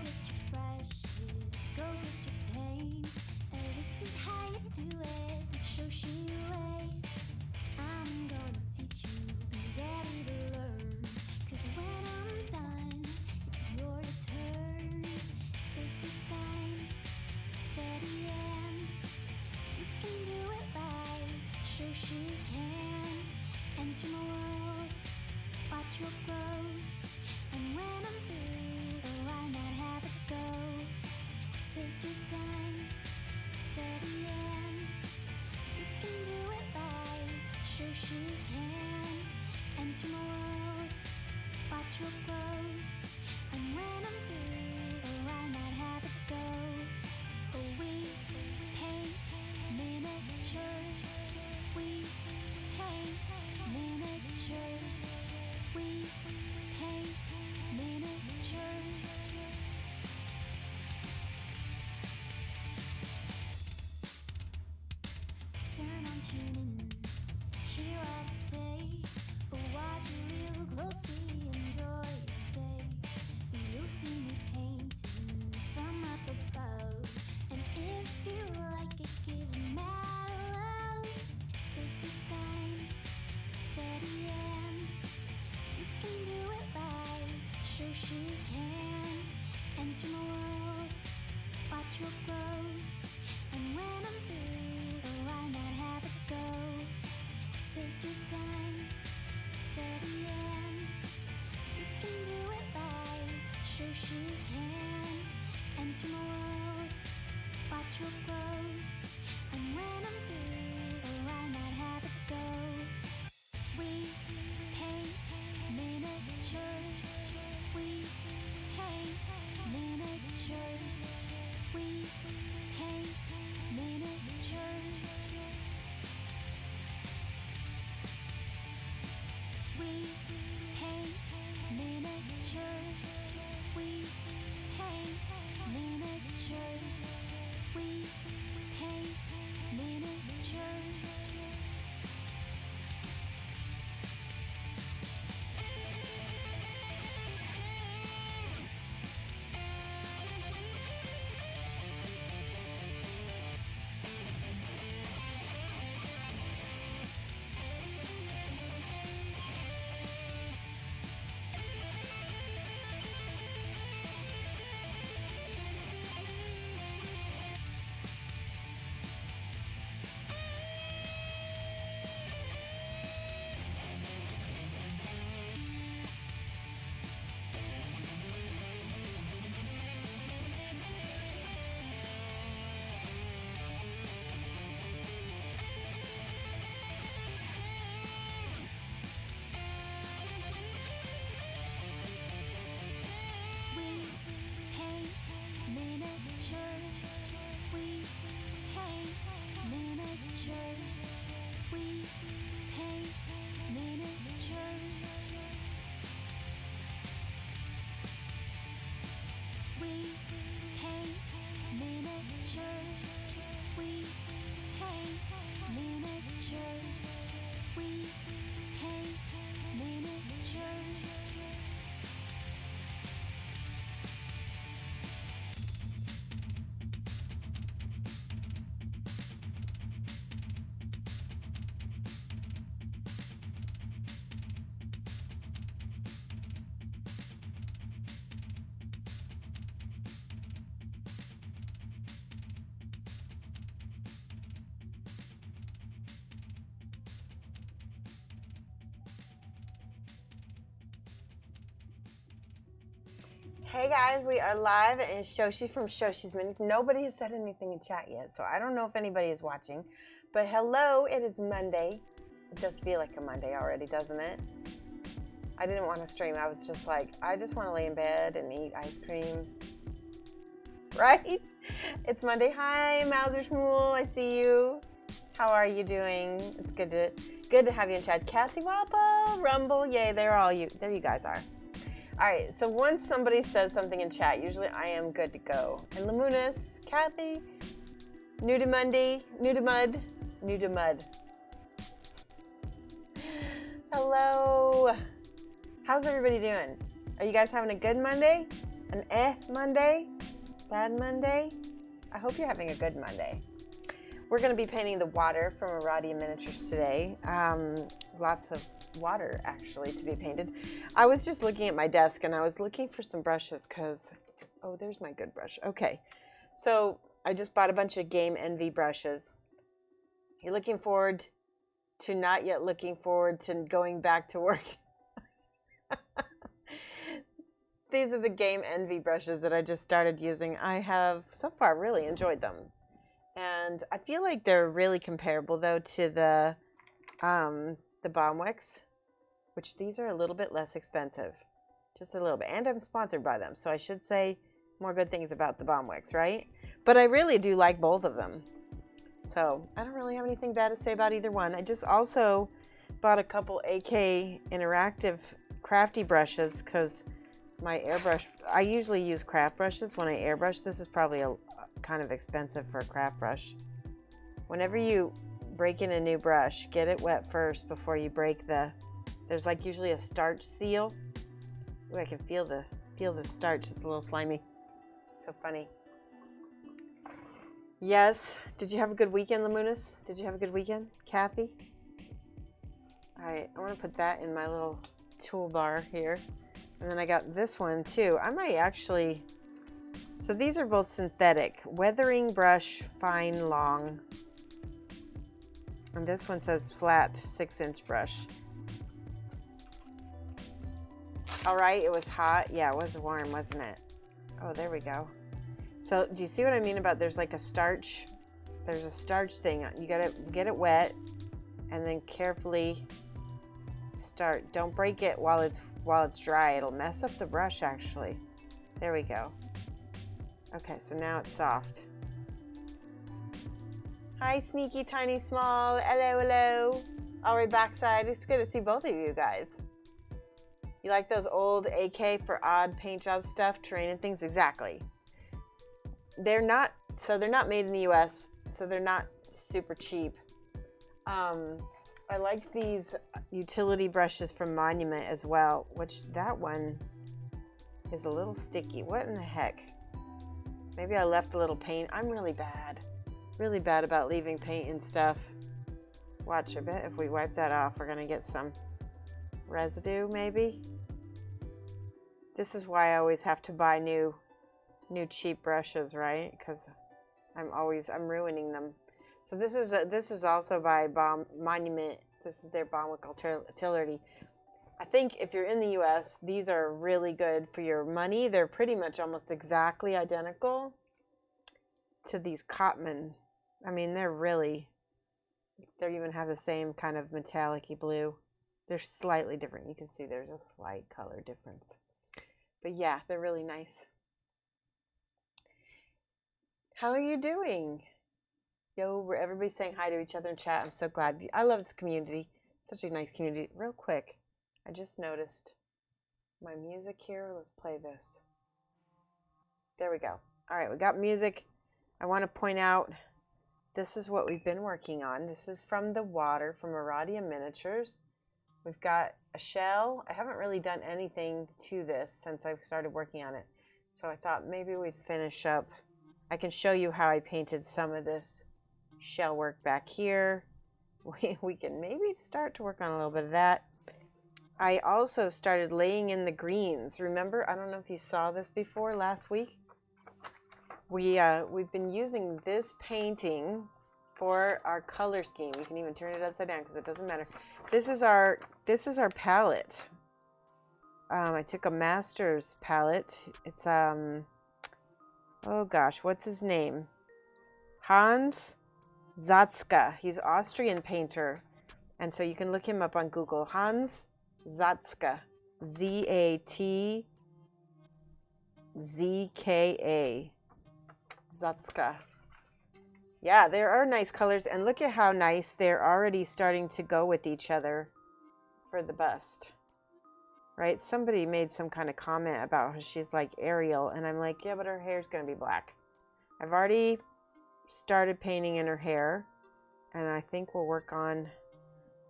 get your brushes, go get your paint. This is how you do it, the Shoshie way. I'm gonna teach you, be ready to learn. 'Cause when I'm done, it's your turn. Take your time, steady and you can do it right. Shoshie can enter my world, watch your clothes. And when I'm through, why not have it go? Take your time, steady and you can do it right. Shoshie can enter my world, watch your clothes. And when I'm through, why not have it go? We paint miniatures. We paint miniatures. We paint miniatures. Turn on, tune in, hear what I say. Watch real closely, enjoy your stay. You'll see me painting from up above. And if you like it, give it mad love. Take your time, steady and you can do it right. Shoshie can enter my world, watch your clothes. And when I'm through, why not have it go? Take your time, steady and you can do it right. Shoshie can enter my world, watch your clothes. And when I'm through, why not have it go? We paint miniatures. We paint miniatures. We paint miniatures. We paint miniatures. We paint miniatures. We paint miniatures. We paint miniatures. We paint miniatures. We paint miniatures. We paint miniatures. We paint miniatures. We paint miniatures. Hey guys, we are live and Shoshie from Shoshie's Minis. Nobody has said anything in chat yet, so I don't know if anybody is watching. But hello, it is Monday. It does feel like a Monday already, doesn't it? I didn't want to stream. I was just like, I just want to lay in bed and eat ice cream. Right? It's Monday. Hi, Mauser Schmool. I see you. How are you doing? It's good to have you in chat. Kathy Wappa, Rumble. Yay, there you guys are. All right, so once somebody says something in chat, usually I am good to go. And Lamunas, Kathy, new to mud. Hello. How's everybody doing? Are you guys having a good Monday? An Monday? Bad Monday? I hope you're having a good Monday. We're going to be painting the water from Aradia Miniatures today. Lots of water, actually, to be painted. I was just looking at my desk, and I was looking for some brushes because... Oh, there's my good brush. Okay. So I just bought a bunch of Game Envy brushes. You're looking forward to not yet looking forward to going back to work. These are the Game Envy brushes that I just started using. I have, so far, really enjoyed them. And I feel like they're really comparable, though, to the Bombwicks, which these are a little bit less expensive. Just a little bit. And I'm sponsored by them, so I should say more good things about the Bombwicks, right? But I really do like both of them. So I don't really have anything bad to say about either one. I just also bought a couple AK Interactive crafty brushes because my airbrush, I usually use craft brushes when I airbrush. This is probably a kind of expensive for a craft brush. Whenever you break in a new brush, get it wet first before you break there's like usually a starch seal. Ooh, I can feel the starch. It's a little slimy. So funny. Yes. Did you have a good weekend, Lamunas? Did you have a good weekend, Kathy? I want to put that in my little toolbar here. And then I got this one too. I might actually... So these are both synthetic. Weathering brush, fine, long. And this one says flat 6-inch brush. All right, it was hot. Yeah, it was warm, wasn't it? Oh, there we go. So do you see what I mean about there's like a starch? There's a starch thing. You gotta get it wet and then carefully start. Don't break it while it's dry. It'll mess up the brush actually. There we go. Okay, so now it's soft. Hi, Sneaky Tiny Small. Hello, hello. All right, backside. It's good to see both of you guys. You like those old AK for odd paint job stuff, terrain and things? Exactly. They're not made in the US, so they're not super cheap. I like these utility brushes from Monument as well, which that one is a little sticky. What in the heck? Maybe I left a little paint. I'm really bad about leaving paint and stuff. Watch, I bet if we wipe that off, we're gonna get some residue maybe. This is why I always have to buy new cheap brushes, right? Because I'm ruining them. So this is also by Monument. This is their Bombwick Utility. I think if you're in the US, these are really good for your money. They're pretty much almost exactly identical to these Cotman. I mean, they even have the same kind of metallic-y blue. They're slightly different. You can see there's a slight color difference. But yeah, they're really nice. How are you doing? Yo, everybody's saying hi to each other in chat. I'm so glad. I love this community. Such a nice community. Real quick, I just noticed my music here. Let's play this. There we go. All right, we got music. I want to point out this is what we've been working on. This is from the water from Aradia Miniatures. We've got a shell. I haven't really done anything to this since I've started working on it. So I thought maybe we'd finish up. I can show you how I painted some of this shell work back here. We can maybe start to work on a little bit of that. I also started laying in the greens. Remember, I don't know if you saw this before last week. We've been using this painting for our color scheme. You can even turn it upside down because it doesn't matter. This is our palette. I took a master's palette. It's oh gosh, what's his name? Hans Zatzka. He's an Austrian painter, and so you can look him up on Google. Hans Zatzka, Z-A-T-Z-K-A. Zatzka. Yeah, there are nice colors, and look at how nice they're already starting to go with each other for the bust. Right? Somebody made some kind of comment about how she's like Ariel, and I'm like, yeah, but her hair's going to be black. I've already started painting in her hair, and I think we'll work on...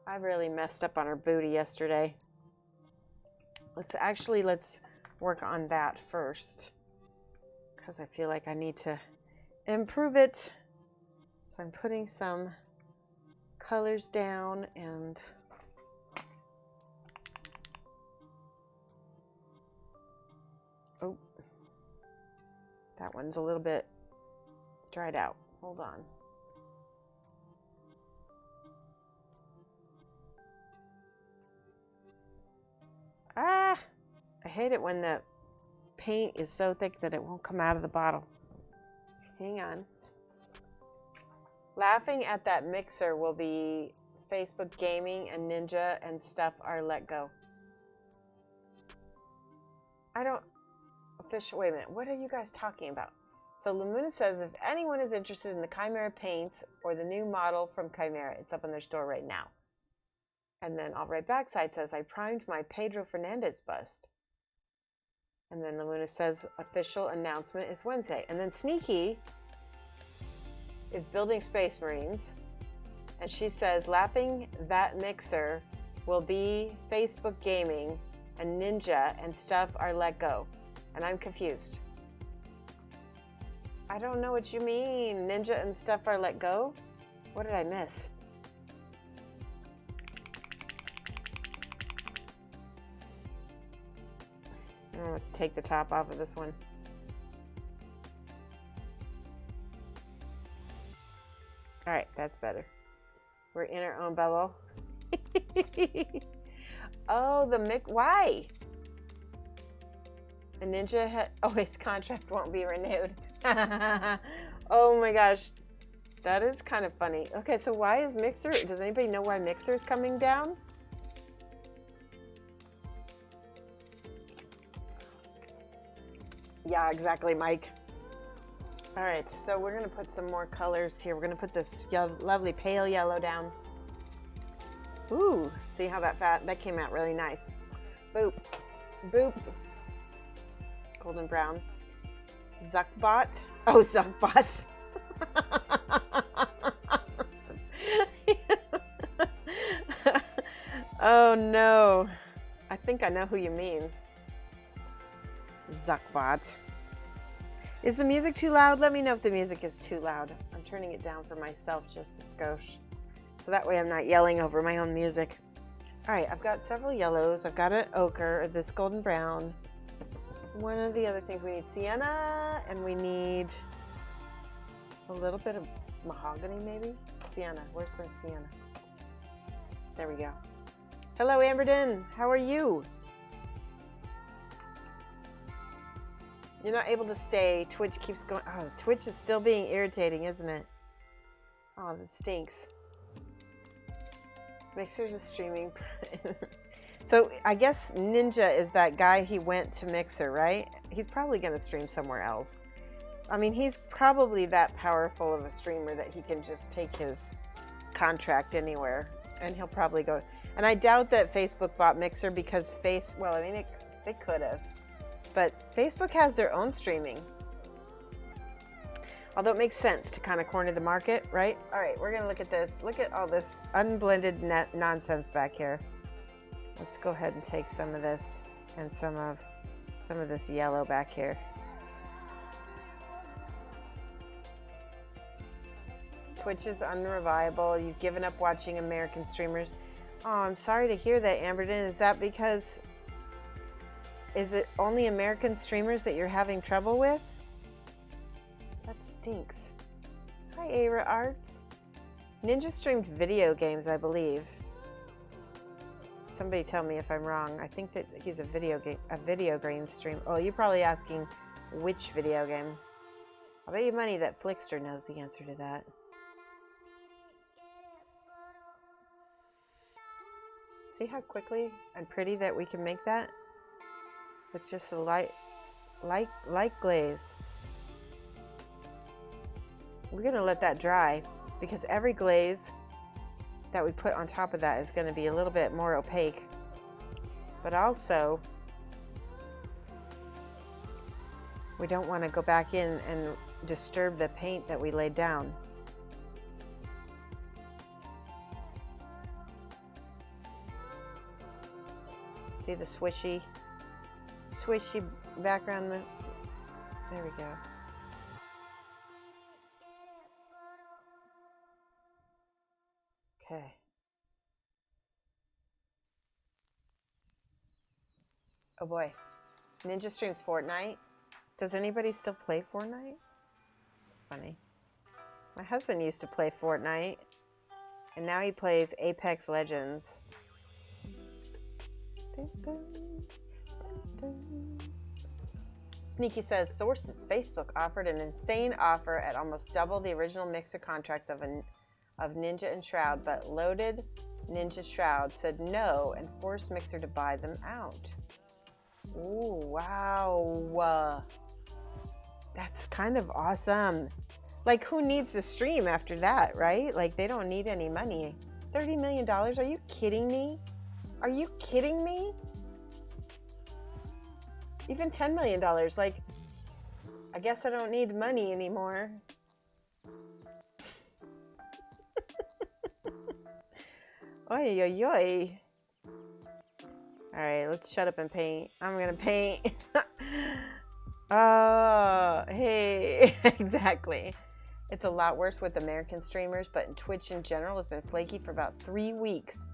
I really messed up on her booty yesterday. Let's work on that first because I feel like I need to improve it. So I'm putting some colors down and oh, that one's a little bit dried out. Hold on. Ah, I hate it when the paint is so thick that it won't come out of the bottle. Hang on. Laughing at that mixer will be Facebook Gaming and Ninja and stuff are let go. I don't official. Wait a minute. What are you guys talking about? So Lumuna says if anyone is interested in the Chimera paints or the new model from Chimera, it's up in their store right now. And then All Right Backside says I primed my Pedro Fernandez bust. And then Lumuna says official announcement is Wednesday. And then Sneaky is building Space Marines. And she says lapping that mixer will be Facebook Gaming and Ninja and stuff are let go. And I'm confused. I don't know what you mean. Ninja and stuff are let go? What did I miss? Oh, let's take the top off of this one. All right, that's better. We're in our own bubble. Oh, why? The Ninja his contract won't be renewed. Oh my gosh, that is kind of funny. Okay, so why is Mixer? Does anybody know why Mixer's coming down? Yeah, exactly, Mike. All right, so we're gonna put some more colors here. We're gonna put this lovely pale yellow down. Ooh, see how that came out really nice. Boop, boop. Golden brown. Zuckbot. Oh, Zuckbot. Oh no. I think I know who you mean. Zuckbot. Is the music too loud? Let me know if the music is too loud. I'm turning it down for myself just a skosh. So that way I'm not yelling over my own music. All right, I've got several yellows. I've got an ochre, this golden brown. One of the other things we need sienna, and we need a little bit of mahogany maybe? Sienna, where's my sienna? There we go. Hello, Amberden, how are you? You're not able to stay. Twitch keeps going. Oh, Twitch is still being irritating, isn't it? Oh, that stinks. Mixer's a streaming. So I guess Ninja is that guy he went to Mixer, right? He's probably going to stream somewhere else. I mean, he's probably that powerful of a streamer that he can just take his contract anywhere. And he'll probably go. And I doubt that Facebook bought Mixer because they could have. But Facebook has their own streaming. Although it makes sense to kind of corner the market, right? All right, we're going to look at this. Look at all this unblended nonsense back here. Let's go ahead and take some of this and some of this yellow back here. Twitch is unreliable. You've given up watching American streamers. Oh, I'm sorry to hear that, Amberden. Is that because... Is it only American streamers that you're having trouble with? That stinks. Hi, Ara Arts. Ninja streamed video games, I believe. Somebody tell me if I'm wrong. I think that he's a video game stream. Oh, you're probably asking which video game. I'll bet you money that Flickster knows the answer to that. See how quickly and pretty that we can make that? With just a light glaze. We're gonna let that dry because every glaze that we put on top of that is gonna be a little bit more opaque. But also, we don't wanna go back in and disturb the paint that we laid down. See the swishy? Switchy background. There we go. Okay. Oh boy. Ninja streams Fortnite. Does anybody still play Fortnite? It's funny. My husband used to play Fortnite, and now he plays Apex Legends. Sneaky says, sources Facebook offered an insane offer at almost double the original Mixer contracts of Ninja and Shroud, but loaded Ninja Shroud said no and forced Mixer to buy them out. Ooh, wow. That's kind of awesome. Like, who needs to stream after that, right? Like, they don't need any money. $30 million? Are you kidding me? Are you kidding me? Even $10 million. Like, I guess I don't need money anymore. Oy, oy, oy. All right, let's shut up and paint. I'm going to paint. Oh, hey. Exactly. It's a lot worse with American streamers, but Twitch in general has been flaky for about 3 weeks.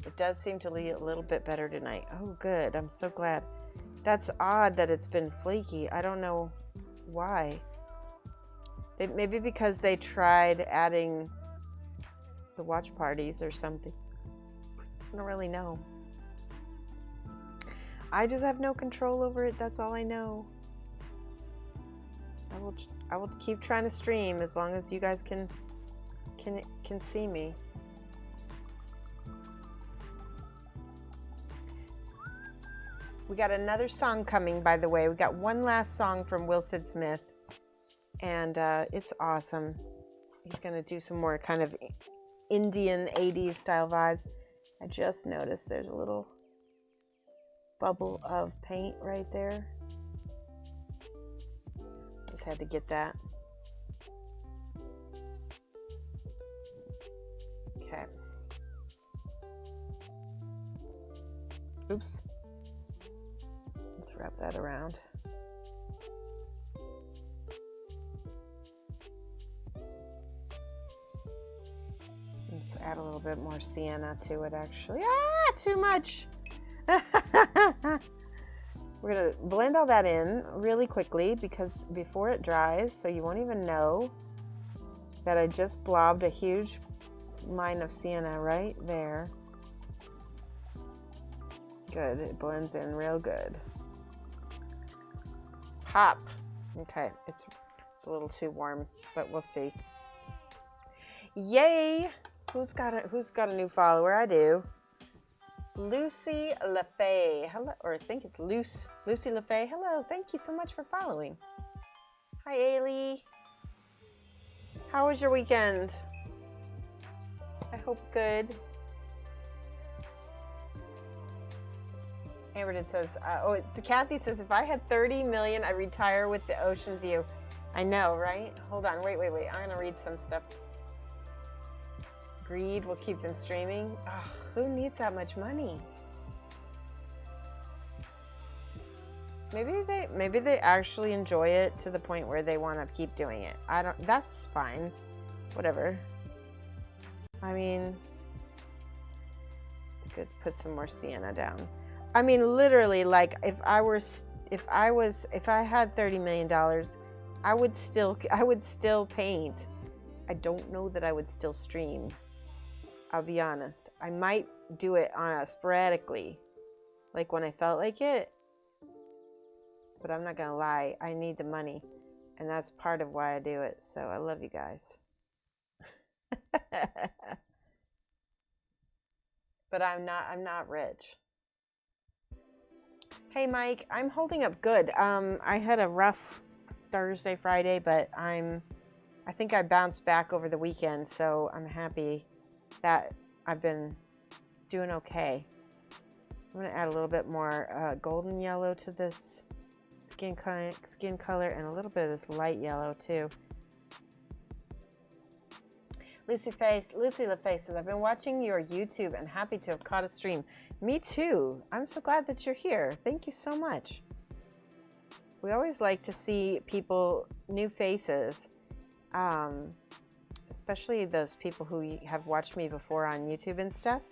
It does seem to be a little bit better tonight. Oh, good. I'm so glad. That's odd that it's been flaky. I don't know why. Maybe because they tried adding the watch parties or something. I don't really know. I just have no control over it. That's all I know. I will keep trying to stream as long as you guys can see me. We got another song coming, by the way. We got one last song from Wilson Smith, and it's awesome. He's gonna do some more kind of Indian 80s style vibes. I just noticed there's a little bubble of paint right there. Just had to get that. Okay. Oops. Let's wrap that around. Let's add a little bit more sienna to it, actually. Ah, too much. We're going to blend all that in really quickly because before it dries, so you won't even know that I just blobbed a huge line of sienna right there. Good. It blends in real good. Pop. Okay. It's a little too warm, but we'll see. Yay! Who's got a new follower? I do. Lucy LaFay. Hello, or I think it's Lucy LaFay. Hello. Thank you so much for following. Hi, Ailey. How was your weekend? I hope good. Amberton says, Kathy says, if I had 30 million, I'd retire with the ocean view. I know, right? Hold on. Wait. I'm going to read some stuff. Greed will keep them streaming. Oh, who needs that much money? Maybe they actually enjoy it to the point where they want to keep doing it. That's fine. Whatever. I mean, it's good to put some more sienna down. I mean, literally, like if I had $30 million, I would still paint. I don't know that I would still stream. I'll be honest. I might do it sporadically, like when I felt like it. But I'm not gonna lie. I need the money, and that's part of why I do it. So I love you guys. But I'm not rich. Hey Mike, I'm holding up good. I had a rough Thursday, Friday, but I think I bounced back over the weekend, so I'm happy that I've been doing okay. I'm gonna add a little bit more golden yellow to this skin color and a little bit of this light yellow too. Lucy LaFace says, I've been watching your YouTube and happy to have caught a stream. Me too. I'm so glad that you're here. Thank you so much. We always like to see people, new faces, especially those people who have watched me before on YouTube and stuff.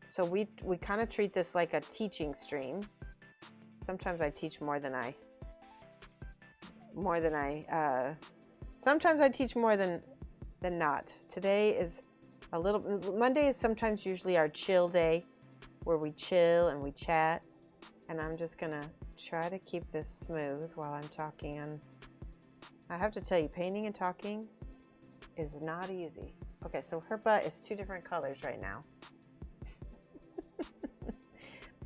So we kind of treat this like a teaching stream. Sometimes I teach more than I sometimes I teach more than not. Today is a little, Monday is sometimes usually our chill day where we chill and we chat. And I'm just gonna try to keep this smooth while I'm talking. And I have to tell you, painting and talking is not easy. Okay, so her butt is 2 different colors right now.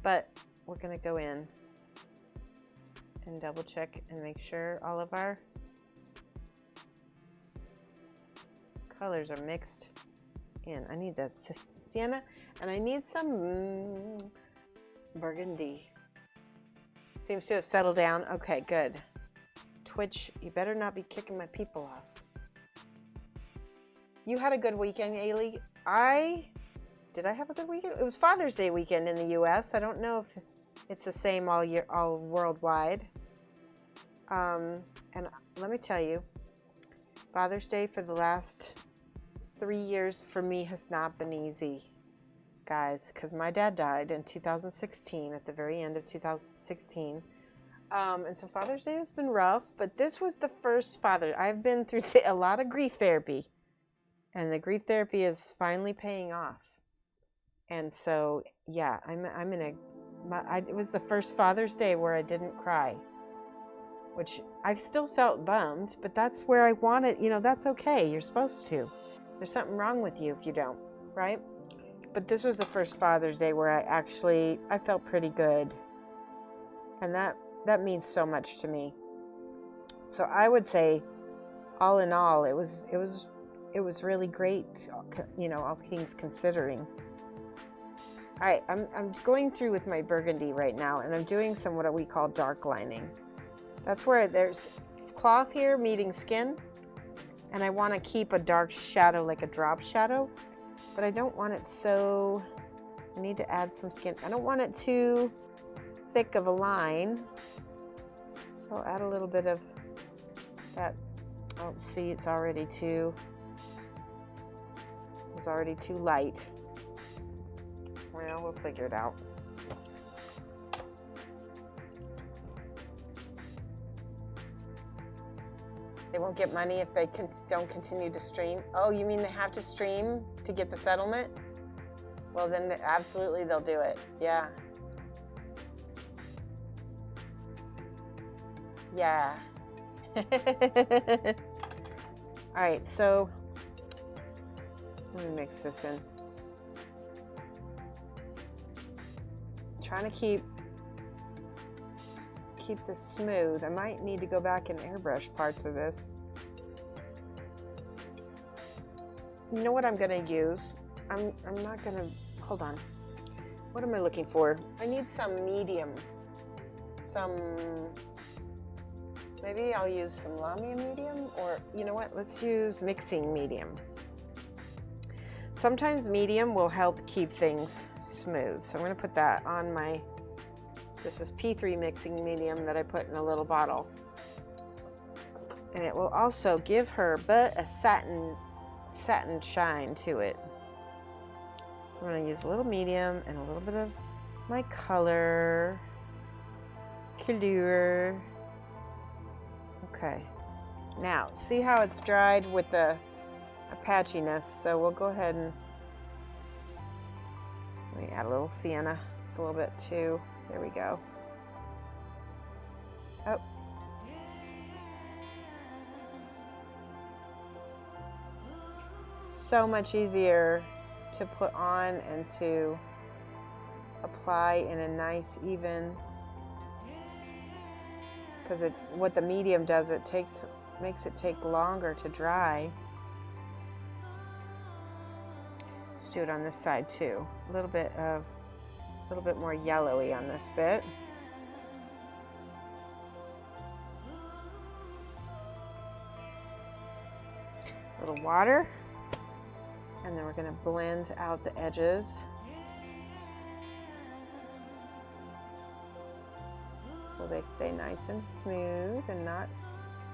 But we're gonna go in and double check and make sure all of our colors are mixed in. I need that sienna and I need some burgundy. Seems to have settled down. Okay, good. Twitch, you better not be kicking my people off. You had a good weekend, Ailey. Did I have a good weekend? It was Father's Day weekend in the US. I don't know if it's the same all worldwide. And let me tell you, Father's Day for the last 3 years for me has not been easy, guys, because my dad died in 2016, at the very end of 2016. And so Father's Day has been rough, but this was the first I've been through a lot of grief therapy, and the grief therapy is finally paying off. And so, yeah, it was the first Father's Day where I didn't cry, which I still felt bummed, but that's where I wanted, that's okay. You're supposed to. There's something wrong with you if you don't, right? But this was the first Father's Day where I felt pretty good. And that means so much to me. So I would say, all in all, it was really great, all things considering. All right, I'm going through with my burgundy right now, and I'm doing some what we call dark lining. That's where there's cloth here meeting skin, and I want to keep a dark shadow, like a drop shadow, but I don't want it so, I need to add some skin. I don't want it too thick of a line, so I'll add a little bit of that. Oh, see, it's already too light. Well, we'll figure it out. They won't get money if they don't continue to stream. Oh, you mean they have to stream to get the settlement? Well, then absolutely they'll do it. Yeah. Yeah. All right, so let me mix this in. Trying to keep this smooth. I might need to go back and airbrush parts of this. You know what I'm gonna use? I'm not gonna, hold on. What am I looking for? I need some medium. Maybe I'll use some Lamia medium, or you know what? Let's use mixing medium. Sometimes medium will help keep things smooth. So I'm gonna put that on this is pt3 mixing medium that I put in a little bottle. And it will also give her but a satin shine to it. So I'm gonna use a little medium and a little bit of my color. Okay. Now, see how it's dried with the patchiness, so we'll go ahead and let me add a little sienna, just a little bit too. There we go. Oh. So much easier to put on and to apply in a nice even, because what the medium does, makes it take longer to dry. Let's do it on this side too. A little bit more yellowy on this bit. A little water, and then we're going to blend out the edges so they stay nice and smooth and not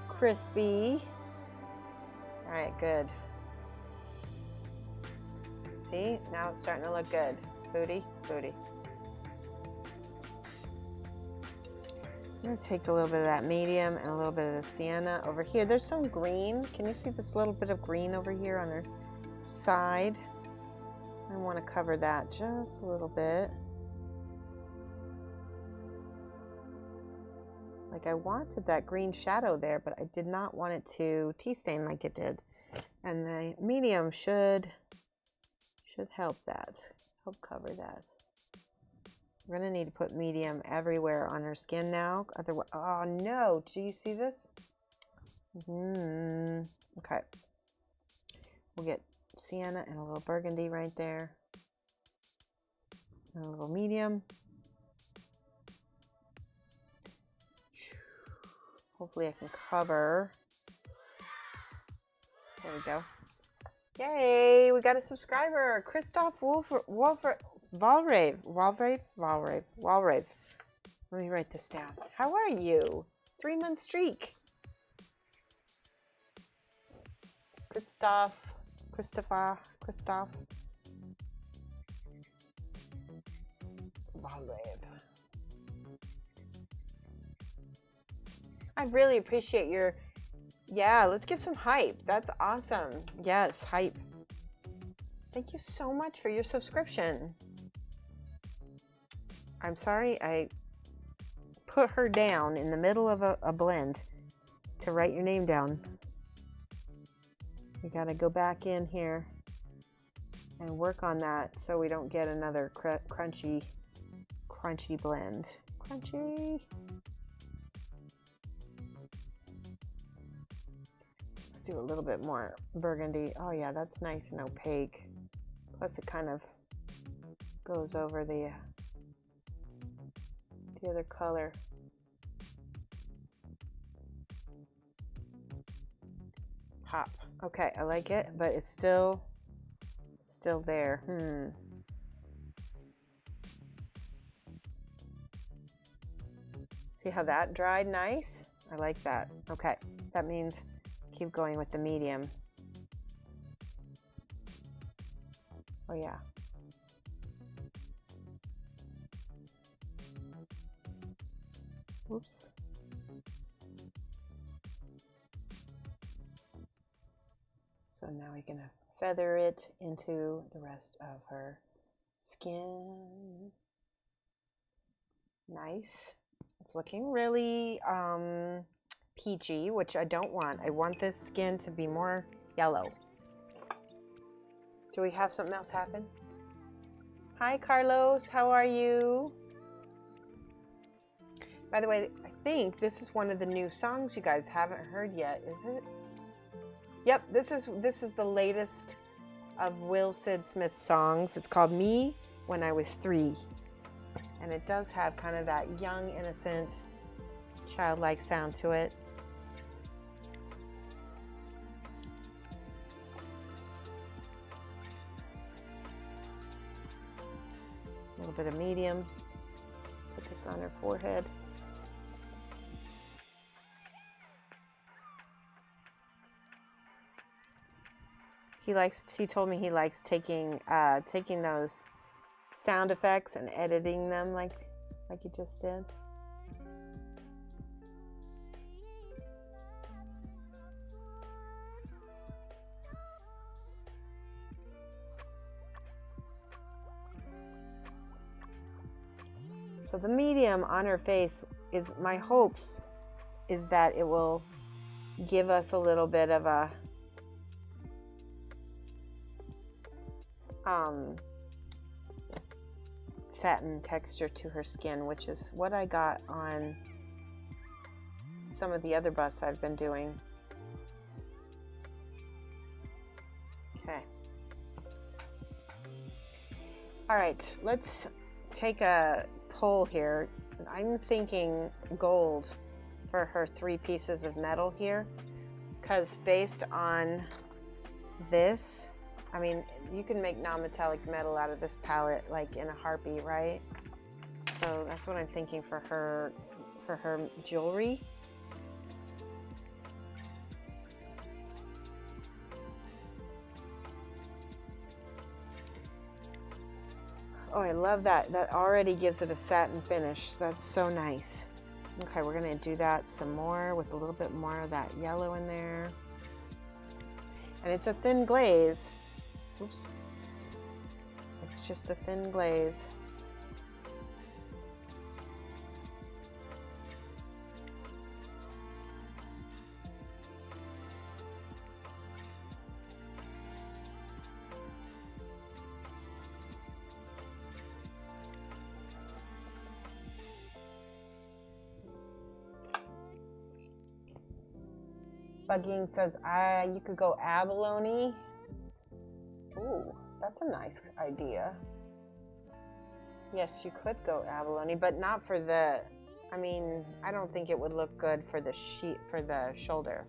crispy. All right, good. See, now it's starting to look good. Booty, booty. I'm going to take a little bit of that medium and a little bit of the sienna over here. There's some green. Can you see this little bit of green over here on her side? I want to cover that just a little bit. Like I wanted that green shadow there, but I did not want it to tea stain like it did. And the medium should help that, help cover that. We're gonna need to put medium everywhere on her skin now. Otherwise, oh no, do you see this? Okay. We'll get sienna and a little burgundy right there. And a little medium. Hopefully I can cover. There we go. Yay, we got a subscriber, Christoph Walrave. Let me write this down. How are you? 3-month streak. Christoph. Walrave. I really appreciate your, yeah, let's get some hype. That's awesome. Yes, hype. Thank you so much for your subscription. I'm sorry I put her down in the middle of a blend to write your name down. We gotta go back in here and work on that so we don't get another crunchy blend. Crunchy. Let's do a little bit more burgundy. Oh yeah, that's nice and opaque. Plus it kind of goes over the other color. Pop. Okay, I like it, but it's still there. See how that dried nice? I like that. Okay, that means keep going with the medium. Oh yeah. Oops. So now we're gonna feather it into the rest of her skin. Nice. It's looking really peachy, which I don't want. I want this skin to be more yellow. Do we have something else happen? Hi, Carlos. How are you? By the way, I think this is one of the new songs you guys haven't heard yet, is it? Yep, this is the latest of Will Sid Smith's songs. It's called Me When I Was 3. And it does have kind of that young, innocent, childlike sound to it. A little bit of medium. Put this on her forehead. He told me he likes taking those sound effects and editing them like you just did. So the medium on her face is, my hopes is that it will give us a little bit of a satin texture to her skin, which is what I got on some of the other busts I've been doing. Okay. All right, let's take a poll here. I'm thinking gold for her 3 pieces of metal here, because based on this, I mean, you can make non-metallic metal out of this palette like in a heartbeat, right? So that's what I'm thinking for her for her jewelry. Oh, I love that. That already gives it a satin finish. That's so nice. Okay, we're gonna do that some more with a little bit more of that yellow in there. And it's a thin glaze. Oops. It's just a thin glaze. Bugging says, you could go abalone. Ooh, that's a nice idea. Yes, you could go abalone, but not for the, I mean, I don't think it would look good for the sheet, for the shoulder.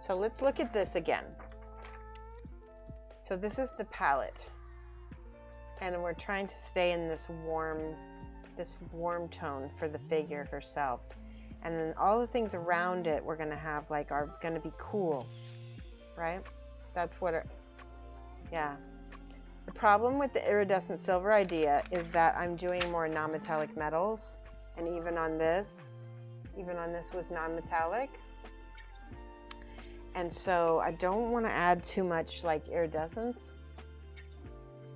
So let's look at this again. So this is the palette. And we're trying to stay in this warm tone for the figure herself. And then all the things around it we're gonna have like are gonna be cool, right? That's what yeah. The problem with the iridescent silver idea is that I'm doing more non-metallic metals, and even on this was non-metallic. And so I don't want to add too much like iridescence.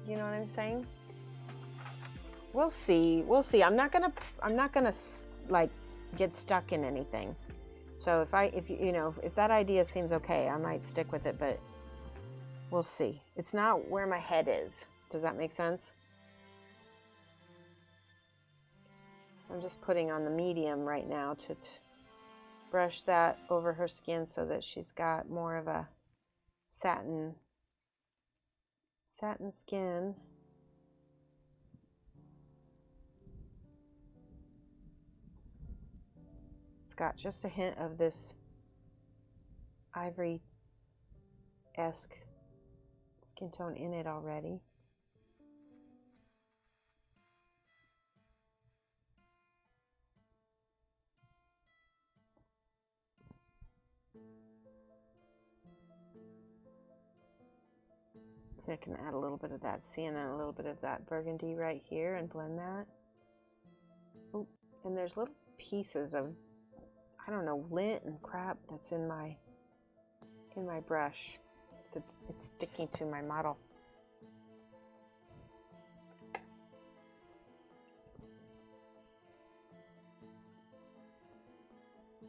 You know what I'm saying? We'll see. We'll see. I'm not gonna like get stuck in anything. So if that idea seems okay, I might stick with it, but we'll see. It's not where my head is. Does that make sense? I'm just putting on the medium right now to brush that over her skin so that she's got more of a satin skin. It's got just a hint of this ivory-esque skin tone in it already. So I can add a little bit of that sienna and a little bit of that burgundy right here and blend that. Oh, and there's little pieces of, I don't know, lint and crap that's in my brush. It's sticking to my model.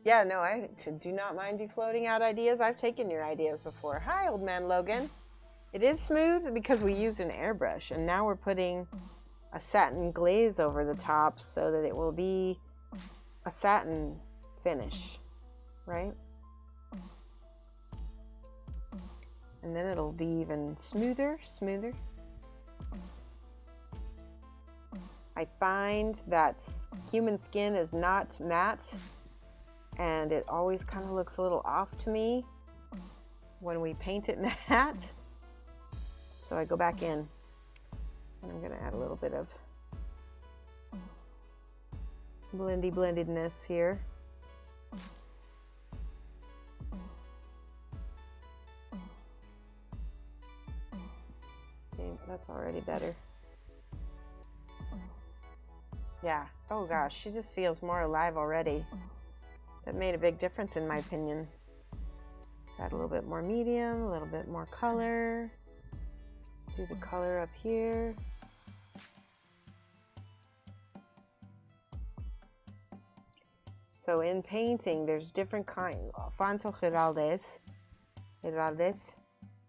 Yeah, no, I do not mind you floating out ideas. I've taken your ideas before. Hi, old man Logan. It is smooth because we used an airbrush, and now we're putting a satin glaze over the top so that it will be a satin finish, right? And then it'll be even smoother. I find that human skin is not matte, and it always kind of looks a little off to me when we paint it matte. So I go back in, and I'm going to add a little bit of blendedness here. See, that's already better. Yeah. Oh gosh, she just feels more alive already. That made a big difference in my opinion. Let's add a little bit more medium, a little bit more color. Let's do the color up here. So in painting, there's different kinds. Alfonso Giraldez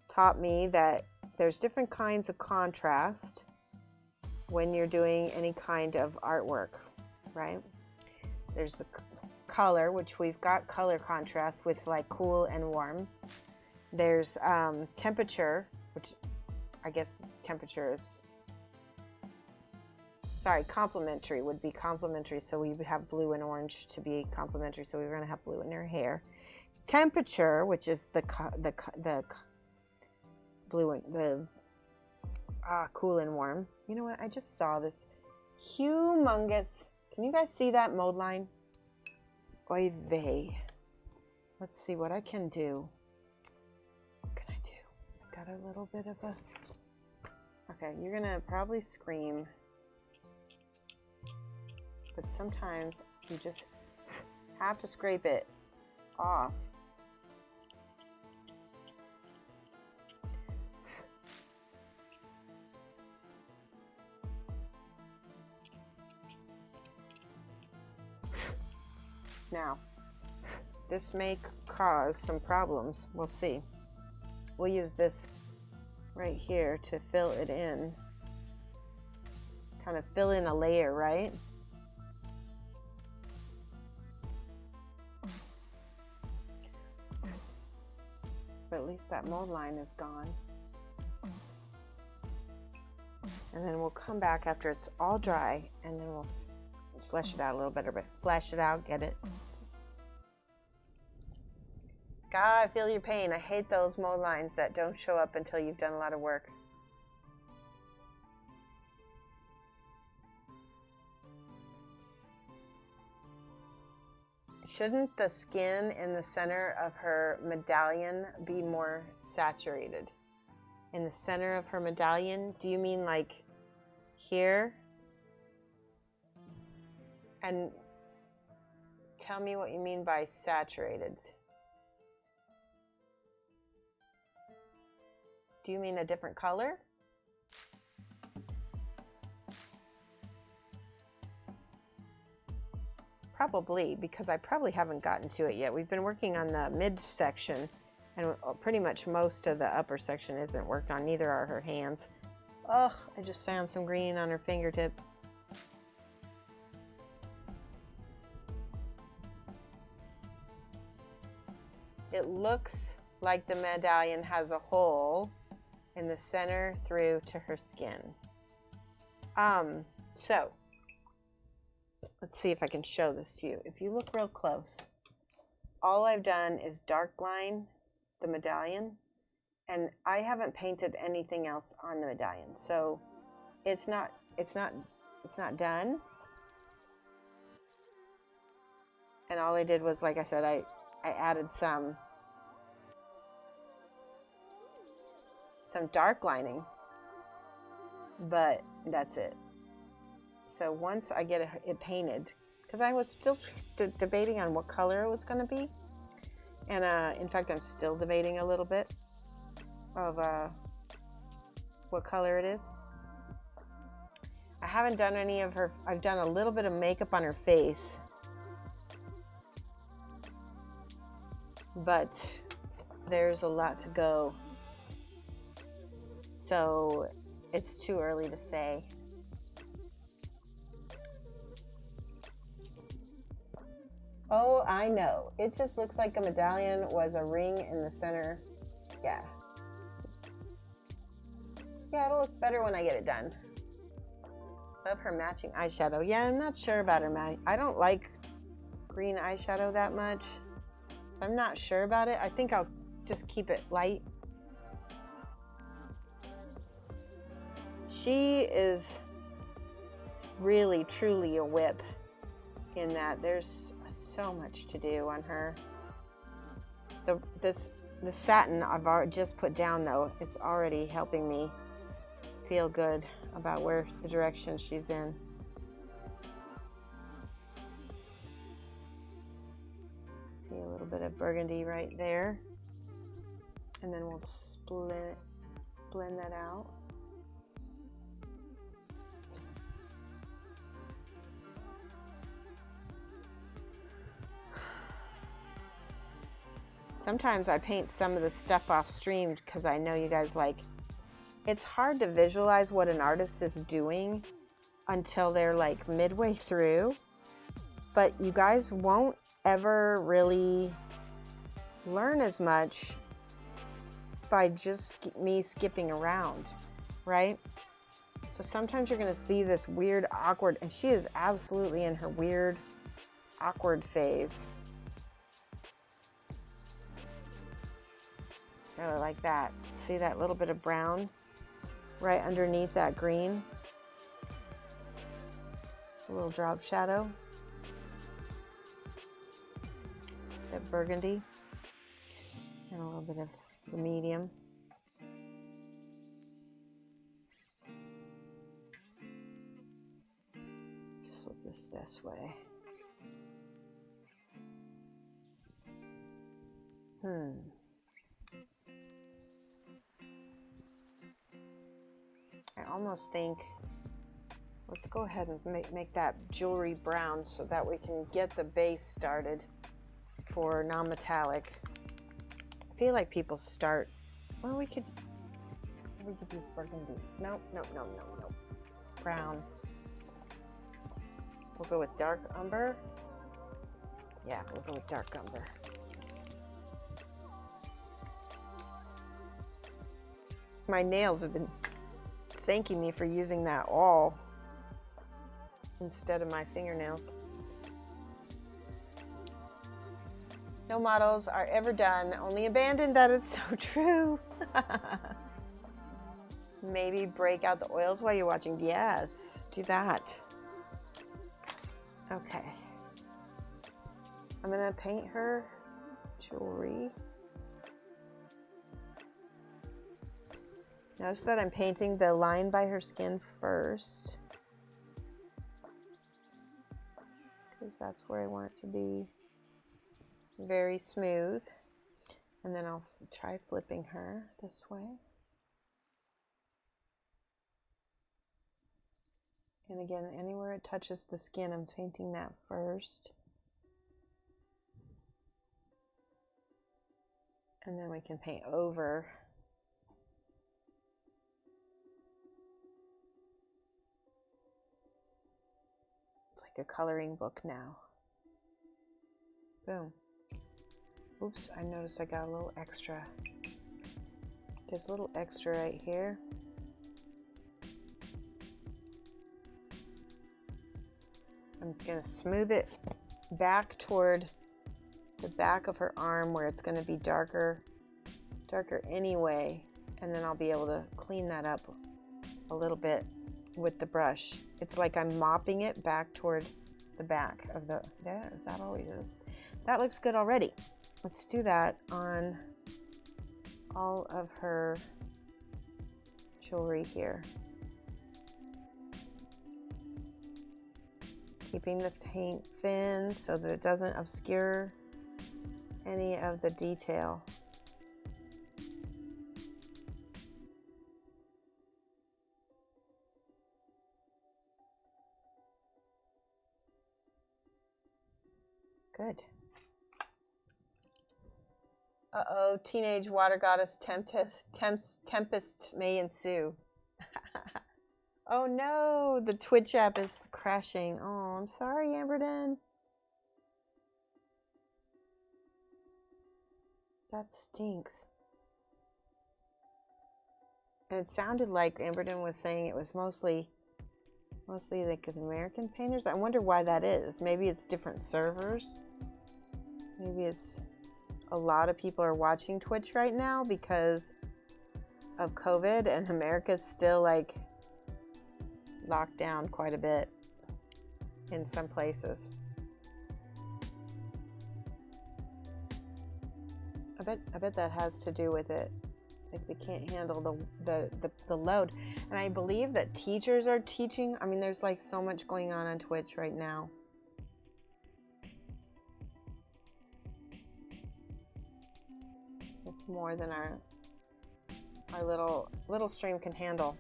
taught me that there's different kinds of contrast when you're doing any kind of artwork, right? There's the color, which we've got color contrast with like cool and warm. There's temperature, which I guess temperature is, complementary would be complementary. So we would have blue and orange to be complementary. So we're going to have blue in her hair. Temperature, which is the blue and the Ah, cool and warm. You know what? I just saw this humongous. Can you guys see that mold line? Oy vey. Let's see what I can do. What can I do? I got a little bit of a... Okay, you're gonna probably scream. But sometimes you just have to scrape it off. Now, this may cause some problems. We'll see. We'll use this right here to fill it in. Kind of fill in a layer, right? But at least that mold line is gone. And then we'll come back after it's all dry, and then we'll flesh it out a little better, but flesh it out, get it? God, I feel your pain. I hate those mold lines that don't show up until you've done a lot of work. Shouldn't the skin in the center of her medallion be more saturated? In the center of her medallion? Do you mean like here? And tell me what you mean by saturated. Do you mean a different color? Probably, because I probably haven't gotten to it yet. We've been working on the mid section, and pretty much most of the upper section isn't worked on. Neither are her hands. Oh, I just found some green on her fingertip. It looks like the medallion has a hole in the center through to her skin. So let's see if I can show this to you. If you look real close, all I've done is dark line the medallion, and I haven't painted anything else on the medallion. So it's not done. And all I did was, like I said, I added some dark lining, but that's it. So once I get it painted, because I was still debating on what color it was going to be, and in fact I'm still debating a little bit of what color it is. I haven't done any of her. I've done a little bit of makeup on her face, but there's a lot to go, so it's too early to say. Oh, I know. It just looks like a medallion was a ring in the center. Yeah. Yeah, it'll look better when I get it done. Love her matching eyeshadow. Yeah, I'm not sure about her I don't like green eyeshadow that much, so I'm not sure about it. I think I'll just keep it light. She is really, truly a whip in that there's so much to do on her. The satin I've already just put down, though. It's already helping me feel good about where the direction she's in. See a little bit of burgundy right there, and then we'll blend that out. Sometimes I paint some of the stuff off stream because I know you guys like, it's hard to visualize what an artist is doing until they're like midway through, but you guys won't ever really learn as much by just me skipping around, right? So sometimes you're gonna see this weird, awkward, and she is absolutely in her weird, awkward phase. Really like that. See that little bit of brown right underneath that green. A little drop shadow. That burgundy. And a little bit of the medium. Let's flip this way. I almost think, let's go ahead and make that jewelry brown so that we can get the base started for non-metallic. I feel like people start, well, we could use burgundy. Nope. Brown. We'll go with dark umber. Yeah, we'll go with dark umber. My nails have been thanking me for using that all instead of my fingernails. No models are ever done, only abandoned. That is so true. Maybe break out the oils while you're watching. Yes, do that. Okay. I'm gonna paint her jewelry. Notice that I'm painting the line by her skin first, because that's where I want it to be very smooth. And then I'll try flipping her this way. And again, anywhere it touches the skin, I'm painting that first. And then we can paint over. It's like a coloring book now. Boom. Oops, I noticed I got a little extra. There's a little extra right here. I'm gonna smooth it back toward the back of her arm where it's gonna be darker anyway, and then I'll be able to clean that up a little bit with the brush. It's like I'm mopping it back toward the back of the, there, that always is. That looks good already. Let's do that on all of her jewelry here. Keeping the paint thin so that it doesn't obscure any of the detail. Good. Uh-oh, teenage water goddess tempest may ensue. Oh no, the Twitch app is crashing. Oh, I'm sorry, Amberden. That stinks. And it sounded like Amberden was saying it was mostly like the American painters. I wonder why that is. Maybe it's different servers. Maybe it's a lot of people are watching Twitch right now because of COVID, and America's still like locked down quite a bit in some places. I bet that has to do with it. Like they can't handle the load. And I believe that teachers are teaching. I mean, there's like so much going on Twitch right now. It's more than our little stream can handle.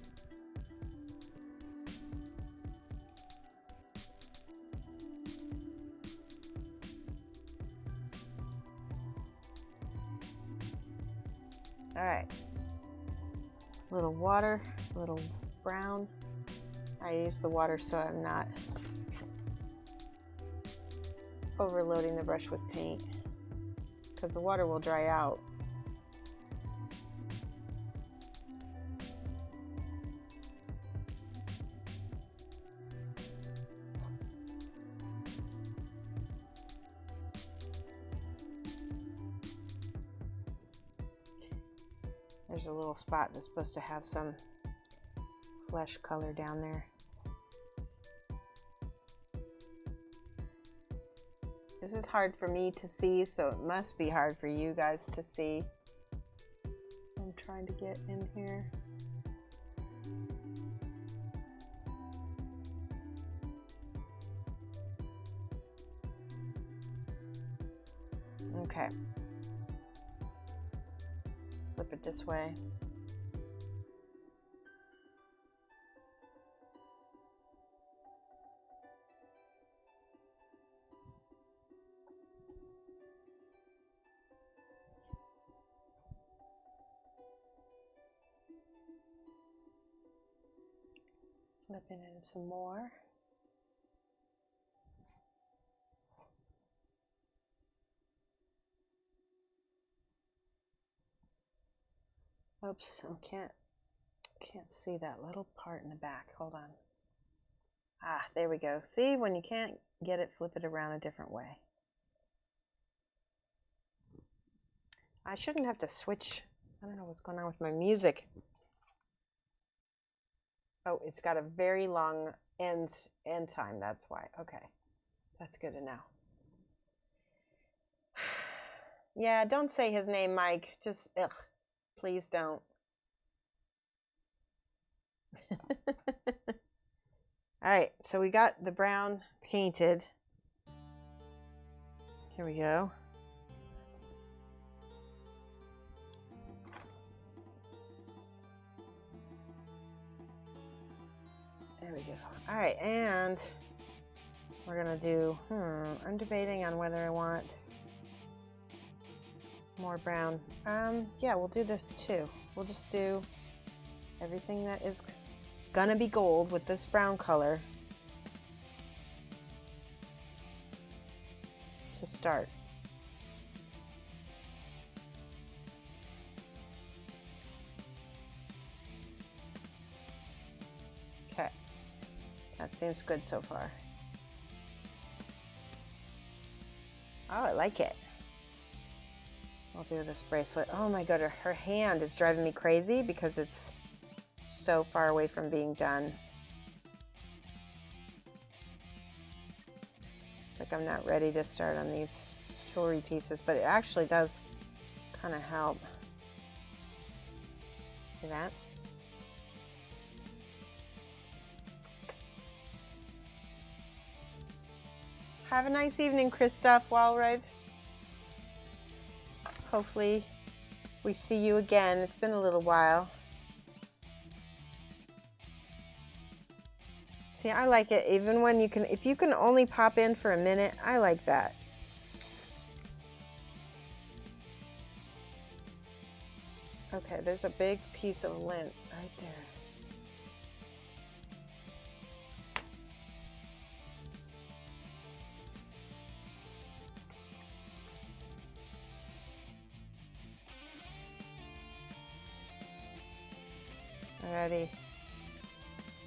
All right, a little water, a little brown. I use the water so I'm not overloading the brush with paint, because the water will dry out. There's a little spot that's supposed to have some flesh color down there. This is hard for me to see, so it must be hard for you guys to see. I'm trying to get in here. Okay. Flip it this way. Flipping in some more. Oops, I can't see that little part in the back. Hold on. Ah, there we go. See, when you can't get it, flip it around a different way. I shouldn't have to switch. I don't know what's going on with my music. Oh, it's got a very long end time. That's why. Okay, that's good to know. Yeah, don't say his name, Mike. Just, ugh, please don't. All right, so we got the brown painted. Here we go. There we go. All right, and we're gonna do, I'm debating on whether I want more brown. Yeah, we'll do this too. We'll just do everything that is gonna be gold with this brown color to start. Okay, that seems good so far. Oh, I like it. I'll do this bracelet. Oh my god, her hand is driving me crazy because it's so far away from being done. It's like I'm not ready to start on these jewelry pieces, but it actually does kind of help. See that? Have a nice evening, Christoph Walrive. Hopefully we see you again. It's been a little while. See, I like it even when you can, if you can only pop in for a minute, I like that. Okay, there's a big piece of lint right there. Alrighty,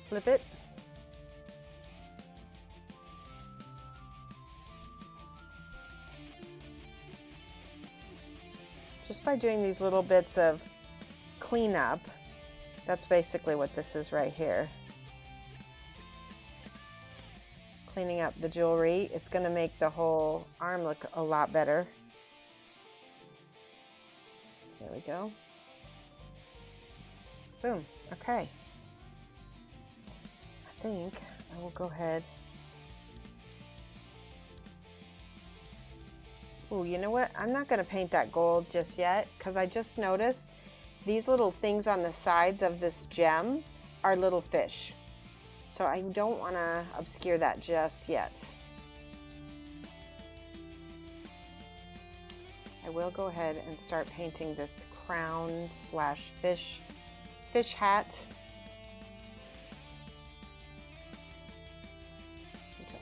flip it. Just by doing these little bits of cleanup, that's basically what this is right here. Cleaning up the jewelry, it's going to make the whole arm look a lot better. There we go. Boom. Okay. I think I will go ahead. Ooh, you know what? I'm not going to paint that gold just yet because I just noticed these little things on the sides of this gem are little fish. So I don't want to obscure that just yet. I will go ahead and start painting this crown slash fish hat.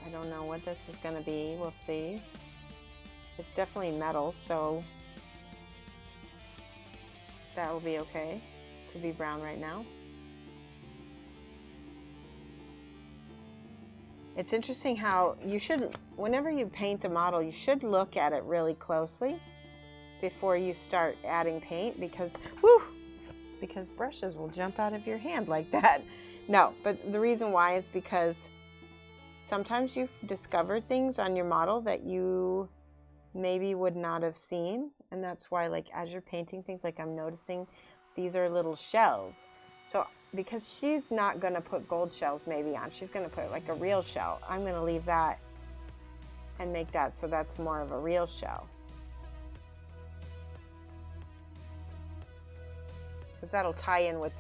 I don't know what this is going to be. We'll see. It's definitely metal, so that will be okay to be brown right now. It's interesting how you should, whenever you paint a model, you should look at it really closely before you start adding paint because, whoo, because brushes will jump out of your hand like that. No, but the reason why is because sometimes you've discovered things on your model that you maybe would not have seen. And that's why, like, as you're painting things, like I'm noticing these are little shells. So because she's not going to put gold shells maybe on, she's going to put like a real shell. I'm going to leave that and make that so that's more of a real shell. Because that'll tie in with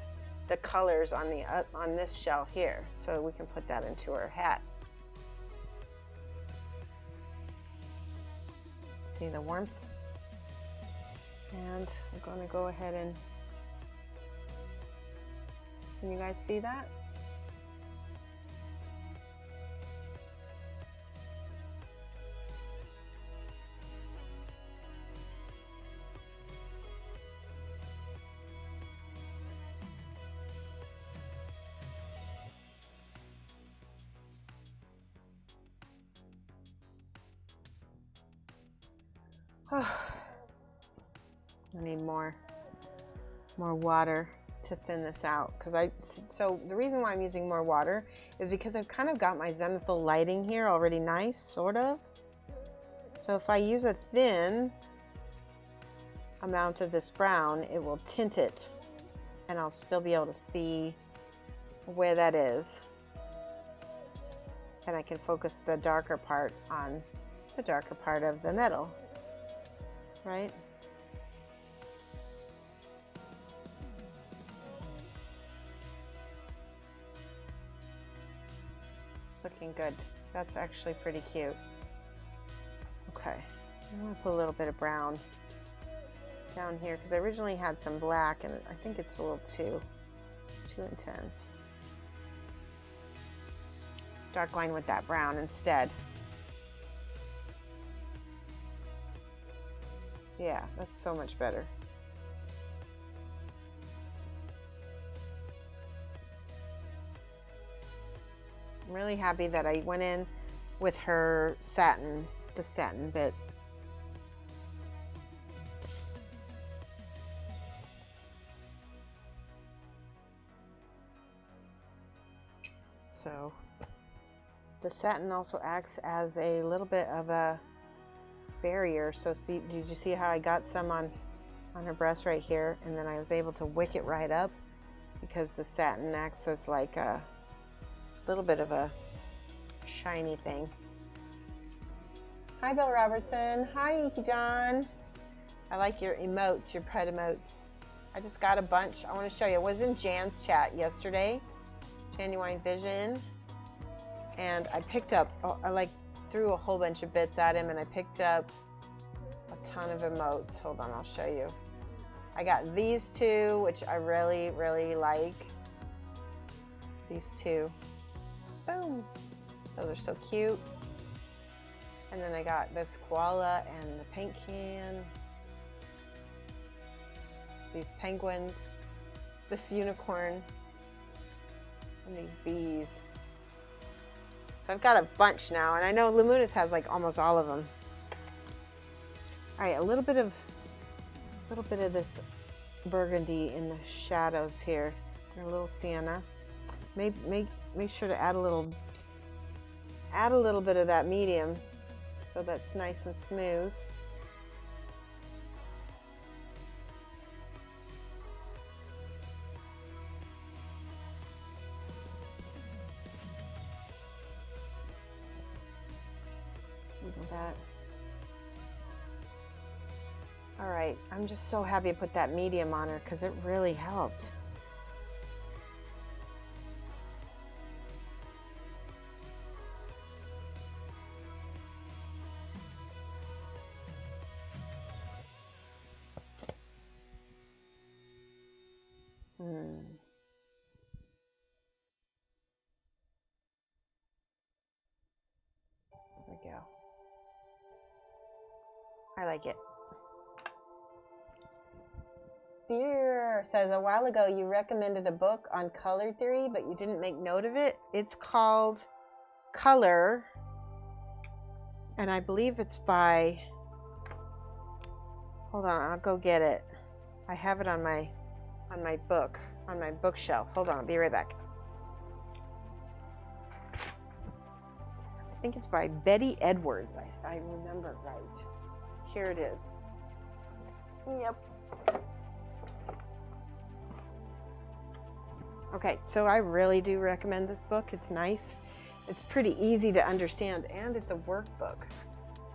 the colors on the on this shell here. So we can put that into her hat. See the warmth? And I'm going to go ahead and, can you guys see that? I need more water to thin this out, so the reason why I'm using more water is because I've kind of got my zenithal lighting here already nice, sort of. So if I use a thin amount of this brown, it will tint it and I'll still be able to see where that is, and I can focus the darker part on the darker part of the metal, right? Looking good. That's actually pretty cute. Okay, I'm gonna put a little bit of brown down here because I originally had some black and I think it's a little too intense. Dark line with that brown instead. Yeah, that's so much better. I'm really happy that I went in with her satin, the satin bit. So the satin also acts as a little bit of a barrier. So see, did you see how I got some on her breast right here, and then I was able to wick it right up because the satin acts as like a little bit of a shiny thing. Hi, Bill Robertson. Hi, Inky John. I like your emotes, your pet emotes. I just got a bunch. I want to show you. I was in Jan's chat yesterday, Genuine Vision, and I picked up, I threw a whole bunch of bits at him, and I picked up a ton of emotes. Hold on, I'll show you. I got these two, which I really, really like. These two. Boom. Those are so cute. And then I got this koala and the paint can. These penguins. This unicorn. And these bees. So I've got a bunch now, and I know Luminous has like almost all of them. All right, a little bit of this burgundy in the shadows here. And a little sienna. Make sure to add a little bit of that medium so that's nice and smooth. Look at that. All right, I'm just so happy I put that medium on her because it really helped. There we go. I like it. Beer says, a while ago you recommended a book on color theory, but you didn't make note of it. It's called Color, and I believe it's by, hold on, I'll go get it. I have it on my bookshelf. Hold on, I'll be right back. think it's by Betty Edwards. I remember right. Here it is. Yep. Okay, so I really do recommend this book. It's nice. It's pretty easy to understand, and it's a workbook.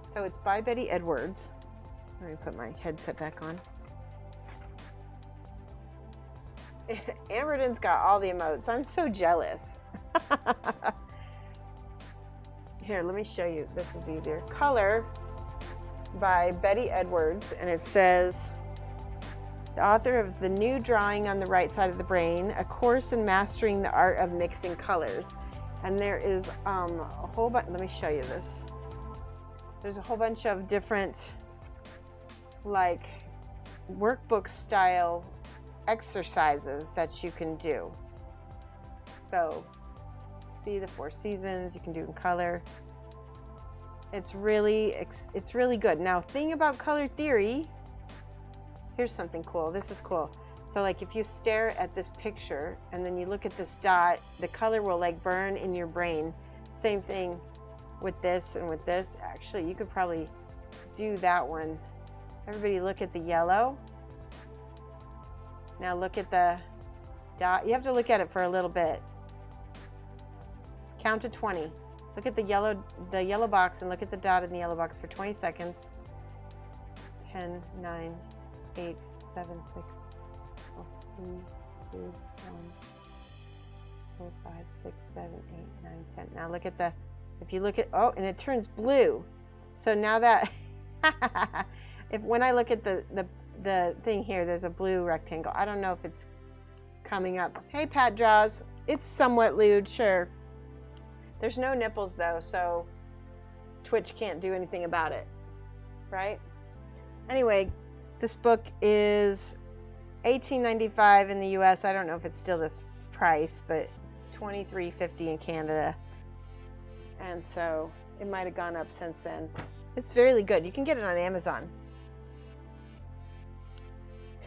So it's by Betty Edwards. Let me put my headset back on. Amberden's got all the emotes. I'm so jealous. Here, let me show you. This is easier. Color by Betty Edwards, and it says, the author of The New Drawing on the Right Side of the Brain, a course in mastering the art of mixing colors. And there is a whole bunch, let me show you this. There's a whole bunch of different, like, workbook style exercises that you can do. So, see the 4 seasons, you can do in color. It's really good. Now, thing about color theory, here's something cool. This is cool. So like if you stare at this picture and then you look at this dot, the color will like burn in your brain. Same thing with this and with this. Actually, you could probably do that one. Everybody look at the yellow. Now look at the dot. You have to look at it for a little bit. Count to 20. Look at the yellow box and look at the dot in the yellow box for 20 seconds. 10, 9, 8, 7, 6, 3, 2, 1, 4, 5, 6, 7, 8, 9, 10. Now look at the, if you look at, oh, and it turns blue. So now that, when I look at the thing here, there's a blue rectangle. I don't know if it's coming up. Hey, Pat Draws. It's somewhat lewd, sure. There's no nipples though, so Twitch can't do anything about it, right? Anyway, this book is $18.95 in the US. I don't know if it's still this price, but $23.50 in Canada. And so it might have gone up since then. It's really good. You can get it on Amazon.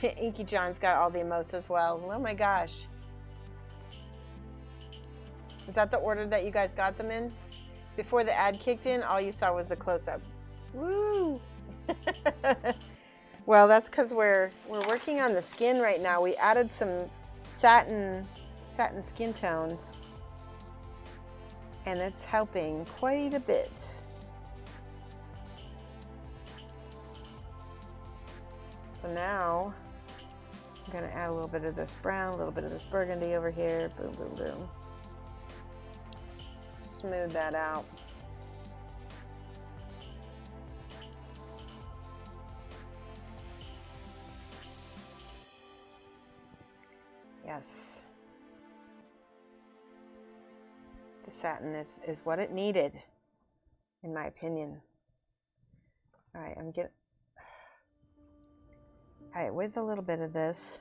Inky John's got all the emotes as well. Oh my gosh. Is that the order that you guys got them in? Before the ad kicked in, all you saw was the close-up. Woo! Well, that's because we're working on the skin right now. We added some satin skin tones, and it's helping quite a bit. So now I'm going to add a little bit of this brown, a little bit of this burgundy over here. Boom, boom, boom. Smooth that out. Yes. The satin is what it needed, in my opinion. All right, all right, with a little bit of this.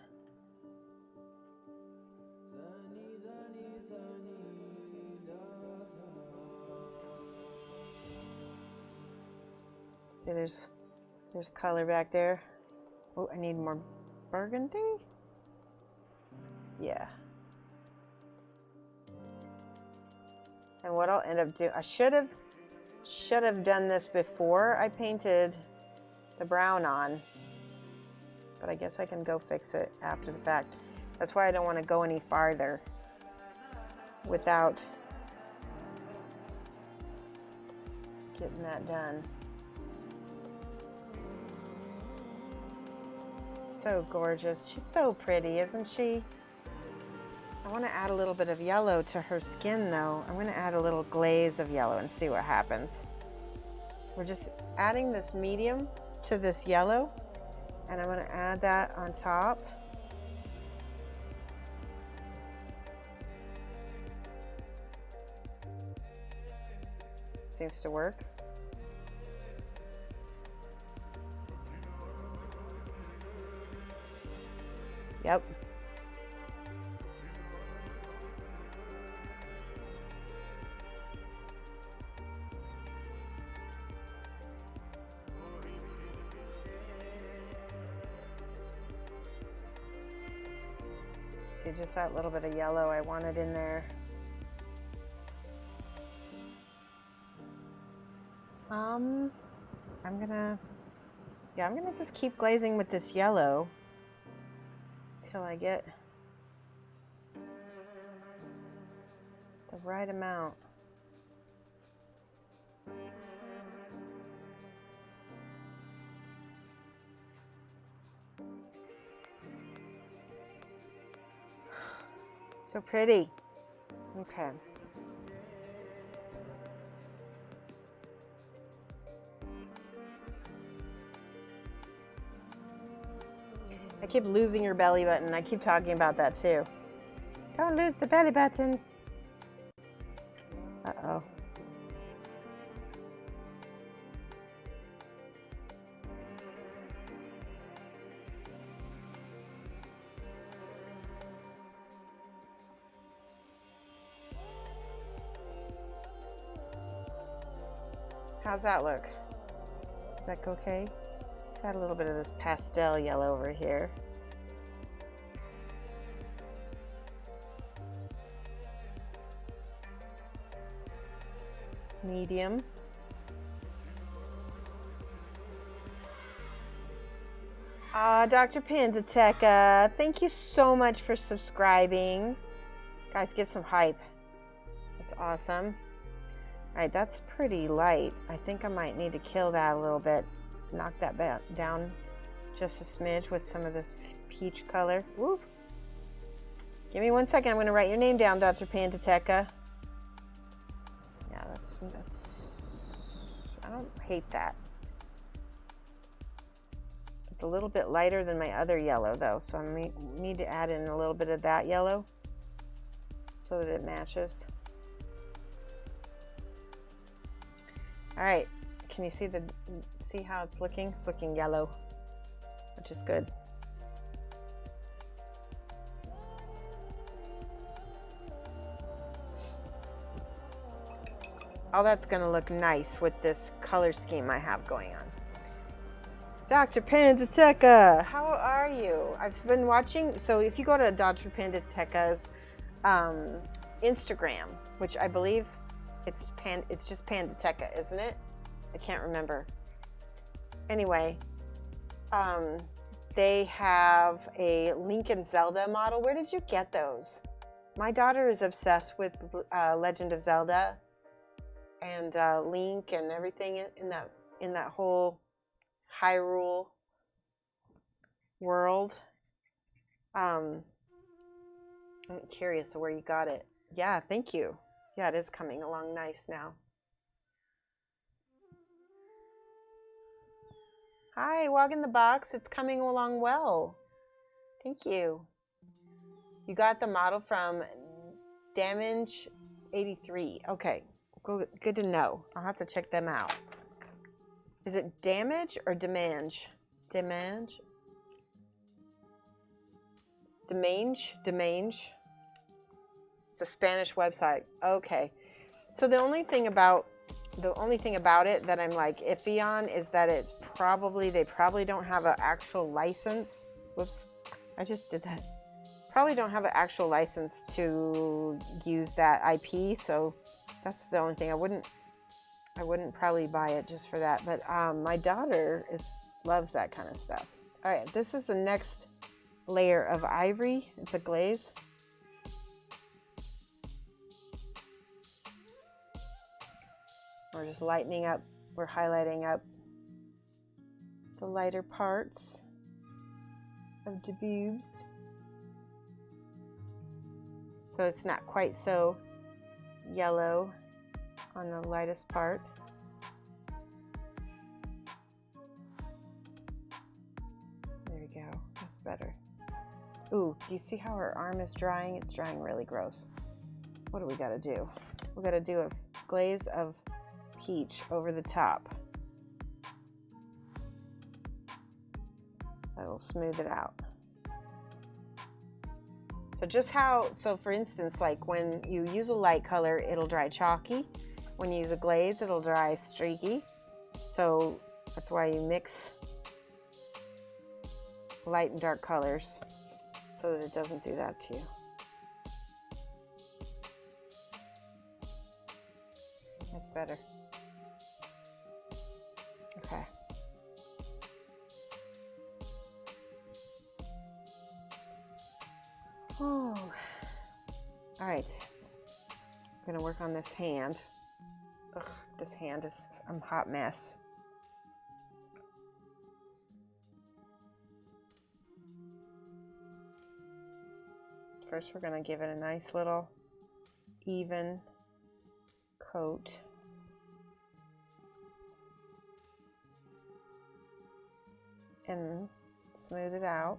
See, there's color back there. Oh, I need more burgundy. Yeah. And what I'll end up doing, I should have done this before I painted the brown on, but I guess I can go fix it after the fact. That's why I don't want to go any farther without getting that done. So gorgeous. She's so pretty, isn't she? I want to add a little bit of yellow to her skin though. I'm going to add a little glaze of yellow and see what happens. We're just adding this medium to this yellow, and I'm going to add that on top. Seems to work. Yep. See, just that little bit of yellow I wanted in there. I'm gonna just keep glazing with this yellow till I get the right amount. So pretty. Okay. I keep losing your belly button. I keep talking about that too. Don't lose the belly button. Uh-oh. How's that look? Does that go okay? Got a little bit of this pastel yellow over here. Medium. Dr. Pandateca, thank you so much for subscribing. Guys, give some hype. That's awesome. All right, that's pretty light. I think I might need to kill that a little bit. Knock that down just a smidge with some of this peach color. Woo! Give me 1 second. I'm going to write your name down, Dr. Pandateca. Yeah, that's. I don't hate that. It's a little bit lighter than my other yellow, though, so I need to add in a little bit of that yellow so that it matches. All right, can you see how it's looking? It's looking yellow, which is good. All that's gonna look nice with this color scheme I have going on. Dr. Pandateca, how are you? I've been watching, so if you go to Dr. Pandateca's Instagram, which I believe it's just Pandateca, isn't it? I can't remember. Anyway, they have a Link and Zelda model. Where did you get those? My daughter is obsessed with Legend of Zelda and Link and everything in that whole Hyrule world. I'm curious of where you got it. Yeah, thank you. Yeah, it is coming along nice now. Hi, Wog in the Box. It's coming along well. Thank you. You got the model from Damage 83. Okay, good to know. I'll have to check them out. Is it Damage or Demange? Demange? Demange? It's a Spanish website. Okay. So the only thing about it that I'm like iffy on is that they probably don't have an actual license. Whoops. I just did that. Probably don't have an actual license to use that IP, so that's the only thing. I wouldn't probably buy it just for that, but my daughter loves that kind of stuff. All right, this is the next layer of ivory. It's a glaze. We're just lightening up, we're highlighting up the lighter parts of the boobs. So it's not quite so yellow on the lightest part. There we go, that's better. Ooh, do you see how her arm is drying? It's drying really gross. What do we gotta do? We gotta do a glaze of peach over the top. That'll smooth it out. So for instance, like when you use a light color, it'll dry chalky. When you use a glaze, it'll dry streaky. So that's why you mix light and dark colors so that it doesn't do that to you. That's better. Okay. Oh. All right. I'm gonna work on this hand. Ugh, this hand is a hot mess. First, we're gonna give it a nice little even coat. And smooth it out.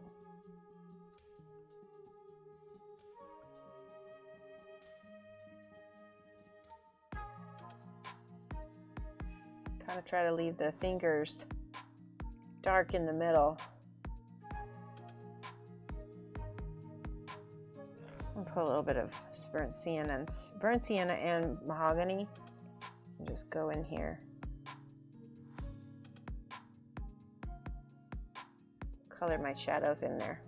Kind of try to leave the fingers dark in the middle. I'll put a little bit of burnt sienna and mahogany, and just go in here. Color my shadows in there.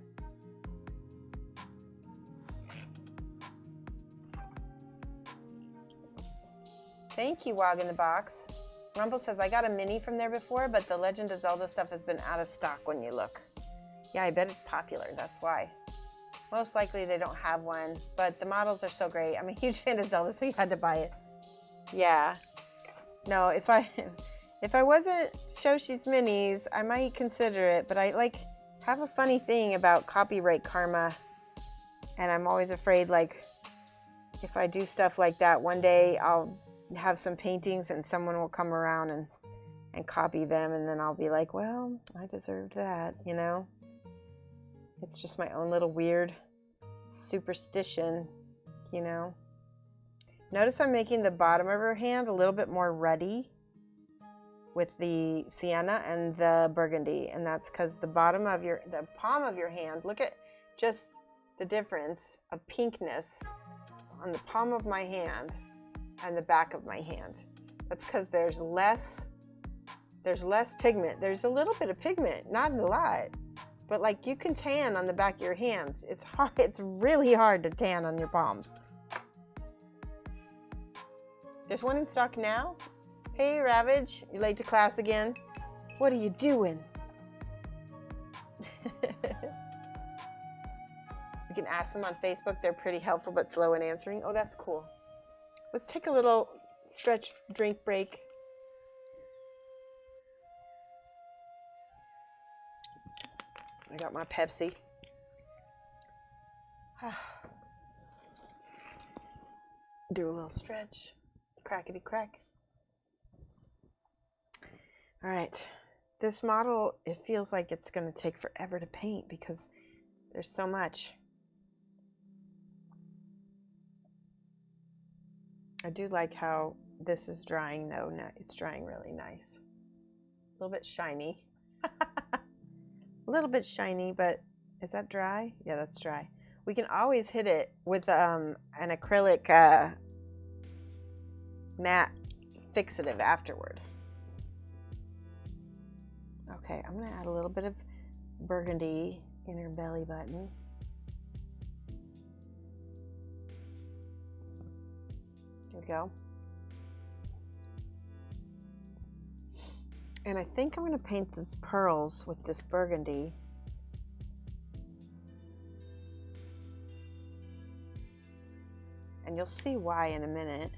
Thank you, Wog in the Box. Rumble says, I got a mini from there before, but the Legend of Zelda stuff has been out of stock when you look. Yeah, I bet it's popular, that's why. Most likely they don't have one, but the models are so great. I'm a huge fan of Zelda, so you had to buy it. Yeah. No, if I wasn't Shoshie's Minis, I might consider it, but I have a funny thing about copyright karma, and I'm always afraid, like, if I do stuff like that, one day I'll have some paintings and someone will come around and copy them, and then I'll be like, well, I deserved that, you know? It's just my own little weird superstition, you know? Notice I'm making the bottom of her hand a little bit more ruddy with the sienna and the burgundy, and that's because the palm of your hand, look at just the difference of pinkness on the palm of my hand and the back of my hand. That's because there's less pigment. There's a little bit of pigment, not a lot, but like you can tan on the back of your hands. It's hard. It's really hard to tan on your palms. There's one in stock now. Hey, Ravage, you late to class again? What are you doing? You can ask them on Facebook. They're pretty helpful but slow in answering. Oh, that's cool. Let's take a little stretch drink break. I got my Pepsi. Do a little stretch. Crackety crack. All right. This model, it feels like it's going to take forever to paint because there's so much. I do like how this is drying though. No, it's drying really nice. A little bit shiny. A little bit shiny, but is that dry? Yeah, that's dry. We can always hit it with an acrylic matte fixative afterward. Okay, I'm going to add a little bit of burgundy in her belly button. There we go. And I think I'm going to paint these pearls with this burgundy. And you'll see why in a minute.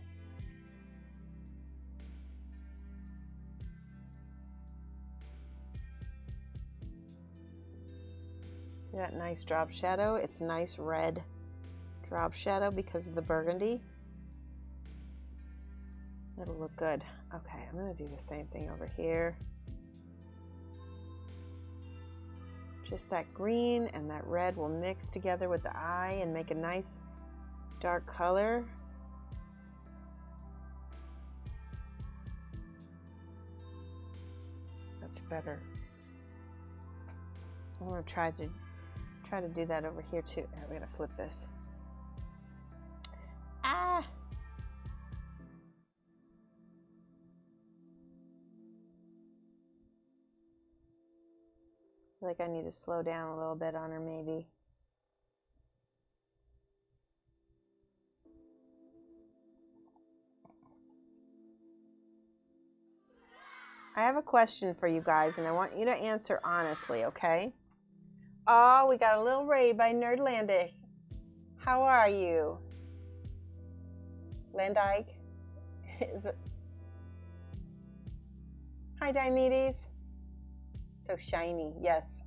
See that nice drop shadow? It's nice red drop shadow because of the burgundy. It'll look good. Okay, I'm going to do the same thing over here. Just that green and that red will mix together with the eye and make a nice dark color. That's better. I'm going to try to do that over here too. I'm going to flip this. Ah! I feel like I need to slow down a little bit on her maybe. I have a question for you guys, and I want you to answer honestly, okay? Oh, we got a little raid by Nerdlandic. How are you? Landike? Is it? Hi, Diomedes. So shiny, yes.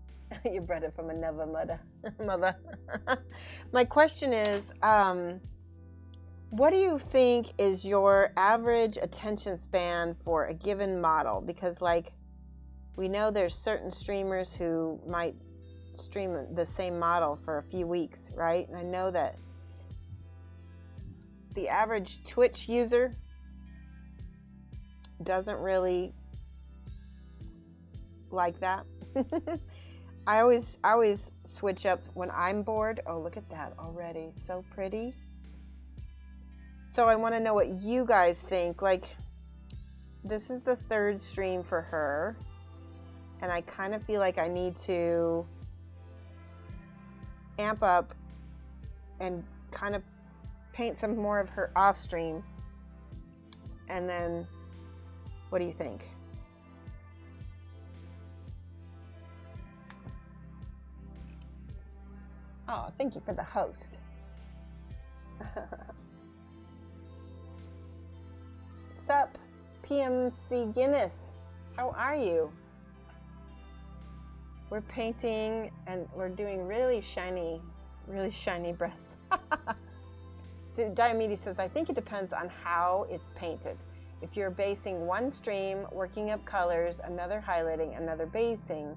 You bred it from another mother. My question is, what do you think is your average attention span for a given model? Because, like, we know there's certain streamers who might stream the same model for a few weeks, right? And I know that the average Twitch user doesn't really like that. I always switch up when I'm bored. Oh, look at that already. So pretty. So I want to know what you guys think. Like, this is the third stream for her, and I kind of feel like I need to amp up and kind of paint some more of her off stream. And then, what do you think? Oh, thank you for the host. What's up, PMC Guinness? How are you? We're painting and we're doing really shiny breasts. Diomedes says, I think it depends on how it's painted. If you're basing one stream, working up colors, another highlighting, another basing,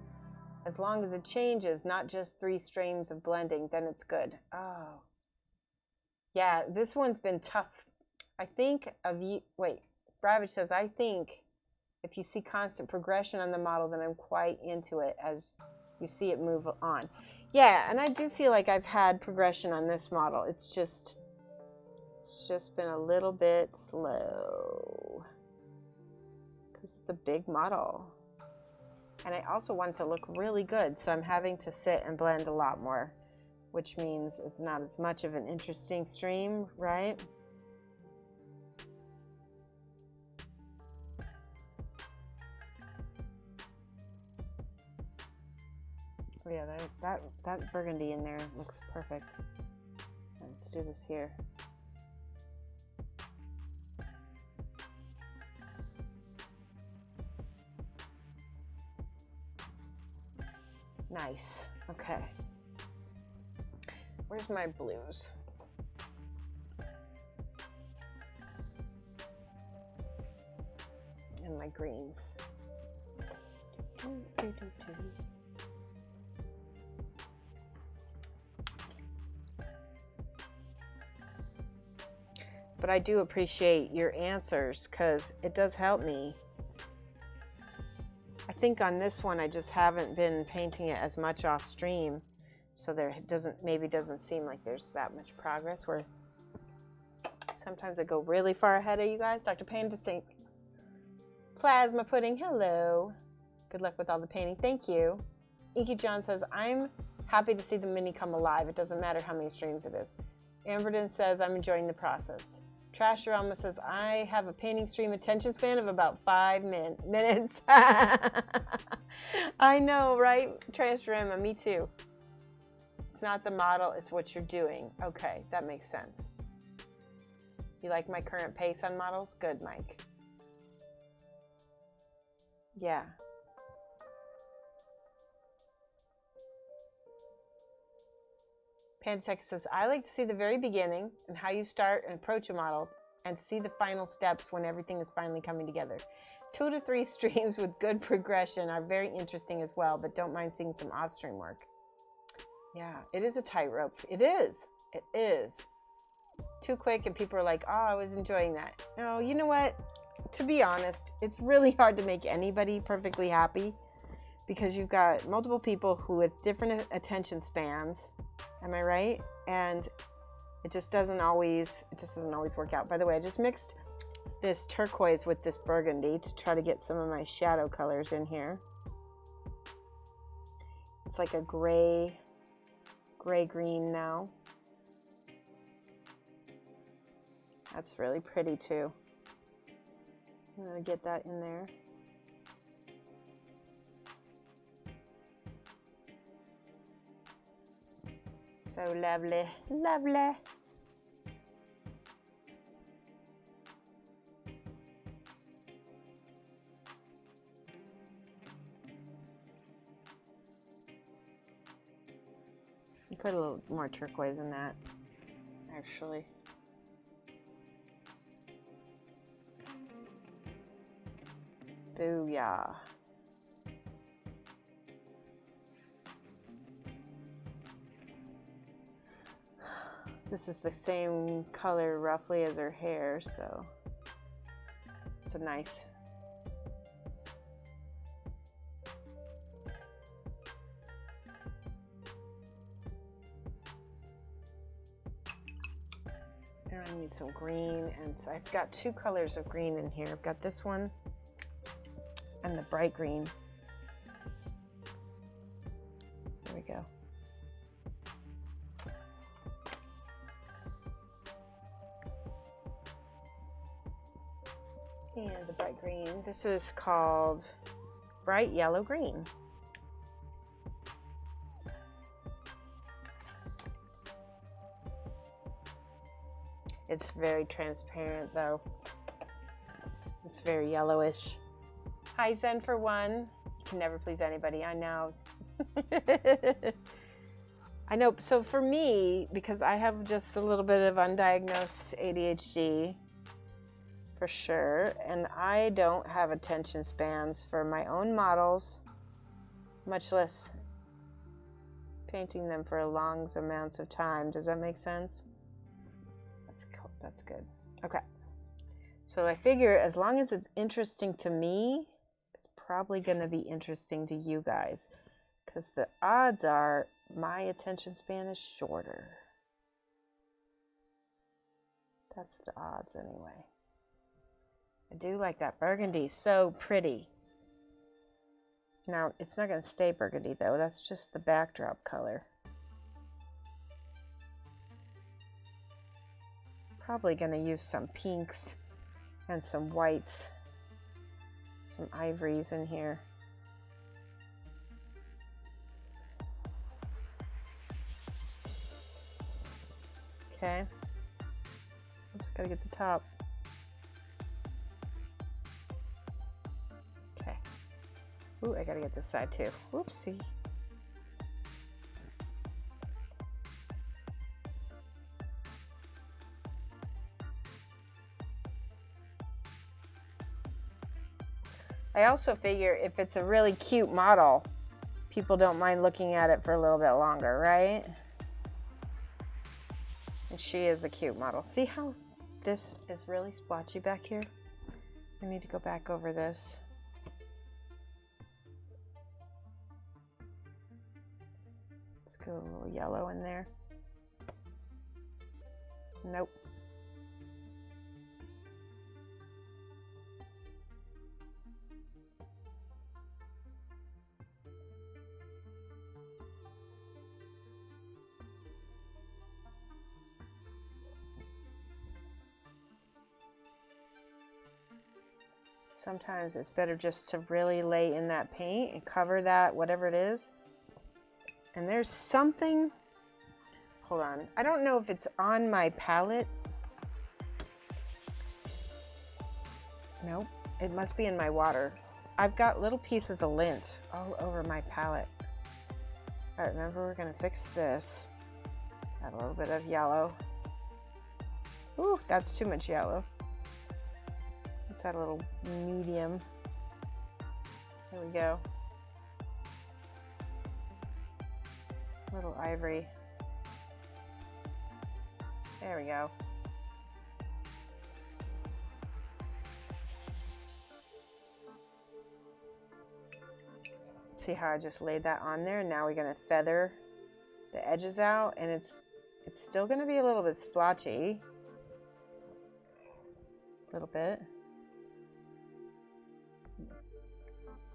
as long as it changes, not just 3 streams of blending, then it's good. Oh. Yeah, this one's been tough. I think of you, wait, Ravage says, I think if you see constant progression on the model, then I'm quite into it as you see it move on. Yeah, and I do feel like I've had progression on this model. It's just been a little bit slow because it's a big model. And I also want it to look really good, so I'm having to sit and blend a lot more, which means it's not as much of an interesting stream, right? Oh yeah, that burgundy in there looks perfect. Let's do this here. Nice. Okay. Where's my blues? And my greens. But I do appreciate your answers because it does help me. I think on this one I just haven't been painting it as much off stream, so there maybe doesn't seem like there's that much progress. Where sometimes I go really far ahead of you guys. Dr. Payne to St. Plasma Pudding, hello. Good luck with all the painting. Thank you. Inky John says, I'm happy to see the mini come alive. It doesn't matter how many streams it is. Amberden says, I'm enjoying the process. Trashorama says, I have a painting stream attention span of about 5 minutes. I know, right? Trashorama, me too. It's not the model, it's what you're doing. Okay, that makes sense. You like my current pace on models? Good, Mike. Yeah. Pandatech says, I like to see the very beginning and how you start and approach a model and see the final steps when everything is finally coming together. 2 to 3 streams with good progression are very interesting as well, but don't mind seeing some off-stream work. Yeah, it is a tightrope. It is. It is. Too quick and people are like, oh, I was enjoying that. No, you know what? To be honest, it's really hard to make anybody perfectly happy because you've got multiple people who with different attention spans. Am I right? And it just doesn't always work out. By the way, I just mixed this turquoise with this burgundy to try to get some of my shadow colors in here. It's like a gray green now. That's really pretty too. I'm gonna get that in there. So lovely, lovely. You put a little more turquoise in that, actually. Booyah. This is the same color roughly as her hair, so it's a nice. And I need some green, and so I've got two colors of green in here. I've got this one and the bright green. There we go. And the bright green. This is called bright yellow green. It's very transparent though. It's very yellowish. Hi Zen for one. You can never please anybody, I know. I know, so for me, because I have just a little bit of undiagnosed ADHD, for sure, and I don't have attention spans for my own models, much less painting them for long amounts of time. Does that make sense? That's cool. That's good. Okay. So I figure as long as it's interesting to me, it's probably going to be interesting to you guys, because the odds are my attention span is shorter. That's the odds anyway. I do like that burgundy, so pretty. Now, it's not going to stay burgundy though, that's just the backdrop color. Probably going to use some pinks and some whites, some ivories in here. Okay. Just gotta get the top. Okay. Ooh, I gotta get this side too. Whoopsie. I also figure if it's a really cute model, people don't mind looking at it for a little bit longer, right? And she is a cute model. See how this is really splotchy back here? I need to go back over this. Let's go a little yellow in there. Nope. Sometimes it's better just to really lay in that paint and cover that, whatever it is. And there's something, hold on. I don't know if it's on my palette. Nope, it must be in my water. I've got little pieces of lint all over my palette. All right, remember we're gonna fix this. Add a little bit of yellow. Ooh, that's too much yellow. Let's add a little medium. There we go. Little ivory. There we go. See how I just laid that on there, and now we're gonna feather the edges out, and it's still gonna be a little bit splotchy. A little bit.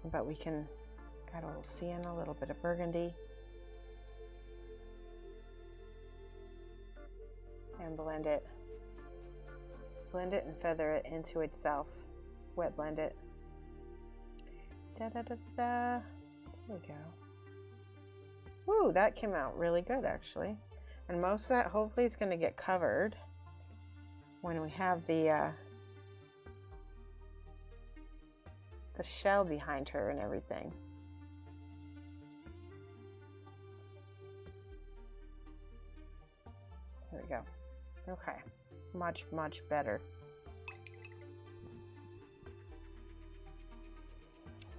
But we can got a little sienna, a little bit of burgundy. And blend it. Blend it and feather it into itself. Wet blend it. Da da da da. There we go. Ooh, that came out really good actually. And most of that hopefully is going to get covered when we have the shell behind her and everything. There we go. Okay, much, much better.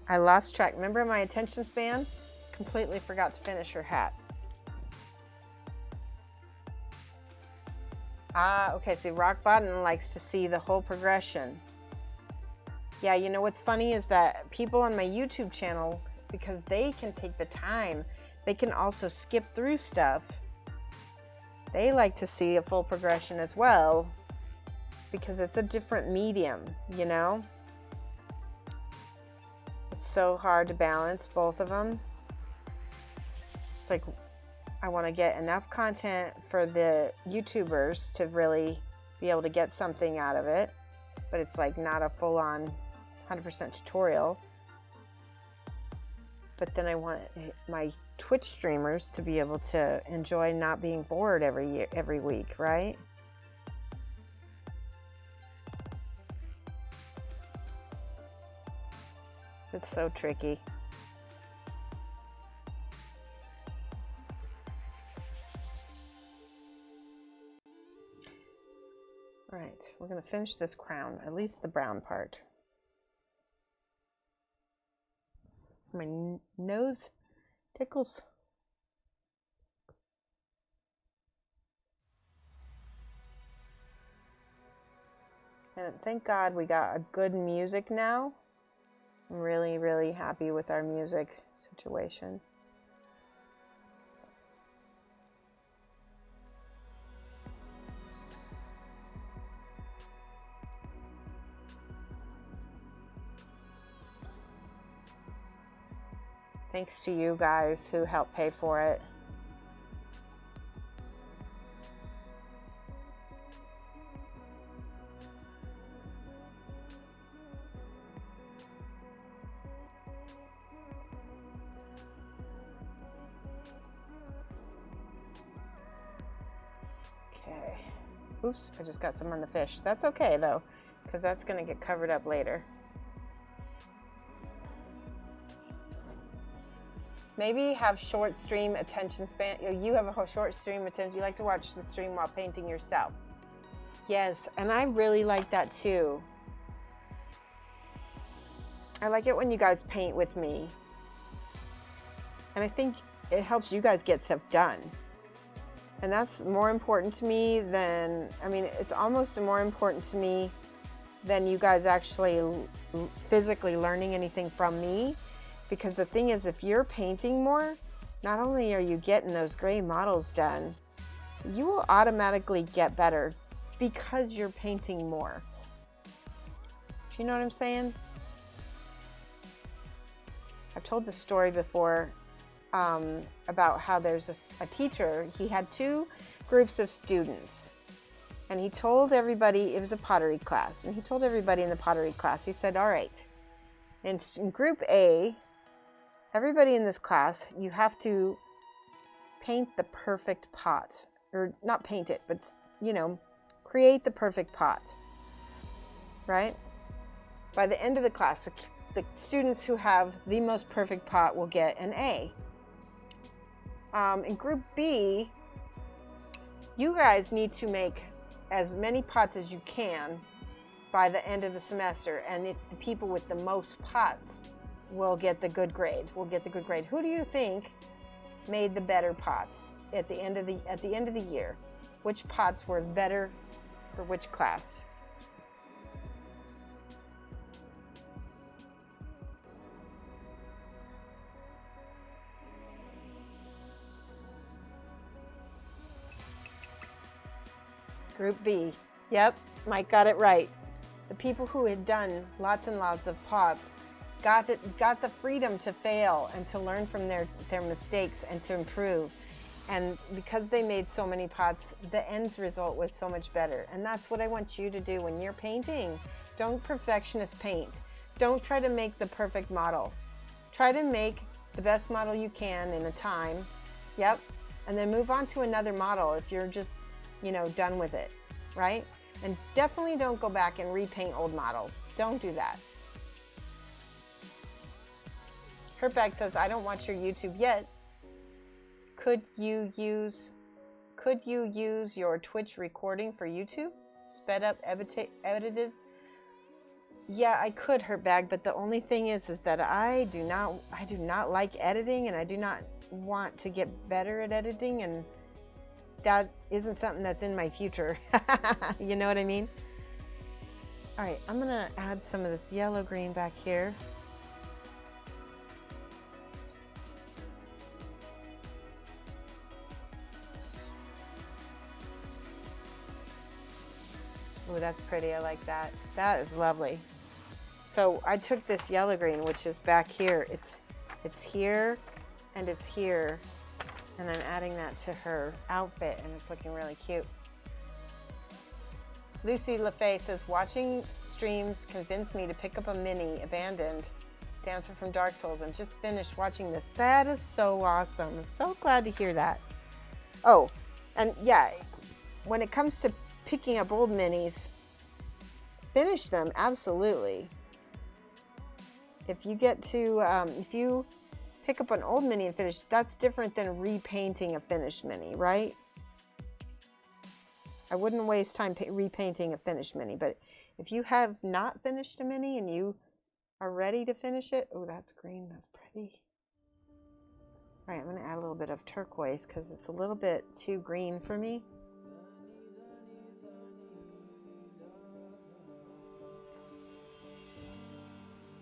I lost track. Remember my attention span? Completely forgot to finish her hat. Ah, okay, see, Rock Bottom likes to see the whole progression. Yeah, you know what's funny is that people on my YouTube channel, because they can take the time, they can also skip through stuff. They like to see a full progression as well, because it's a different medium, you know? It's so hard to balance both of them. It's like, I want to get enough content for the YouTubers to really be able to get something out of it, but it's like not a full-on 100% tutorial. But then I want my Twitch streamers to be able to enjoy not being bored every week, right? It's so tricky. All right, we're going to finish this crown, at least the brown part. My nose tickles. And thank God we got a good music now. I'm really, really happy with our music situation. Thanks to you guys who helped pay for it. Okay. Oops, I just got some on the fish. That's okay though, because that's going to get covered up later. Maybe have short stream attention span. You have a short stream attention. You like to watch the stream while painting yourself. Yes, and I really like that too. I like it when you guys paint with me. And I think it helps you guys get stuff done. And that's more important to me than, I mean, it's almost more important to me than you guys actually physically learning anything from me. Because the thing is, if you're painting more, not only are you getting those gray models done, you will automatically get better because you're painting more. Do you know what I'm saying? I've told the story before about how there's a teacher. He had two groups of students. And he told everybody, it was a pottery class, and he told everybody in the pottery class, he said, all right, in group A, everybody in this class, you have to paint the perfect pot. Or not paint it, but, you know, create the perfect pot. Right? By the end of the class, the students who have the most perfect pot will get an A. In group B, you guys need to make as many pots as you can by the end of the semester, and the people with the most pots will get the good grade. Who do you think made the better pots at the end of the year? Which pots were better for which class? Group B. Yep, Mike got it right. The people who had done lots and lots of pots got the freedom to fail and to learn from their mistakes and to improve. And because they made so many pots, the end result was so much better. And that's what I want you to do when you're painting. Don't perfectionist paint. Don't try to make the perfect model. Try to make the best model you can in a time. Yep. and then move on to another model if you're just, you know, done with it, right? And definitely don't go back and repaint old models. Don't do that. Hurtbag says, I don't watch your YouTube yet. Could you use your Twitch recording for YouTube? Sped up, edited? Yeah, I could, Hurtbag, but the only thing is that I do not like editing, and I do not want to get better at editing, and that isn't something that's in my future. You know what I mean? All right, I'm gonna add some of this yellow green back here. Oh, that's pretty. I like that. That is lovely. So I took this yellow green, which is back here. It's here and it's here. And I'm adding that to her outfit, and it's looking really cute. Lucy LaFay says, watching streams convinced me to pick up a mini Abandoned Dancer from Dark Souls and just finished watching this. That is so awesome. I'm so glad to hear that. Oh, and yeah, when it comes to picking up old minis, finish them, absolutely. If you get to, if you pick up an old mini and finish, that's different than repainting a finished mini, right? I wouldn't waste time repainting a finished mini, but if you have not finished a mini and you are ready to finish it, oh, that's green, that's pretty. All right, I'm gonna add a little bit of turquoise because it's a little bit too green for me.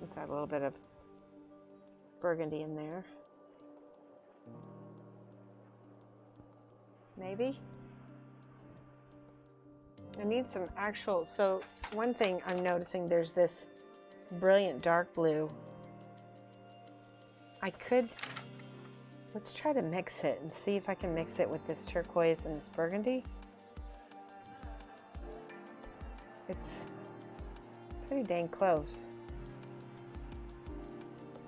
Let's add a little bit of burgundy in there. Maybe. I need some actual, so one thing I'm noticing, there's this brilliant dark blue. I could, let's try to mix it and see if I can mix it with this turquoise and this burgundy. It's pretty dang close.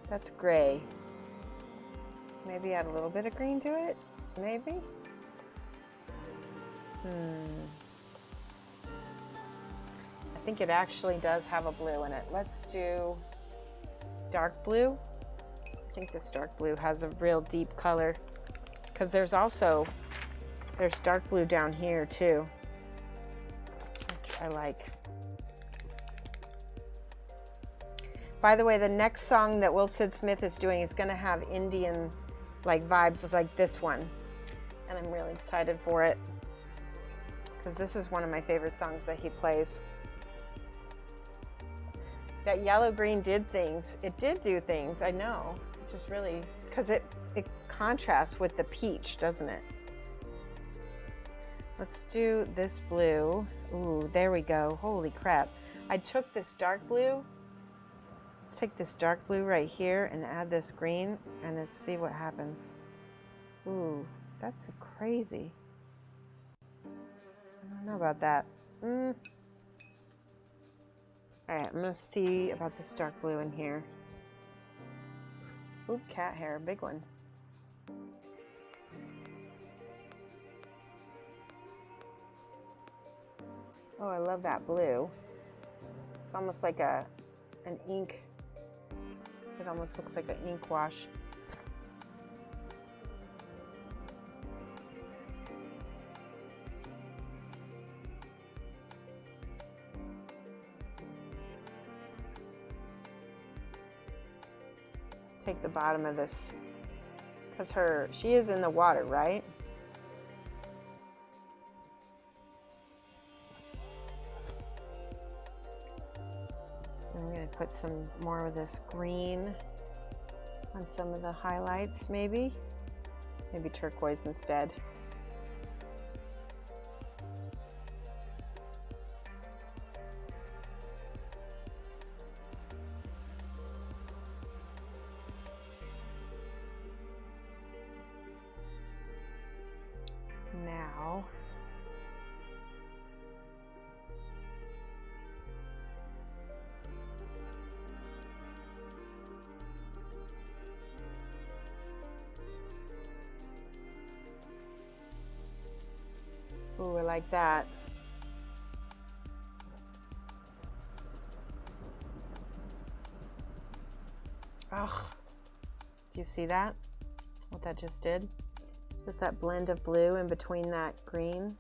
That's gray. Maybe add a little bit of green to it? Maybe? I think it actually does have a blue in it. Let's do dark blue. I think this dark blue has a real deep color, because there's dark blue down here too, which I like. By the way, the next song that Will Sid Smith is doing is going to have Indian like vibes. It's like this one, and I'm really excited for it because this is one of my favorite songs that he plays. That yellow green did things. It did do things, I know. It just really, because it contrasts with the peach, doesn't it? Let's do this blue. Ooh, there we go. Holy crap. I took this dark blue. Let's take this dark blue right here and add this green, and let's see what happens. Ooh, that's crazy. I don't know about that. All right, I'm gonna see about this dark blue in here. Ooh, cat hair, big one. Oh, I love that blue. It's almost like an ink. It almost looks like an ink wash. Take the bottom of this, because she is in the water, right? I'm going to put some more of this green on some of the highlights, maybe turquoise instead. Now, like that. Ugh. Do you see that? What that just did? Just that blend of blue in between that green.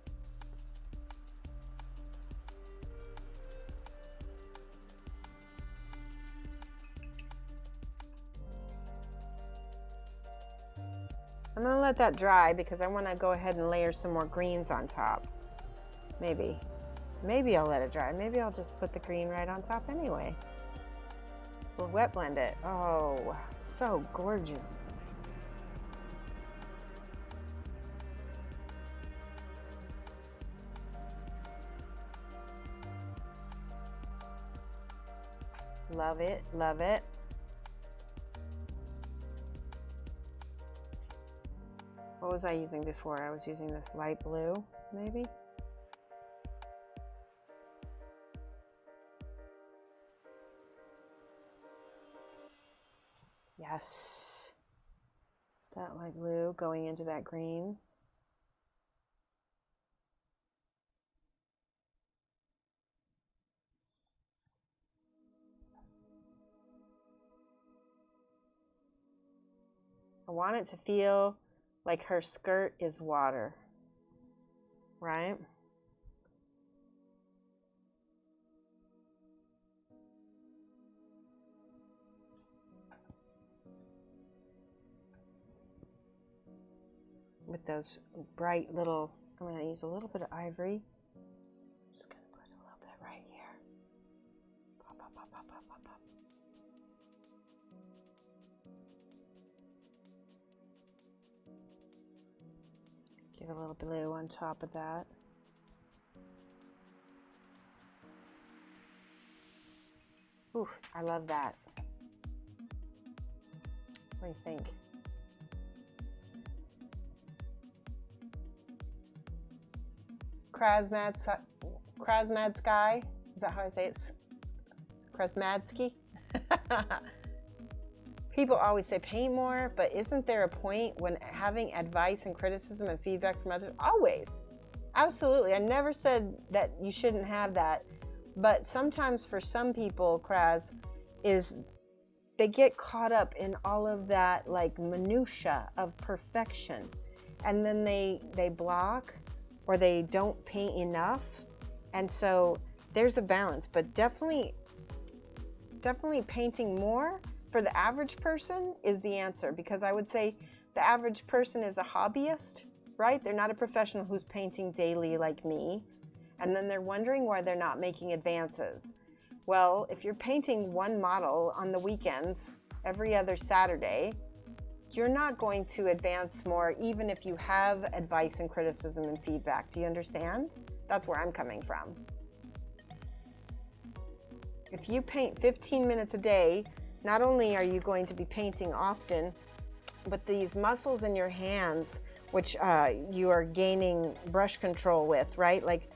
I'm going to let that dry because I want to go ahead and layer some more greens on top. Maybe I'll let it dry. Maybe I'll just put the green right on top anyway. We'll wet blend it. Oh, so gorgeous. Love it, love it. What was I using before? I was using this light blue, maybe? Yes. That light blue going into that green. I want it to feel like her skirt is water, right? With those bright little, I'm going to use a little bit of ivory. I'm just going to put a little bit right here. Pop, pop, pop, pop, pop, pop, pop. Give a little blue on top of that. Ooh, I love that. What do you think? Krasmad Sky? Is that how I say it? Krasmadsky? People always say paint more, but isn't there a point when having advice and criticism and feedback from others? Always. Absolutely. I never said that you shouldn't have that. But sometimes for some people, Kraz, is they get caught up in all of that like minutia of perfection. And then they block or they don't paint enough. And so there's a balance, but definitely painting more for the average person is the answer, because I would say the average person is a hobbyist, right? They're not a professional who's painting daily like me. And then they're wondering why they're not making advances. Well, if you're painting one model on the weekends, every other Saturday, you're not going to advance more, even if you have advice and criticism and feedback. Do you understand? That's where I'm coming from. If you paint 15 minutes a day, not only are you going to be painting often, but these muscles in your hands, which you are gaining brush control with, right? Like,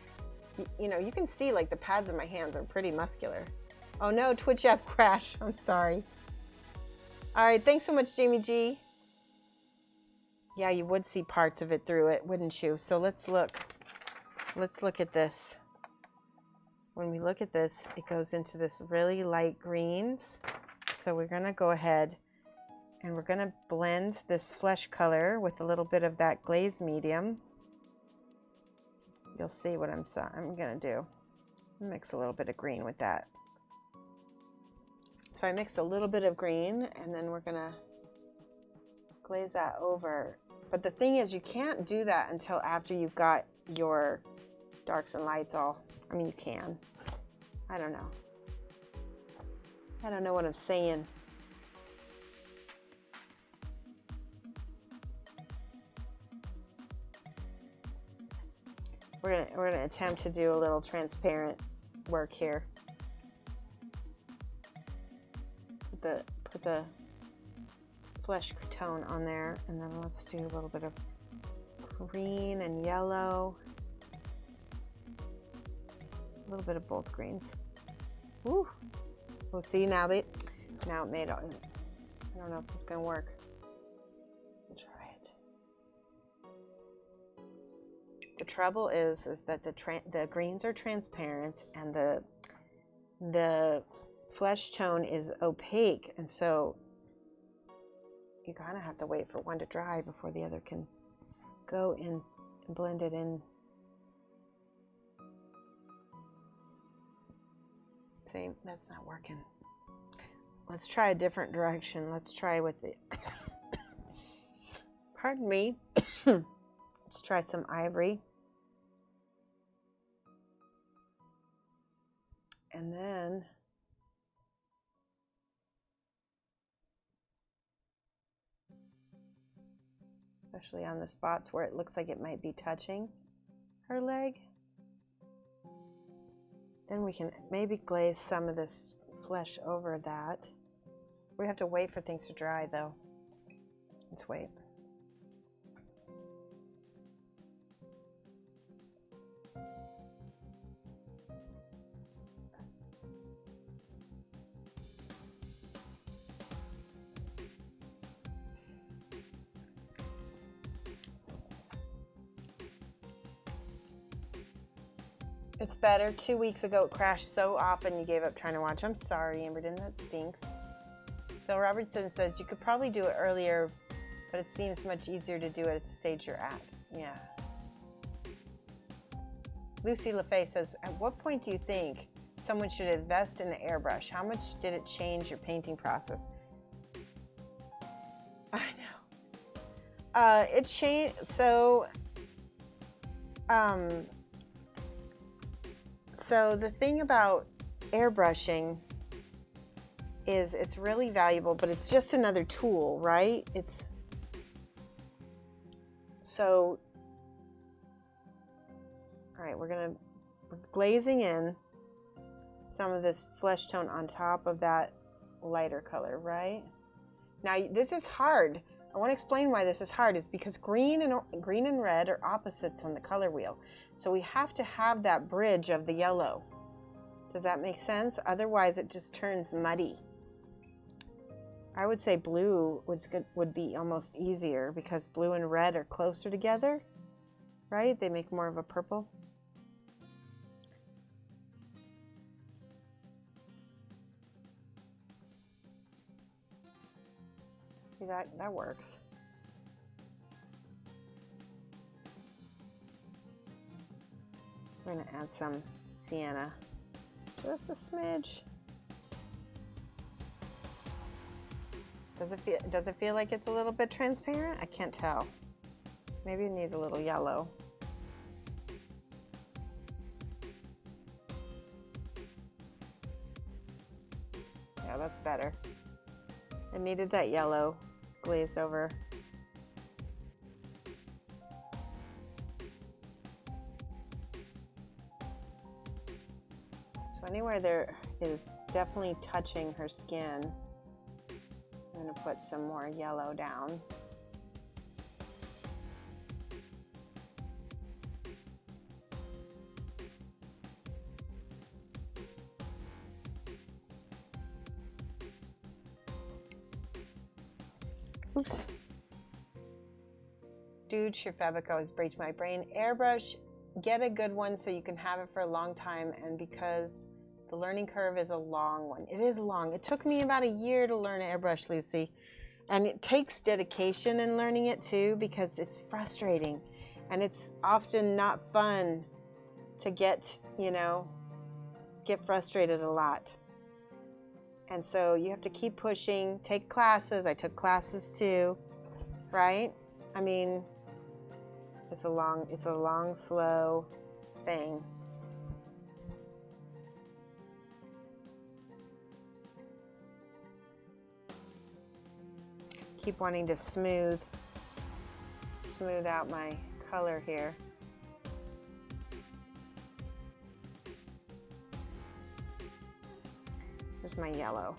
you know, you can see like the pads of my hands are pretty muscular. Oh no, Twitch app crash. I'm sorry. All right, thanks so much, Jamie G. Yeah, you would see parts of it through it, wouldn't you? So let's look. Let's look at this. When we look at this, it goes into this really light greens. So we're gonna go ahead and we're gonna blend this flesh color with a little bit of that glaze medium. You'll see what I'm gonna do. Mix a little bit of green with that. So I mixed a little bit of green and then we're gonna glaze that over. But the thing is, you can't do that until after you've got your darks and lights all, I mean, you can. I don't know. I don't know what I'm saying. We're gonna attempt to do a little transparent work here. Put the flesh tone on there, and then let's do a little bit of green and yellow. A little bit of both greens. Woo! We'll see now it made it. I don't know if this is gonna work. We'll try it. The trouble is that the greens are transparent and the flesh tone is opaque, and so you kind of have to wait for one to dry before the other can go in and blend it in. See, that's not working. Let's try a different direction. Let's try with it. Pardon me. Let's try some ivory. And then especially on the spots where it looks like it might be touching her leg. Then we can maybe glaze some of this flesh over that. We have to wait for things to dry though. Let's wait. It's better. 2 weeks ago it crashed so often you gave up trying to watch. I'm sorry, Amberden, that stinks. Phil Robertson says you could probably do it earlier, but it seems much easier to do it at the stage you're at. Yeah. Lucy LaFay says, at what point do you think someone should invest in an airbrush? How much did it change your painting process? I know. It changed, so the thing about airbrushing is it's really valuable, but it's just another tool, right? It's so, all right, we're glazing in some of this flesh tone on top of that lighter color, right? Now this is hard. I want to explain why this is hard. It's because green and red are opposites on the color wheel. So we have to have that bridge of the yellow. Does that make sense? Otherwise it just turns muddy. I would say blue would be almost easier because blue and red are closer together, right? They make more of a purple. See, that works. We're going to add some sienna, just a smidge. Does it feel like it's a little bit transparent? I can't tell. Maybe it needs a little yellow. Yeah, that's better. I needed that yellow glazed over. So anywhere there is definitely touching her skin, I'm going to put some more yellow down. Oops. Dude, Fabrico has breached my brain. Airbrush, get a good one so you can have it for a long time, and because the learning curve is a long one. It is long. It took me about a year to learn airbrush, Lucy. And it takes dedication in learning it too, because it's frustrating. And it's often not fun to get frustrated a lot. And so you have to keep pushing, take classes. I took classes too, right? I mean, it's a long, slow thing. Keep wanting to smooth out my color here. Here's my yellow.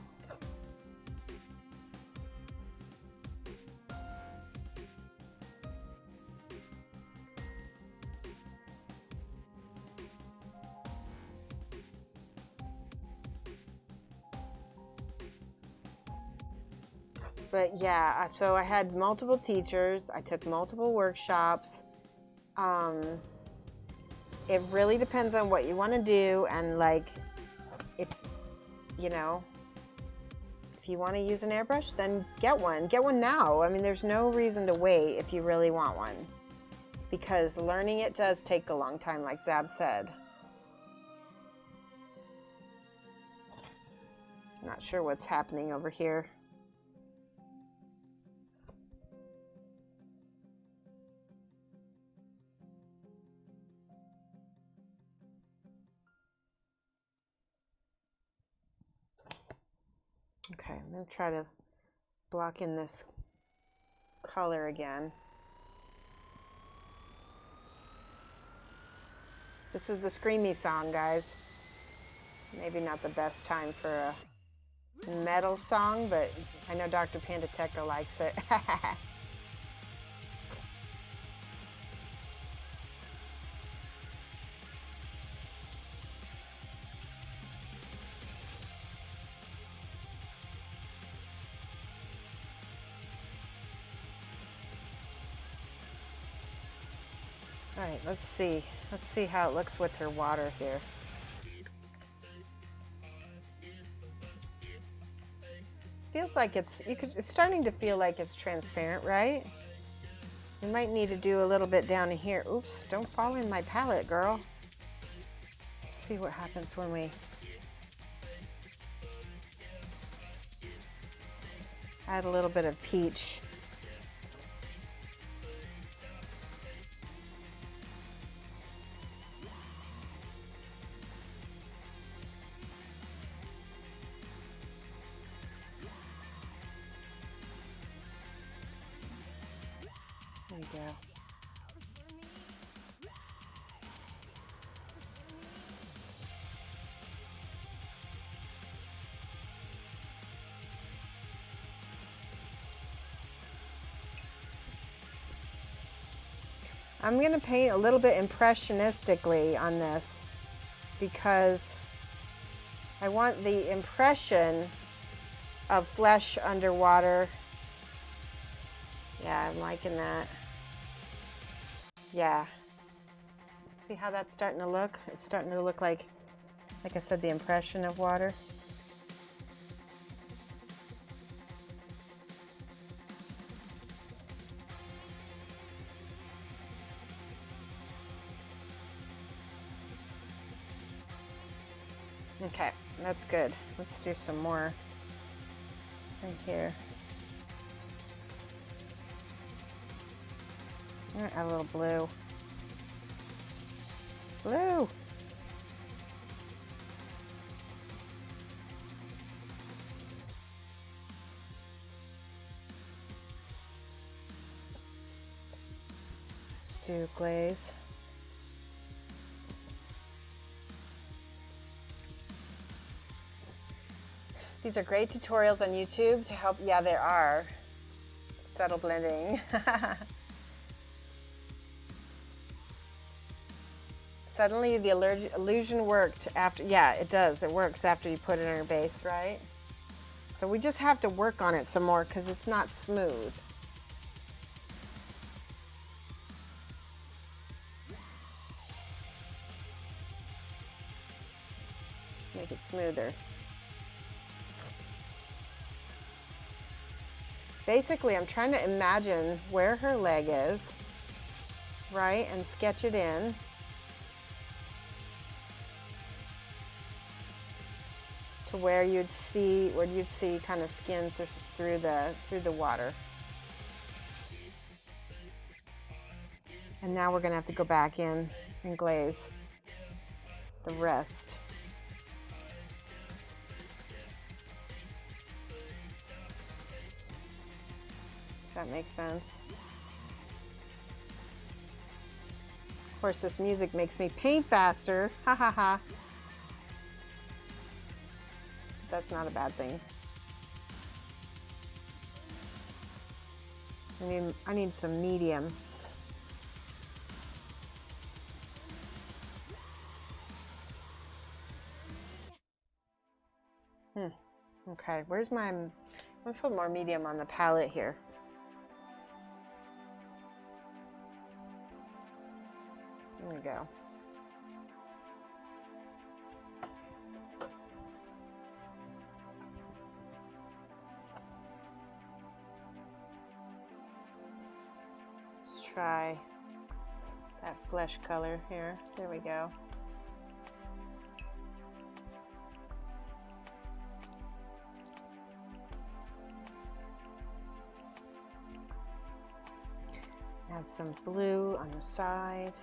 But yeah, so I had multiple teachers. I took multiple workshops. It really depends on what you want to do, and like, if you know, if you want to use an airbrush, then get one. Get one now. I mean, there's no reason to wait if you really want one, because learning it does take a long time, like Zab said. Not sure what's happening over here. Okay, I'm going to try to block in this color again. This is the Screamy song, guys. Maybe not the best time for a metal song, but I know Dr. Panda Techo likes it. All right, let's see. Let's see how it looks with her water here. Feels like it's starting to feel like it's transparent, right? You might need to do a little bit down in here. Oops, don't fall in my palette, girl. Let's see what happens when we add a little bit of peach. There you go. I'm going to paint a little bit impressionistically on this because I want the impression of flesh underwater. Yeah, I'm liking that. Yeah. See how that's starting to look? It's starting to look like I said, the impression of water. Okay, that's good. Let's do some more right here. I'm gonna add a little blue. Blue! Let's do glaze. These are great tutorials on YouTube to help. Yeah, there are. Subtle blending. Suddenly the illusion worked after. Yeah, it does. It works after you put it on your base, right? So we just have to work on it some more because it's not smooth. Make it smoother. Basically, I'm trying to imagine where her leg is, right, and sketch it in. To where you'd see kind of skin through the water. And now we're gonna have to go back in and glaze the rest. Does that make sense? Of course, this music makes me paint faster. Ha ha ha. That's not a bad thing. I need some medium. Okay, where's my... I'm gonna put more medium on the palette here. There we go. try that flesh color here. There we go. Add some blue on the side.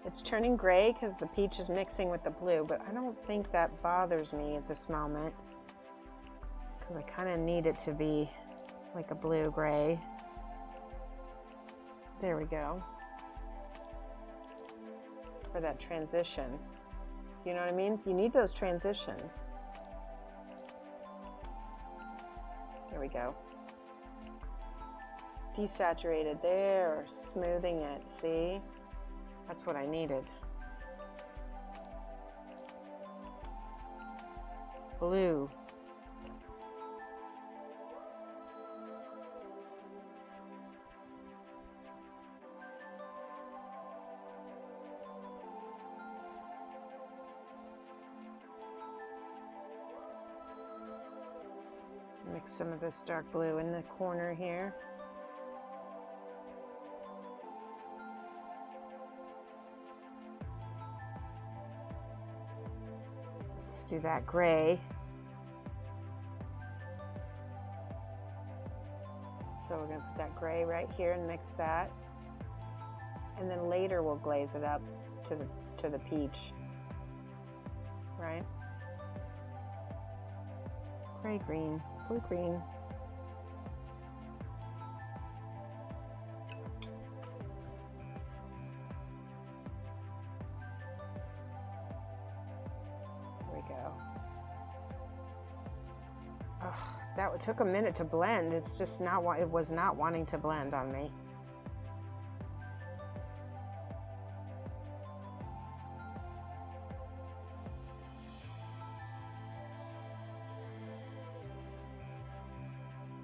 It's turning gray because the peach is mixing with the blue, but I don't think that bothers me at this moment because I kind of need it to be like a blue-gray. There we go. For that transition. You know what I mean? You need those transitions. There we go. Desaturated there, smoothing it, see? That's what I needed. Blue. Mix some of this dark blue in the corner here. Do that gray. So we're going to put that gray right here and mix that. And then later we'll glaze it up to the peach. Right? Gray green, blue green. That took a minute to blend. It's just not what it was not wanting to blend on me.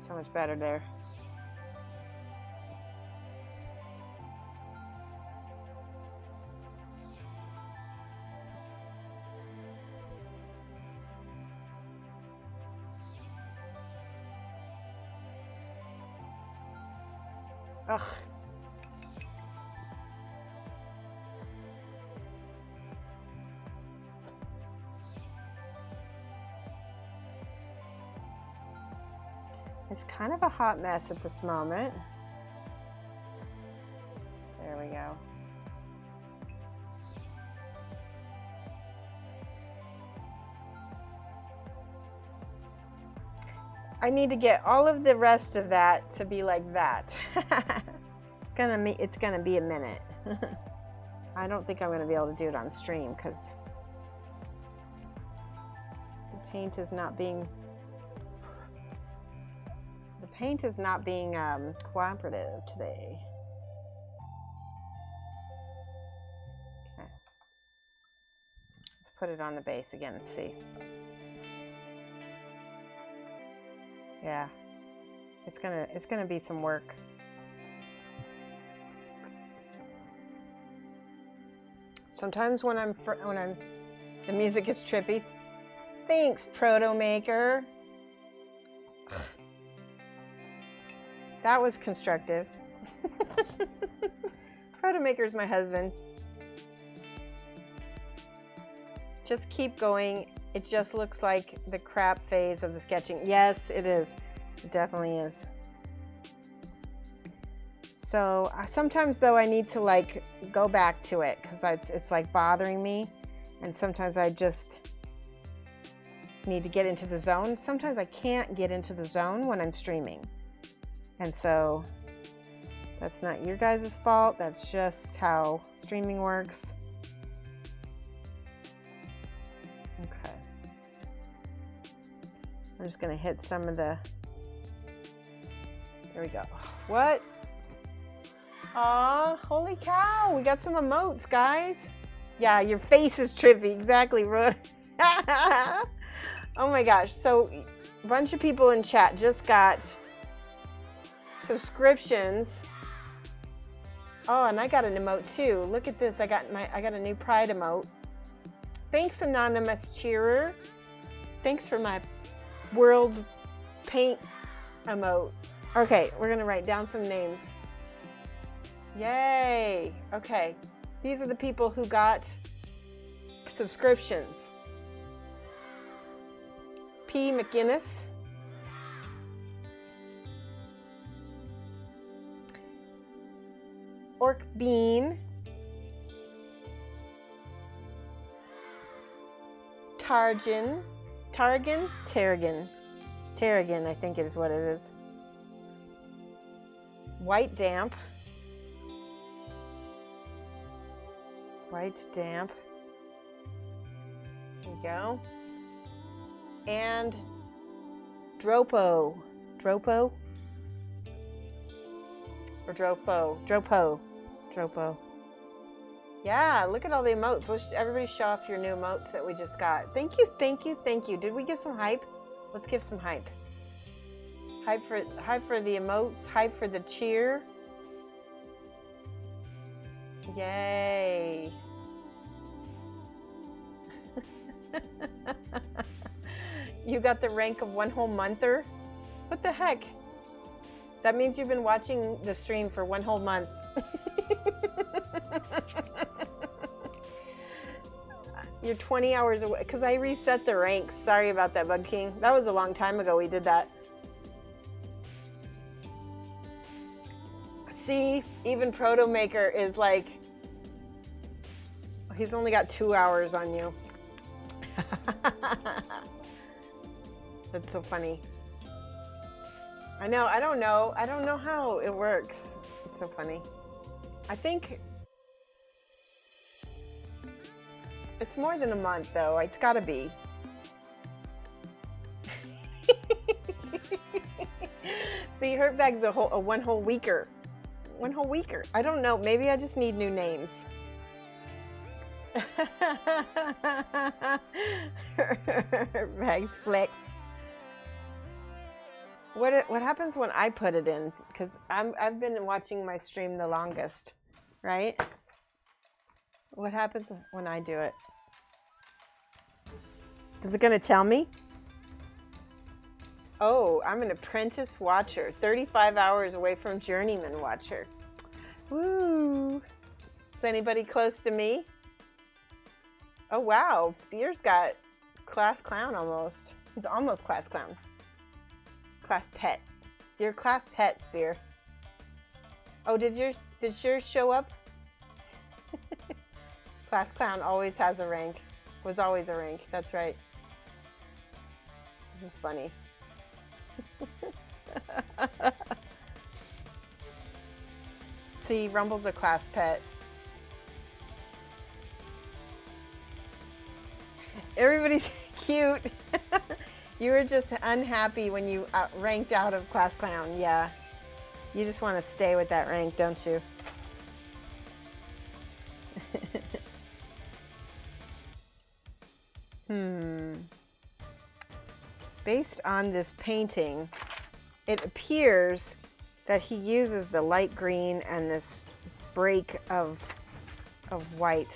So much better there. Ugh. It's kind of a hot mess at this moment. There we go. I need to get all of the rest of that to be like that. It's gonna be a minute. I don't think I'm gonna be able to do it on stream because the paint is not being cooperative today. Okay. Let's put it on the base again and see. Yeah, it's gonna be some work. Sometimes when the music is trippy. Thanks, Proto Maker. That was constructive. Proto Maker is my husband. Just keep going. It just looks like the crap phase of the sketching. Yes, it is. It definitely is. So sometimes though I need to like go back to it because it's like bothering me. And sometimes I just need to get into the zone. Sometimes I can't get into the zone when I'm streaming. And so that's not your guys' fault. That's just how streaming works. Okay. I'm just gonna hit some of the, there we go. What? Aw, holy cow, we got some emotes, guys. Yeah, your face is trippy, exactly, Ruth. Oh my gosh, so a bunch of people in chat just got subscriptions. Oh, and I got an emote too. Look at this. I got a new Pride emote. Thanks, Anonymous Cheerer. Thanks for my world paint emote. Okay, we're gonna write down some names. Yay. Okay. These are the people who got subscriptions. P. McGinnis. Orc Bean. Targan, I think it is what it is. White Damp. There you go. And Dropo. Yeah, look at all the emotes. Let's everybody show off your new emotes that we just got. Thank you. Did we get some hype? Let's give some hype. Hype for the emotes, hype for the cheer. Yay. You got the rank of one whole monther? What the heck? That means you've been watching the stream for one whole month. You're 20 hours away because I reset the ranks. Sorry about that, Bug King. That was a long time ago we did that. See, even Proto Maker is like, he's only got 2 hours on you. That's so funny. I know, I don't know how it works. It's so funny. I think it's more than a month though. It's gotta be. See, Hurtbag's a one whole weeker. I don't know, maybe I just need new names. Hurtbag's flex. What happens when I put it in? Because I've been watching my stream the longest, right? What happens when I do it? Is it gonna tell me? Oh, I'm an apprentice watcher, 35 hours away from journeyman watcher. Woo! Is anybody close to me? Oh wow, Spear's got class clown almost. He's almost class clown. Class pet. You're class pet, Spear. Oh, did yours show up? Class clown always has a rank. Was always a rank. That's right. This is funny. See, Rumble's a class pet. Everybody's cute. You were just unhappy when you ranked out of class clown. Yeah. You just want to stay with that rank, don't you? Based on this painting, it appears that he uses the light green and this break of white.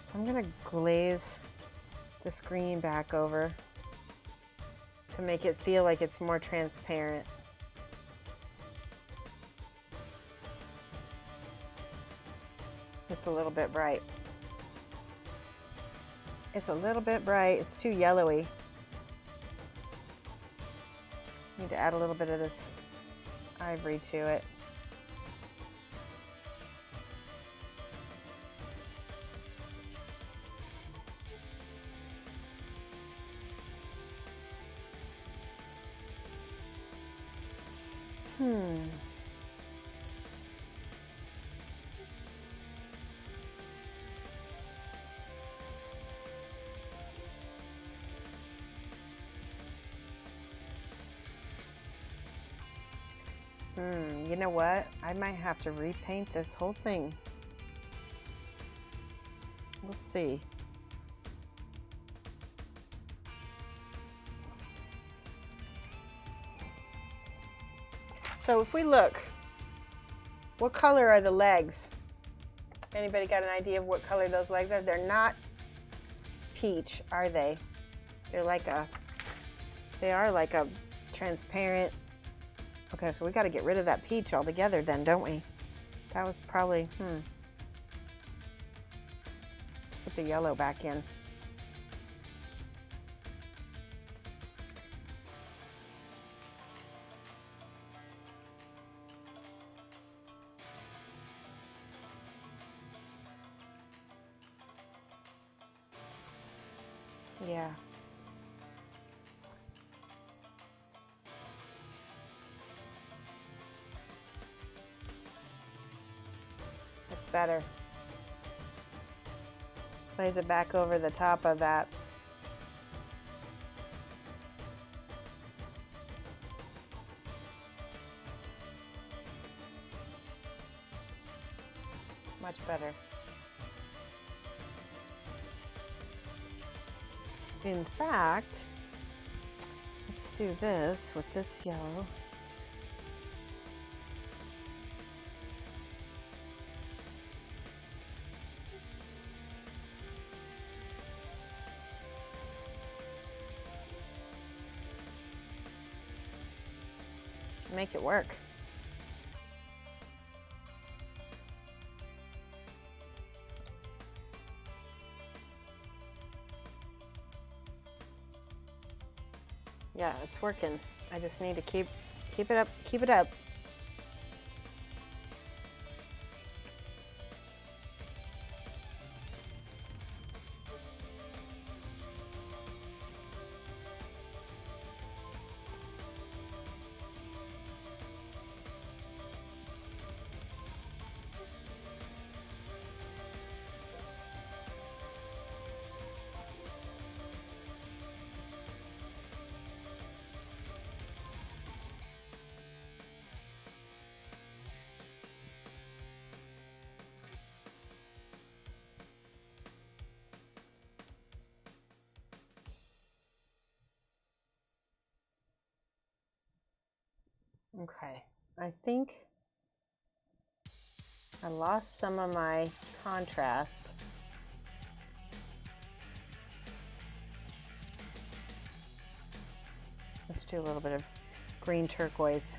So I'm going to glaze this green back over to make it feel like it's more transparent. It's a little bit bright. It's a little bit bright. It's too yellowy. Need to add a little bit of this ivory to it. You know what? I might have to repaint this whole thing. We'll see. So if we look, what color are the legs? Anybody got an idea of what color those legs are? They're not peach, are they? They're like a, they are like a transparent. Okay, so we got to get rid of that peach altogether then, don't we? That was probably, Let's put the yellow back in. Yeah. That's better. Place it back over the top of that. Much better. In fact, let's do this with this yellow. Make it work. Yeah, it's working. I just need to keep it up, keep it up. Okay, I think I lost some of my contrast. Let's do a little bit of green turquoise.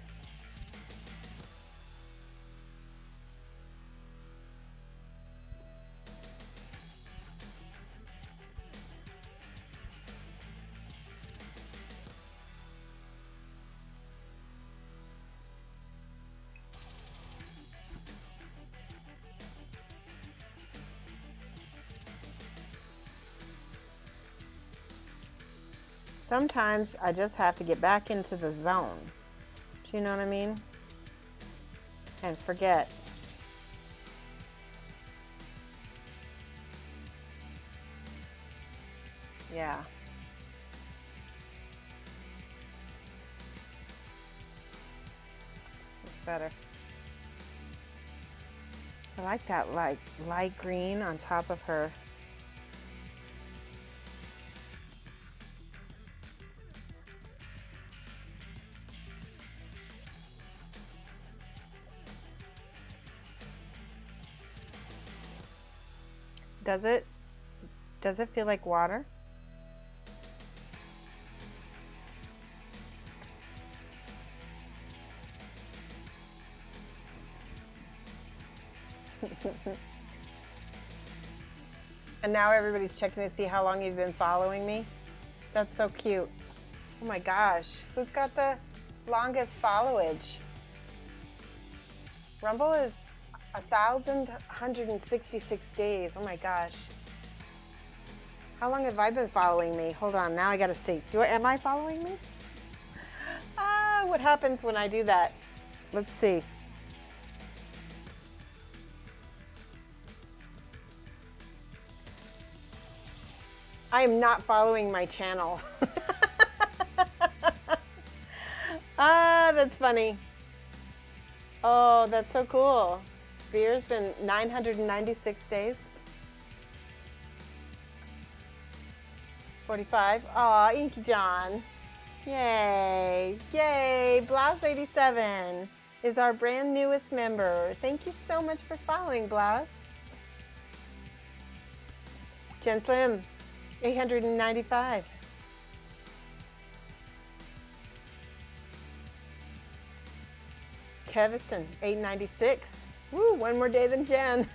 Sometimes I just have to get back into the zone. Do you know what I mean? And forget. Yeah. It's better. I like that light green on top of her. Does it feel like water? And now everybody's checking to see how long you've been following me. That's so cute. Oh my gosh, who's got the longest followage? Rumble is 1,166 days. Oh my gosh. How long have I been following me? Hold on, now I gotta see. Am I following me? What happens when I do that? Let's see. I am not following my channel. That's funny. Oh, that's so cool. Spear's been 996 days. 45. Aw, Inky John. Yay! Yay! Blouse87 is our brand newest member. Thank you so much for following, Blouse. Jen Slim, 895. Kevison, 896. Woo, one more day than Jen.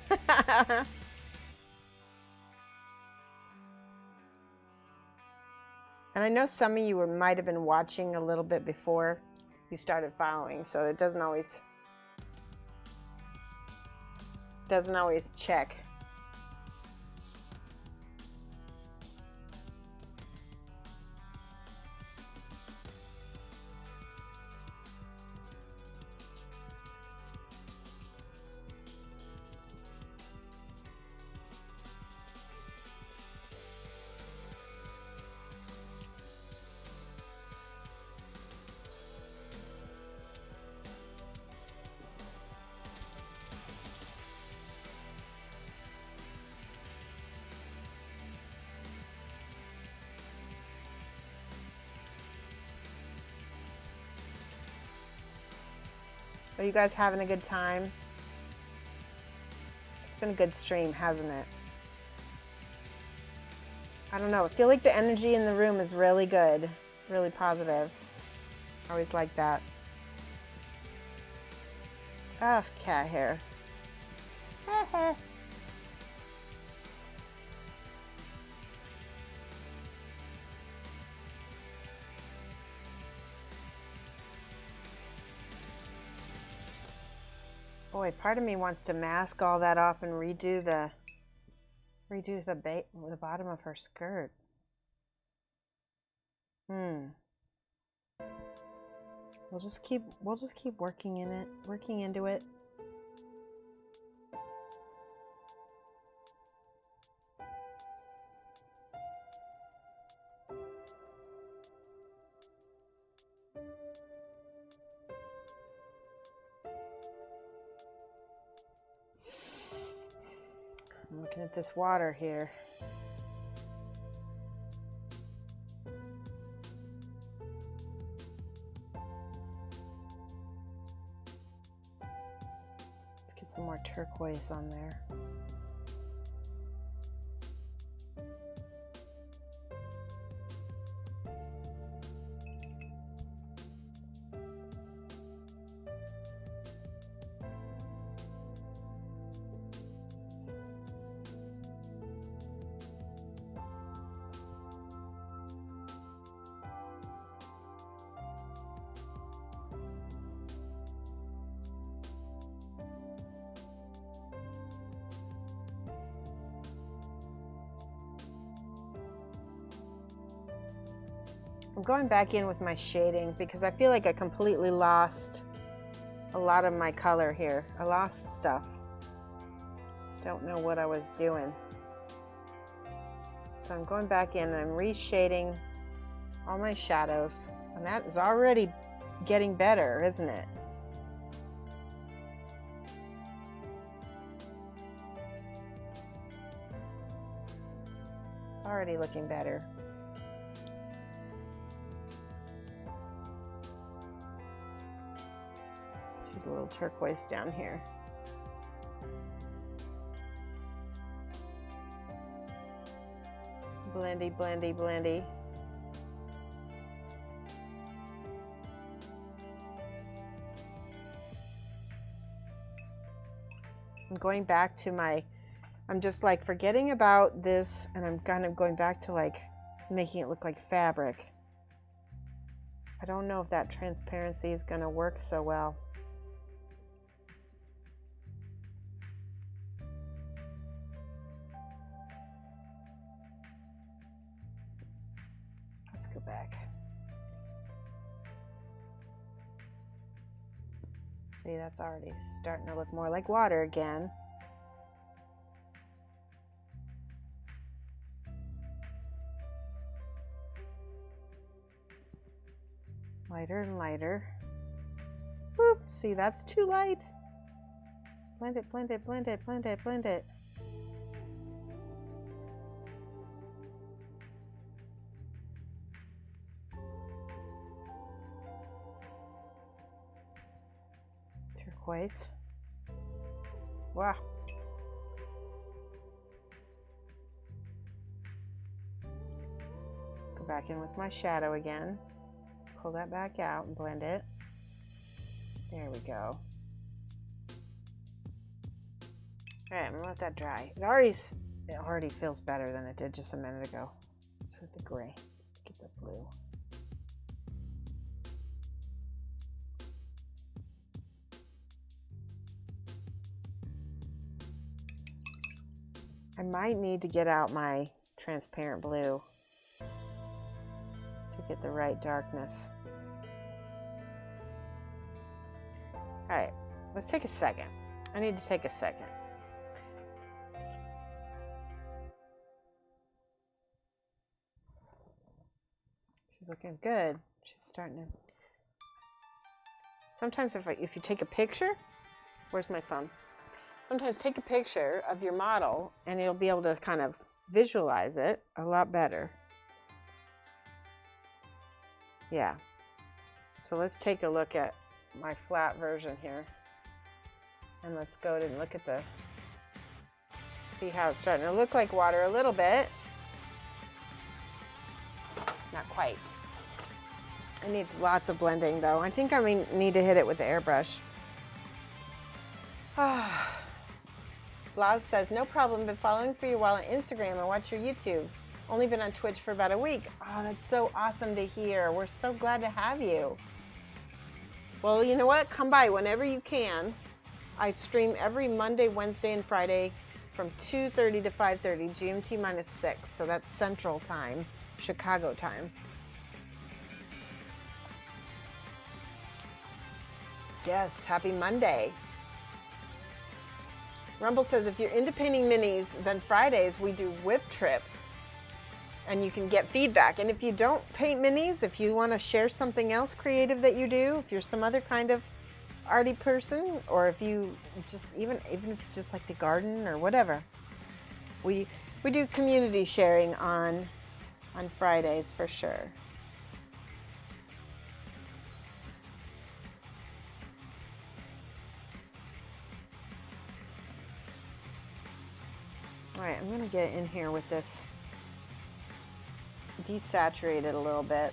And I know some of you might have been watching a little bit before you started following, so it doesn't always check. Are you guys having a good time? It's been a good stream, hasn't it? I don't know. I feel like the energy in the room is really good, really positive. I always like that. Ah, cat hair. Boy, part of me wants to mask all that off and redo the bottom of her skirt. We'll just keep working into it. I'm looking at this water here. Let's get some more turquoise on there. I'm going back in with my shading because I feel like I completely lost a lot of my color here. I lost stuff. Don't know what I was doing. So I'm going back in and I'm reshading all my shadows. And that is already getting better, isn't it? It's already looking better. A little turquoise down here. Blendy, blendy, blendy. I'm going back to I'm just like forgetting about this and I'm kind of going back to like making it look like fabric. I don't know if that transparency is going to work so well. Go back. See, that's already starting to look more like water again. Lighter and lighter. Whoop, see, that's too light. Blend it, blend it, blend it, blend it, blend it. turquoise. Wow. Go back in with my shadow again. Pull that back out and blend it. There we go. All right, I'm gonna let that dry. It already feels better than it did just a minute ago. Let's hit the gray, get the blue. I might need to get out my transparent blue to get the right darkness. All right, let's take a second. I need to take a second. She's looking good. She's starting to. Sometimes if you take a picture, where's my phone? Sometimes take a picture of your model and you'll be able to kind of visualize it a lot better. Yeah. So let's take a look at my flat version here. And let's go and look at see how it's starting to look like water a little bit. Not quite. It needs lots of blending though. I think I need to hit it with the airbrush. Glaze says, no problem, been following for you a while on Instagram and watch your YouTube. Only been on Twitch for about a week. Oh, that's so awesome to hear. We're so glad to have you. Well, you know what? Come by whenever you can. I stream every Monday, Wednesday, and Friday from 2:30 to 5:30, GMT -6. So that's Central Time, Chicago time. Yes, happy Monday. Rumble says, if you're into painting minis, then Fridays we do whip trips and you can get feedback. And if you don't paint minis, if you want to share something else creative that you do, if you're some other kind of arty person, or if you just, even if you just like to garden or whatever, we do community sharing on Fridays for sure. All right, I'm going to get in here with this, desaturate it a little bit.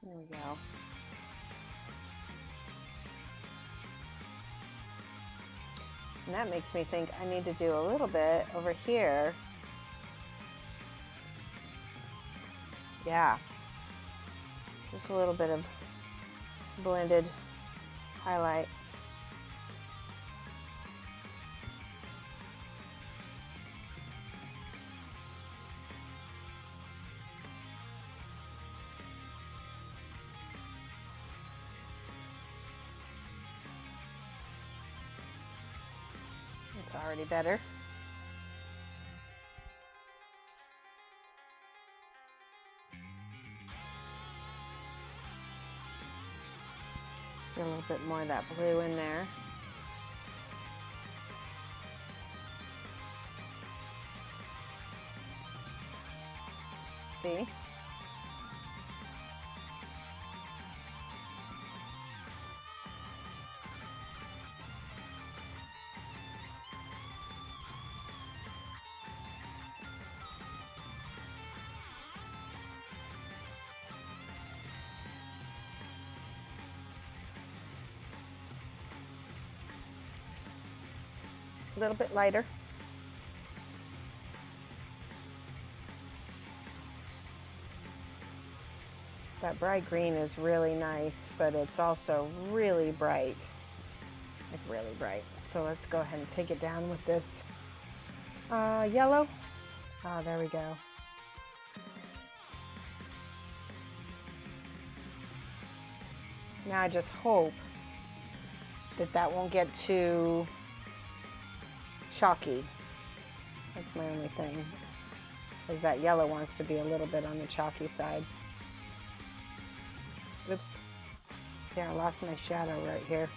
There we go. And that makes me think I need to do a little bit over here. Yeah. Just a little bit of blended highlight. It's already better. Get a little bit more of that blue in there. See? A little bit lighter. That bright green is really nice, but it's also really bright, like really bright. So let's go ahead and take it down with this yellow. Oh, there we go. Now I just hope that that won't get too chalky. That's my only thing, because that yellow wants to be a little bit on the chalky side. Oops. See, I lost my shadow right here.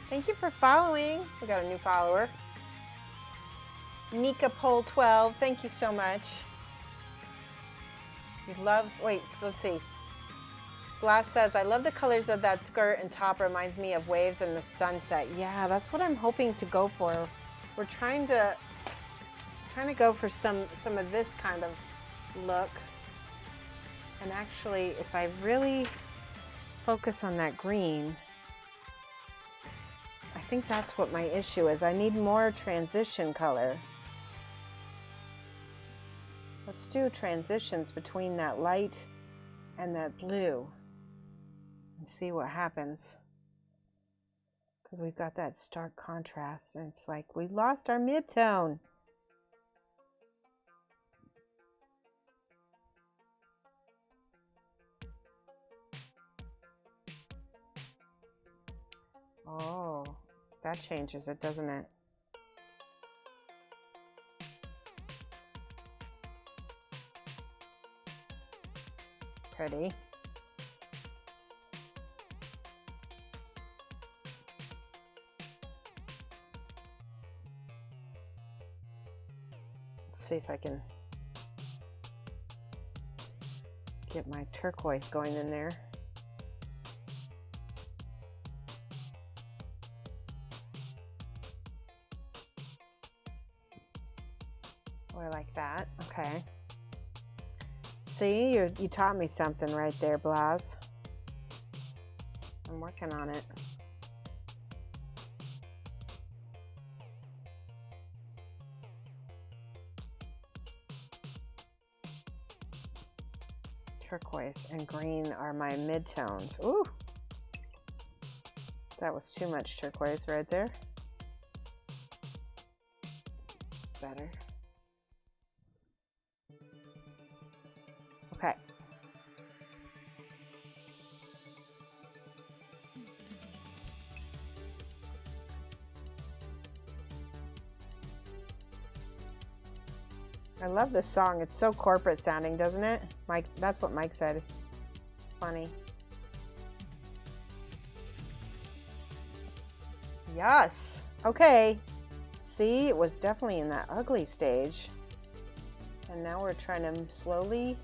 Thank you for following. We got a new follower. Nika Pole 12, thank you so much. He loves, wait, so let's see. Glaze says, I love the colors of that skirt and top. Reminds me of waves in the sunset. Yeah, that's what I'm hoping to go for. We're trying to go for some of this kind of look. And actually, if I really focus on that green, I think that's what my issue is. I need more transition color. Let's do transitions between that light and that blue and see what happens. Because we've got that stark contrast and it's like we lost our mid-tone. Oh, that changes it, doesn't it? Pretty. Let's see if I can get my turquoise going in there. Oh, I like that. Okay. See, you taught me something right there, Glaze. I'm working on it. Turquoise and green are my midtones. Ooh! That was too much turquoise right there. It's better. Okay. I love this song. It's so corporate sounding, doesn't it? Mike, that's what Mike said. It's funny. Yes. Okay. See, it was definitely in that ugly stage. And now we're trying to slowly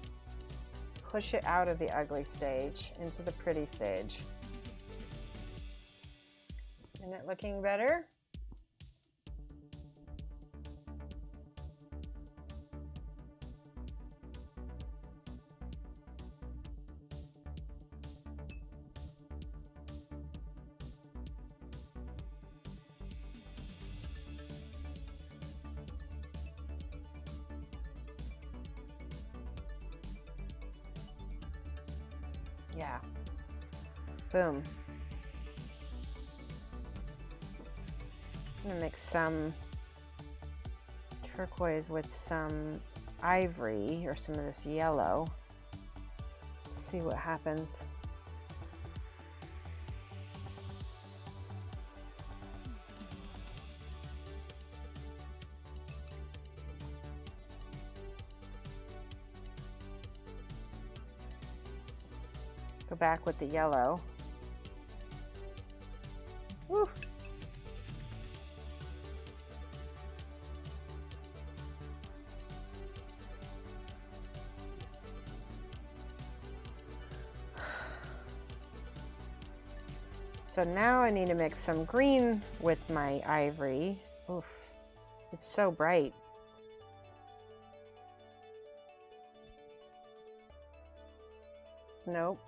push it out of the ugly stage into the pretty stage. Isn't it looking better? Yeah. Boom. I'm gonna mix some turquoise with some ivory or some of this yellow. See what happens. Go back with the yellow. Woo. So now I need to mix some green with my ivory. Oof, it's so bright. Nope.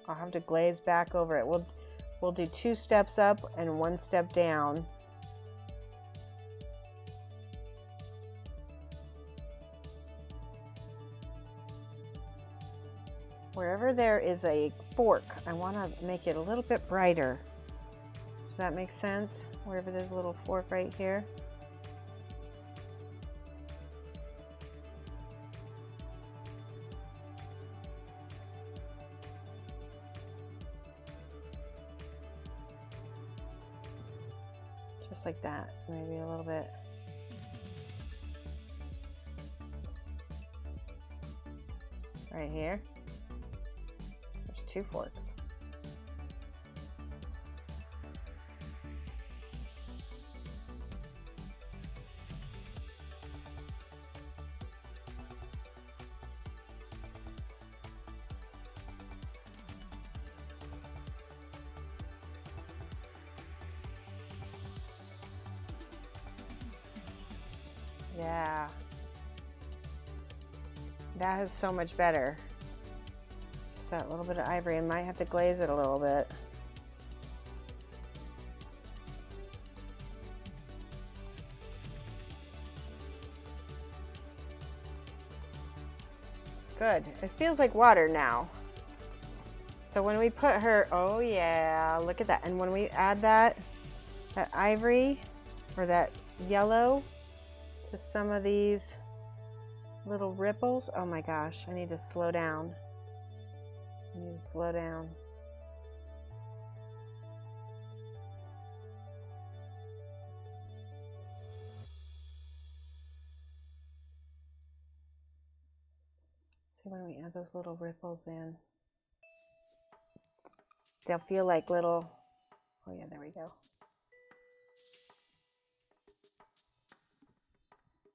I'll have to glaze back over it. We'll do 2 steps up and 1 step down. Wherever there is a fork, I want to make it a little bit brighter. Does that make sense? Wherever there's a little fork right here. just like that, maybe a little bit. Right here. There's 2 forks. Yeah. That is so much better. Just that little bit of ivory. I might have to glaze it a little bit. Good. It feels like water now. So when we put her, oh yeah, look at that. And when we add that ivory or that yellow to some of these little ripples, oh my gosh, I need to slow down. I need to slow down. See, when we add those little ripples in, they'll feel like little, oh yeah, there we go.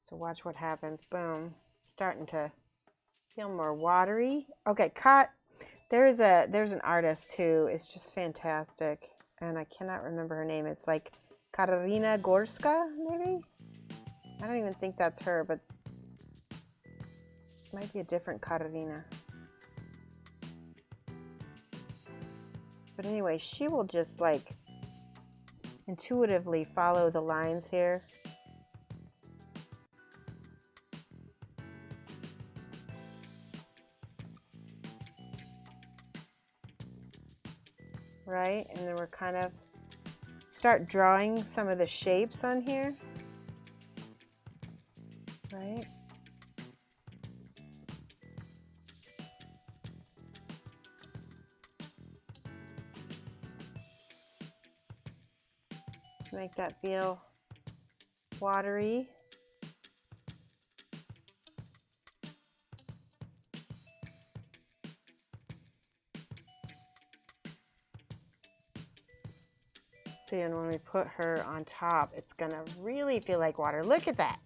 So watch what happens. Boom. Starting to feel more watery. Okay, cut. There's an artist who is just fantastic, and I cannot remember her name. It's like Katarina Gorska, maybe? I don't even think that's her, but it might be a different Katarina. But anyway, she will just like intuitively follow the lines here. Right, and then we're kind of start drawing some of the shapes on here, right? To make that feel watery. See, and when we put her on top, it's gonna really feel like water. Look at that.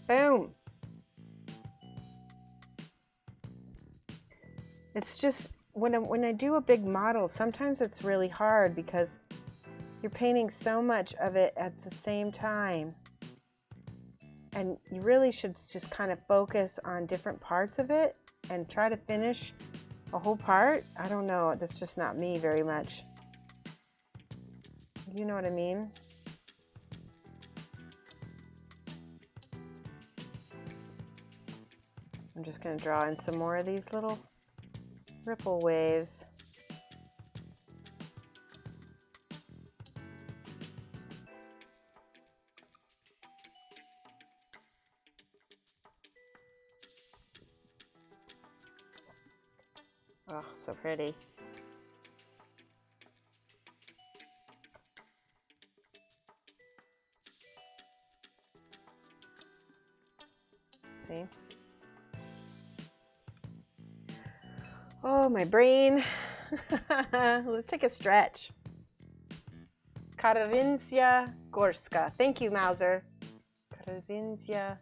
Boom. It's just, when I do a big model, sometimes it's really hard because you're painting so much of it at the same time. And you really should just kind of focus on different parts of it and try to finish a whole part. I don't know, that's just not me very much. You know what I mean? I'm just going to draw in some more of these little ripple waves. Oh, so pretty. See? Oh, my brain. Let's take a stretch. Katarzyna Gorska. Thank you, Mauser. Katarzyna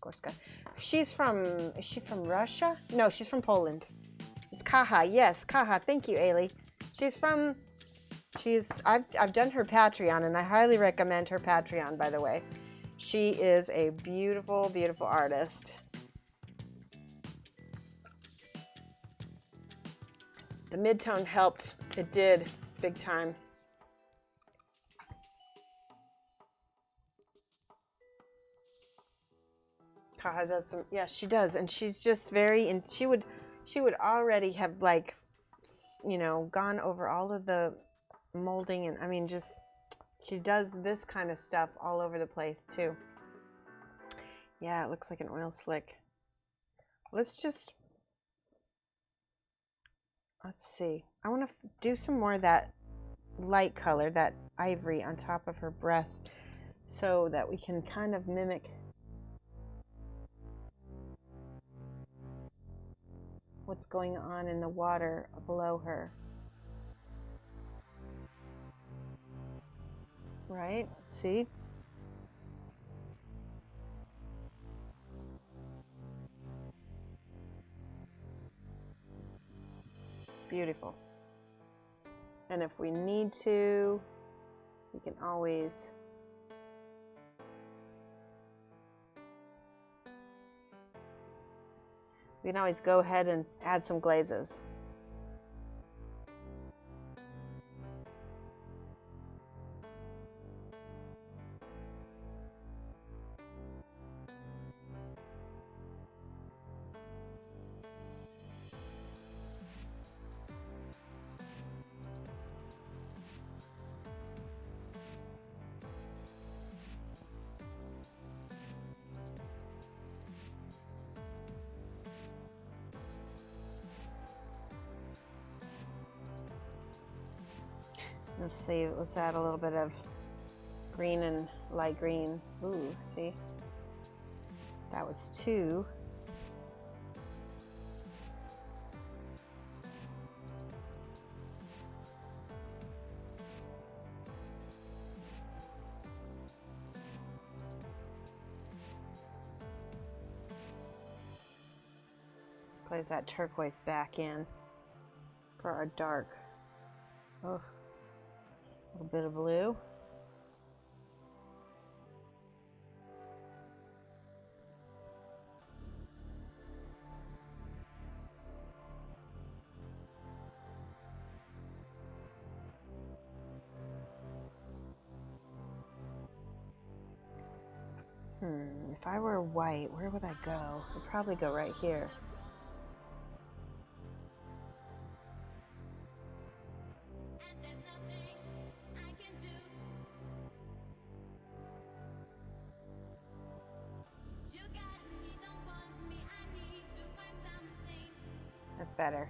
Gorska. She's from, is she from Russia? No, she's from Poland. It's Kaha. Yes, Kaha. Thank you, Ailey. I've done her Patreon, and I highly recommend her Patreon, by the way. She is a beautiful, beautiful artist. The mid-tone helped. It did, big time. Kaha does some, yeah, she does, and she's just very, and she would already have, like, you know, gone over all of the molding, and I mean, just, she does this kind of stuff all over the place too. Yeah, it looks like an oil slick. Let's just let's see. I want to do some more of that light color, that ivory on top of her breast, so that we can kind of mimic what's going on in the water below her. Right? See? Beautiful. And if we need to, we can always go ahead and add some glazes. Let's see, let's add a little bit of green and light green. Ooh, see? That was 2. Place that turquoise back in for our dark. Oh, a little bit of blue. If I were white, where would I go? I'd probably go right here. That's better.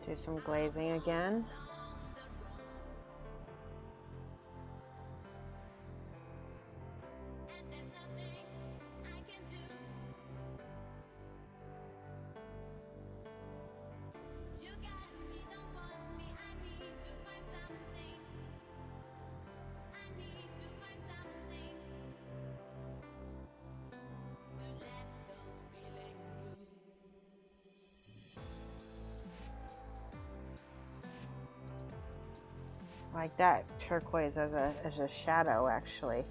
Do some glazing again. Like that turquoise as a shadow, actually,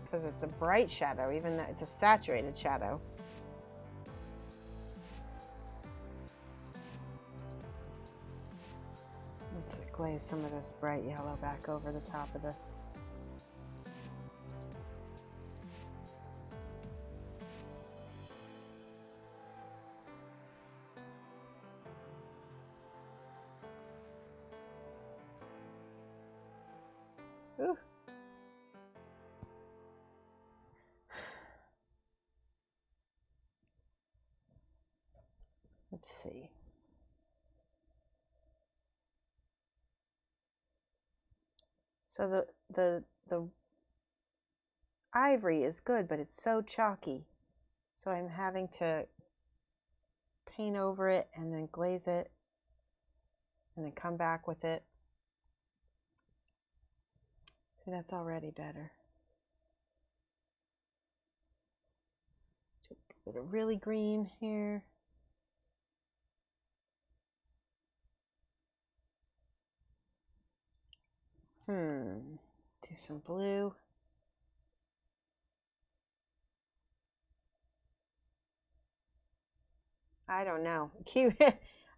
because it's a bright shadow, even though it's a saturated shadow. Let's glaze some of this bright yellow back over the top of this. Ooh. Let's see. So the ivory is good, but it's so chalky. So I'm having to paint over it and then glaze it and then come back with it. See, that's already better. A bit of really green here. Do some blue. I don't know.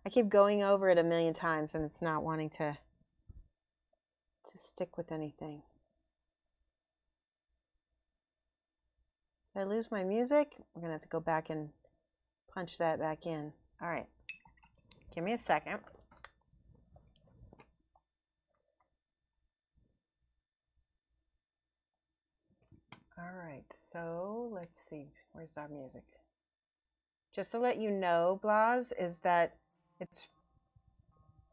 I keep going over it a million times and it's not wanting to stick with anything. Did I lose my music? We're gonna have to go back and punch that back in. All right, give me a second. All right, so let's see. Where's our music? Just to let you know, Glaze, is that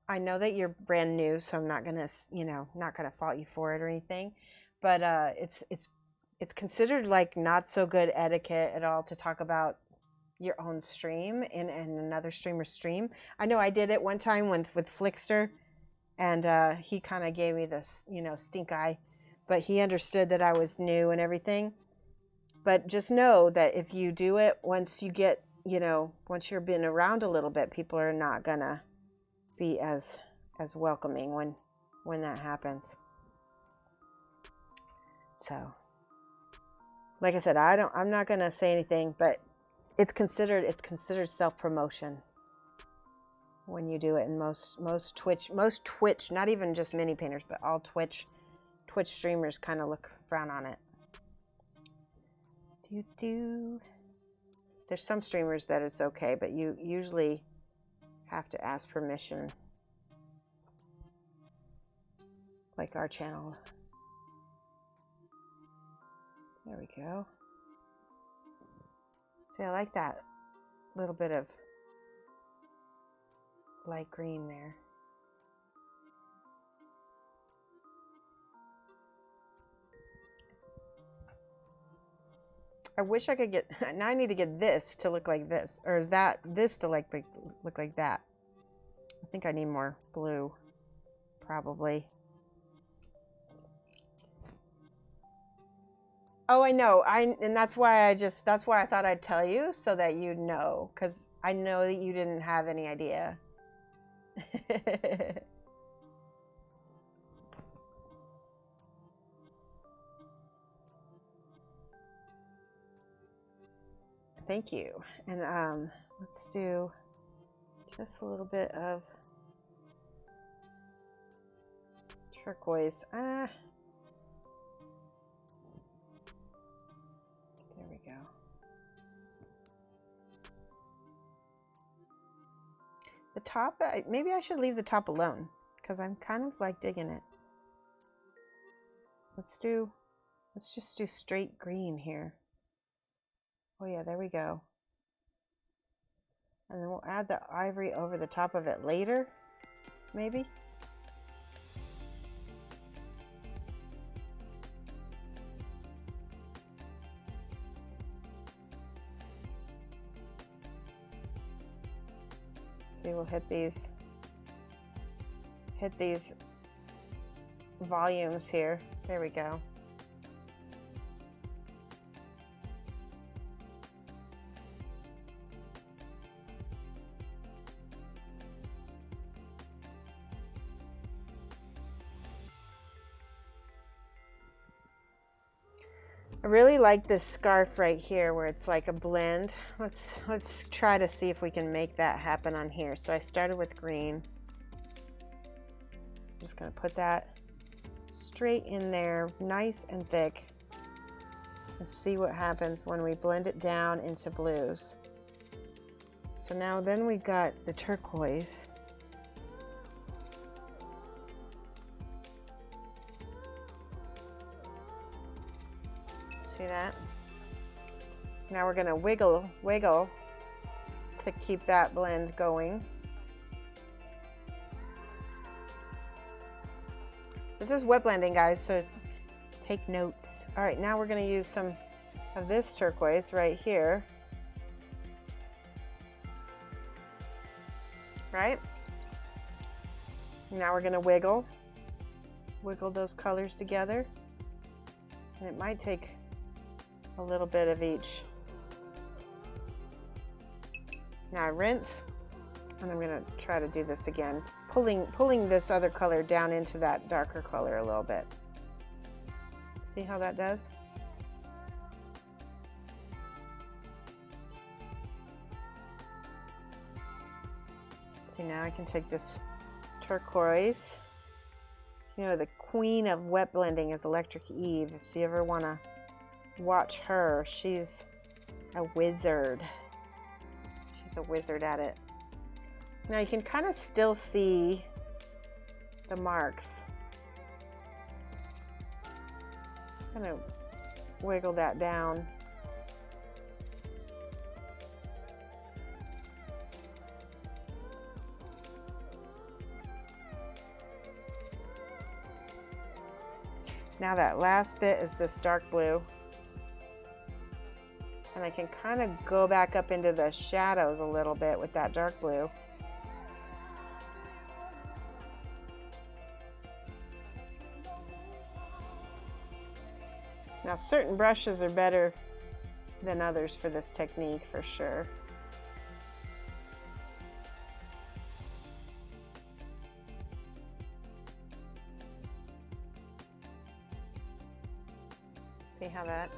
I know that you're brand new, so I'm not gonna, not gonna fault you for it or anything, but it's considered like not so good etiquette at all to talk about your own stream in another streamer's stream. I know I did it one time with Flickster, and he kind of gave me this, stink eye, but he understood that I was new and everything. But just know that if you do it, once you get, once you've been around a little bit, people are not gonna be as welcoming when that happens. So, like I said, I'm not gonna say anything, but it's considered self-promotion when you do it. And most Twitch, not even just mini painters, but all Twitch streamers kind of frown on it. There's some streamers that it's okay, but you usually have to ask permission, like our channel. There we go. See, I like that little bit of light green there. I wish I could get, now I need to get this to look like this, or this to look like that. I think I need more blue, probably. Oh, I know. And that's why I thought I'd tell you, so that you'd know, because I know that you didn't have any idea. Thank you. And let's do just a little bit of turquoise. There we go. The top, maybe I should leave the top alone, because I'm kind of like digging it. Let's just do straight green here. Oh yeah, there we go. And then we'll add the ivory over the top of it later, maybe. See, we'll hit these volumes here. There we go. I really like this scarf right here where it's like a blend. Let's try to see if we can make that happen on here. So I started with green. I'm just gonna put that straight in there, nice and thick, and see what happens when we blend it down into blues. So now then we've got the turquoise. See that? Now we're gonna wiggle to keep that blend going. This is wet blending, guys, so take notes. All right, now we're gonna use some of this turquoise right here. Right? Now we're gonna wiggle those colors together. And it might take a little bit of each. Now I rinse, and I'm gonna try to do this again, pulling this other color down into that darker color a little bit. See how that does? See, now I can take this turquoise. You know, the queen of wet blending is Electric Eve. If you ever want to watch her, she's a wizard. She's a wizard at it. Now you can kind of still see the marks. Kind of wiggle that down. Now that last bit is this dark blue. And I can kind of go back up into the shadows a little bit with that dark blue. Now certain brushes are better than others for this technique for sure. See how that?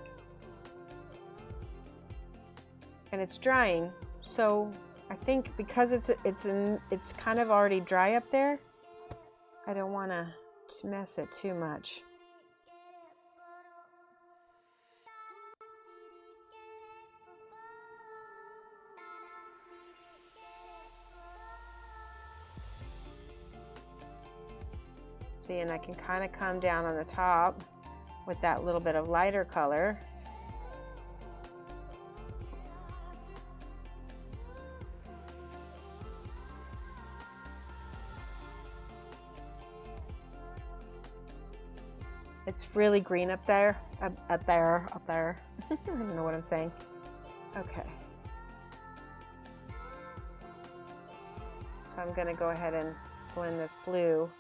And it's drying, so I think because it's kind of already dry up there, I don't want to mess it too much. See, and I can kind of come down on the top with that little bit of lighter color. It's really green up there, up there. I don't know what I'm saying. Okay. So I'm going to go ahead and blend this blue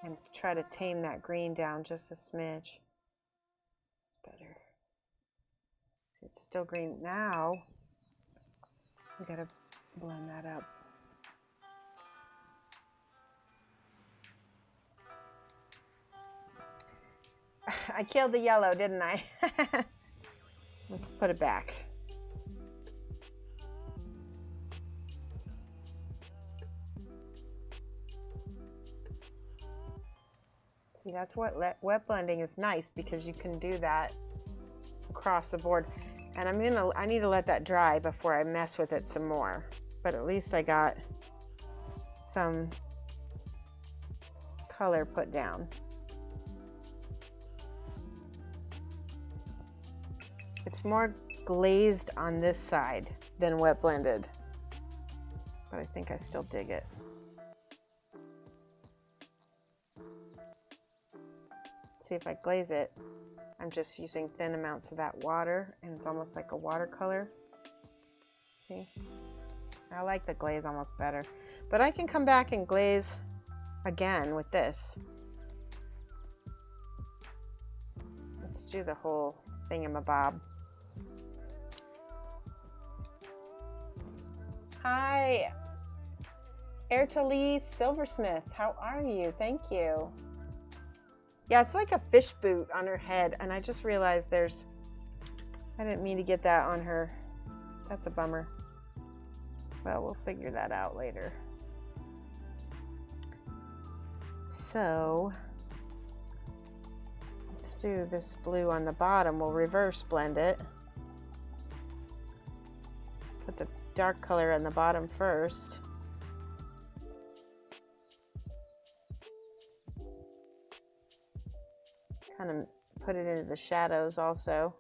and try to tame that green down just a smidge. It's better. It's still green now. We got to blend that up. I killed the yellow, didn't I? Let's put it back. See, that's what wet blending is nice, because you can do that across the board. And I need to let that dry before I mess with it some more. But at least I got some color put down. It's more glazed on this side than wet blended, but I think I still dig it. See, if I glaze it, I'm just using thin amounts of that water, and it's almost like a watercolor. See? I like the glaze almost better, but I can come back and glaze again with this. Let's do the whole thingamabob. Hi, Ertali Silversmith. How are you? Thank you. Yeah, it's like a fish boot on her head, and I just realized I didn't mean to get that on her. That's a bummer. Well, we'll figure that out later. So, let's do this blue on the bottom. We'll reverse blend it. Put the dark color on the bottom first. Kind of put it into the shadows also.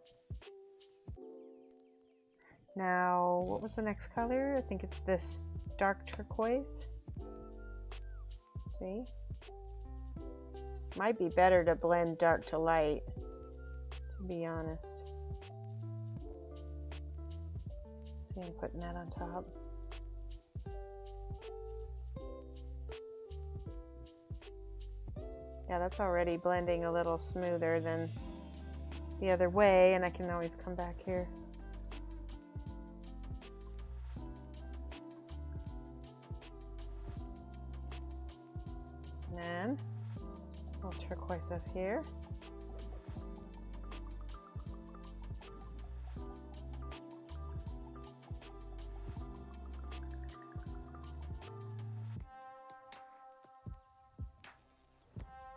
Now, what was the next color? I think it's this dark turquoise. See? Might be better to blend dark to light, to be honest. See, I'm putting that on top. Yeah, that's already blending a little smoother than the other way, and I can always come back here. And then a little turquoise up here.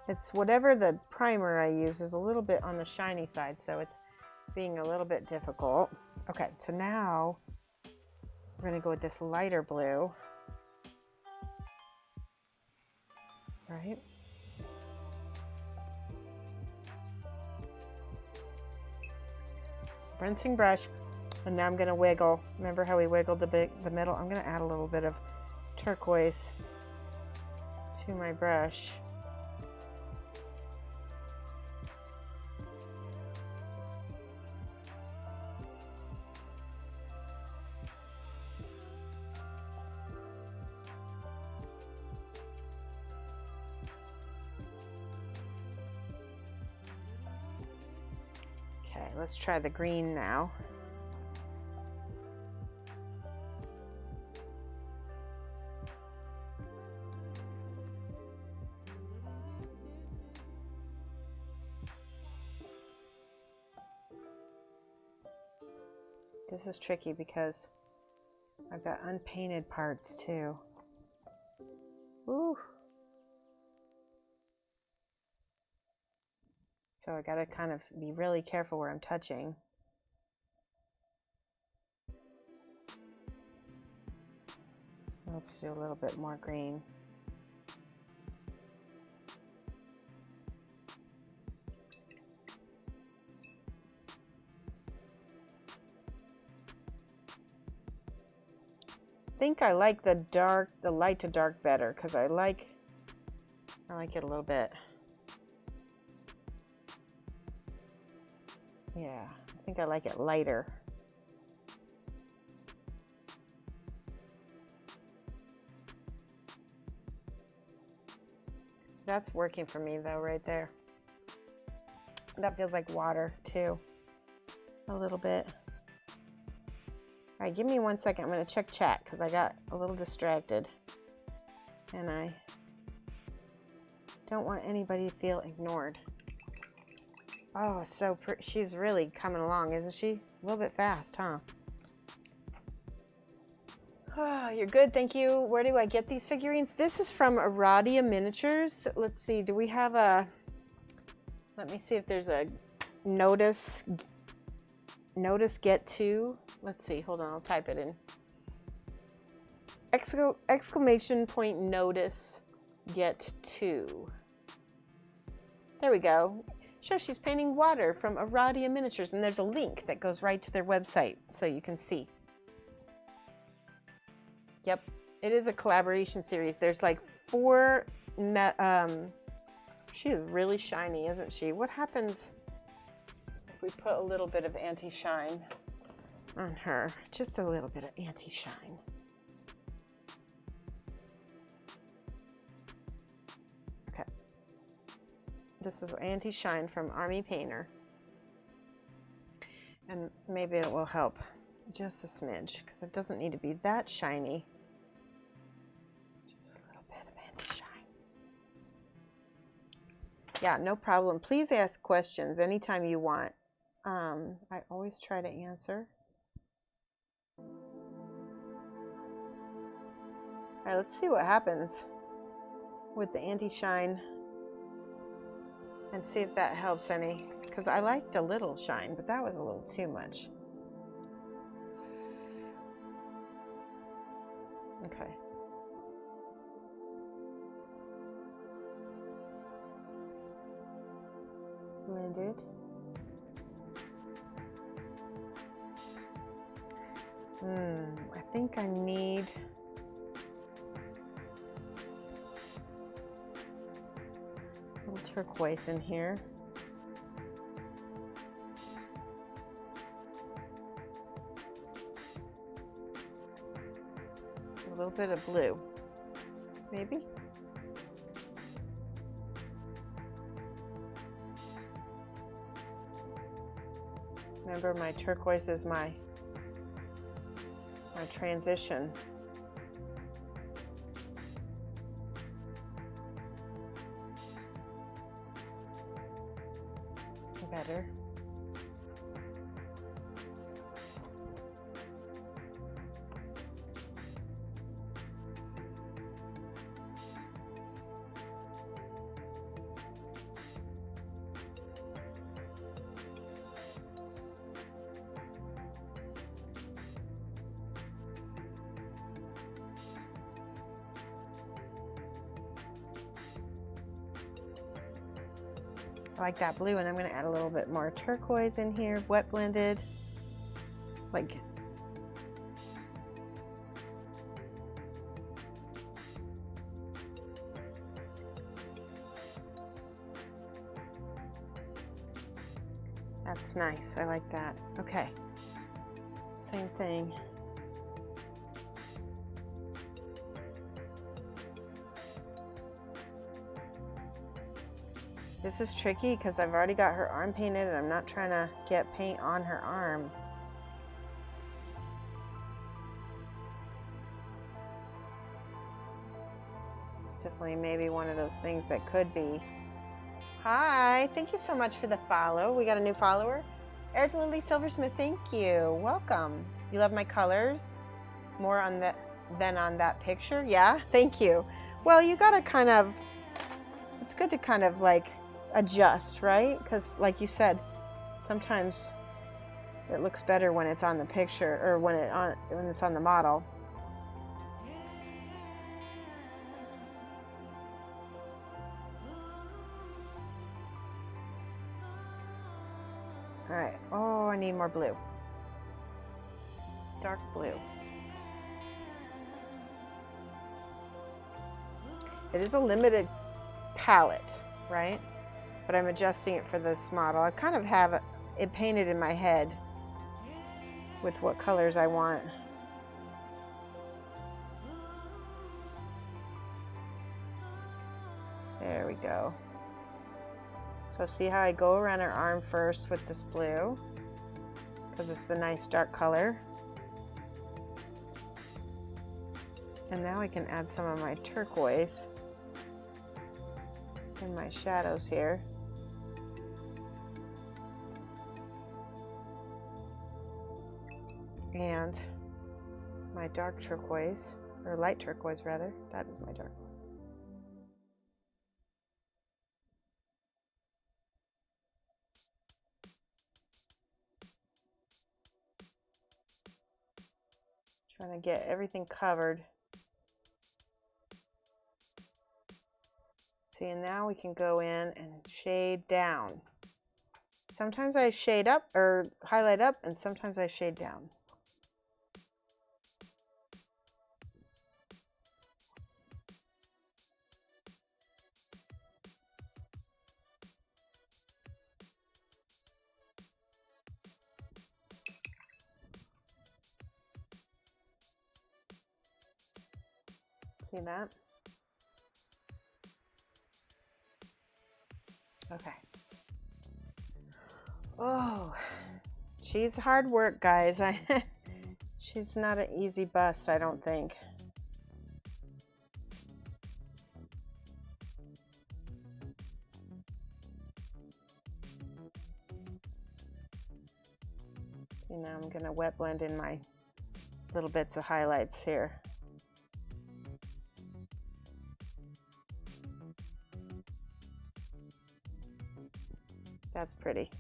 It's whatever the primer I use is a little bit on the shiny side, so it's being a little bit difficult. Okay, so now we're going to go with this lighter blue. Right? rinsing brush, and now I'm going to wiggle. Remember how we wiggled the middle? I'm going to add a little bit of turquoise to my brush. Okay, let's try the green now. This is tricky because I've got unpainted parts too. Ooh. So I gotta kind of be really careful where I'm touching. Let's do a little bit more green. I think I like the light to dark better because I like it a little bit. Yeah, I think I like it lighter. That's working for me though, right there. That feels like water too, a little bit. All right, give me 1 second. I'm going to check chat because I got a little distracted. And I don't want anybody to feel ignored. Oh, so pretty. She's really coming along, isn't she? A little bit fast, huh? Oh, you're good. Thank you. Where do I get these figurines? This is from Aradia Miniatures. Let's see. Do we have a... Let me see if there's a notice get to. Let's see, hold on, I'll type it in. Exclamation point notice get to. There we go. Shoshie's painting water from Aradia Miniatures, and there's a link that goes right to their website so you can see. Yep, it is a collaboration series. There's like 4 she is really shiny, isn't she? What happens if we put a little bit of anti-shine on her? Just a little bit of anti-shine. Okay. This is anti-shine from Army Painter. And maybe it will help just a smidge because it doesn't need to be that shiny. Just a little bit of anti-shine. Yeah, no problem. Please ask questions anytime you want. I always try to answer. All right, let's see what happens with the anti-shine and see if that helps any, because I liked a little shine, but that was a little too much. Okay. Blended. I think I need a little turquoise in here. A little bit of blue, maybe. Remember, my turquoise is my transition. Better. I like that blue, and I'm going to add a little bit more turquoise in here, wet blended. Like, that's nice. I like that. Okay. Same thing. This is tricky because I've already got her arm painted and I'm not trying to get paint on her arm. It's definitely maybe one of those things that could be. Hi, thank you so much for the follow. We got a new follower. Eric Lily Silversmith, thank you. Welcome. You love my colors? More on that than on that picture? Yeah, thank you. Well, you gotta kind of, it's good to kind of like adjust, right? Because like you said, sometimes it looks better when it's on the picture or when it's on the model. All right. Oh, I need more blue. Dark blue. It is a limited palette, right? But I'm adjusting it for this model. I kind of have it painted in my head with what colors I want. There we go. So see how I go around her arm first with this blue, because it's the nice dark color. And now I can add some of my turquoise in my shadows here. And my dark turquoise, or light turquoise rather, that is my dark. Trying to get everything covered. See, and now we can go in and shade down. Sometimes I shade up or highlight up, and sometimes I shade down. See that? Okay. Oh, she's hard work, guys. She's not an easy bust, I don't think. See, now I'm gonna wet blend in my little bits of highlights here. That's pretty.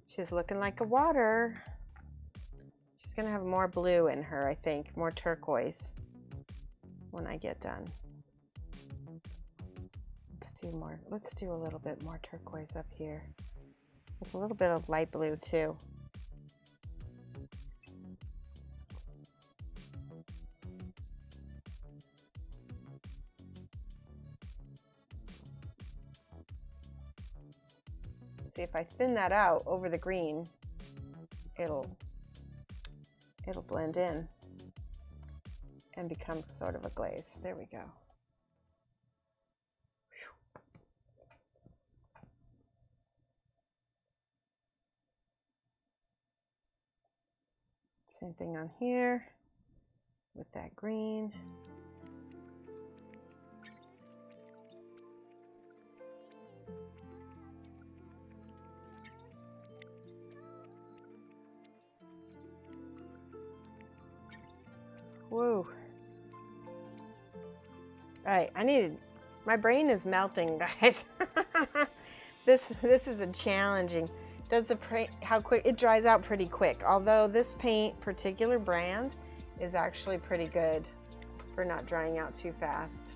She's looking like a water. She's gonna have more blue in her, I think, more turquoise when I get done. Let's do a little bit more turquoise up here. With a little bit of light blue too. See, if I thin that out over the green, it'll blend in and become sort of a glaze. There we go. Same thing on here with that green. Whoa. All right, my brain is melting, guys. this is a challenging. Does the paint, how quick it dries out pretty quick. Although this paint, particular brand, is actually pretty good for not drying out too fast.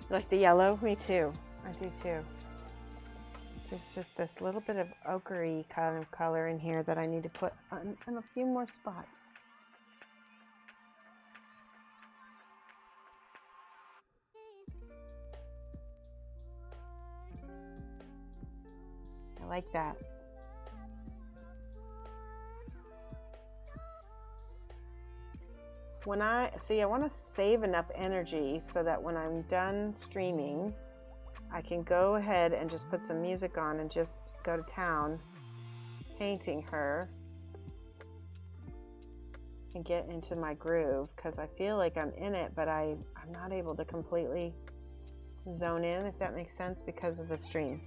Like the yellow? Me too. I do too. There's just this little bit of ochre kind of color in here that I need to put on in a few more spots. I like that. When I want to save enough energy so that when I'm done streaming, I can go ahead and just put some music on and just go to town painting her and get into my groove, because I feel like I'm in it, but I'm not able to completely zone in, if that makes sense, because of the stream.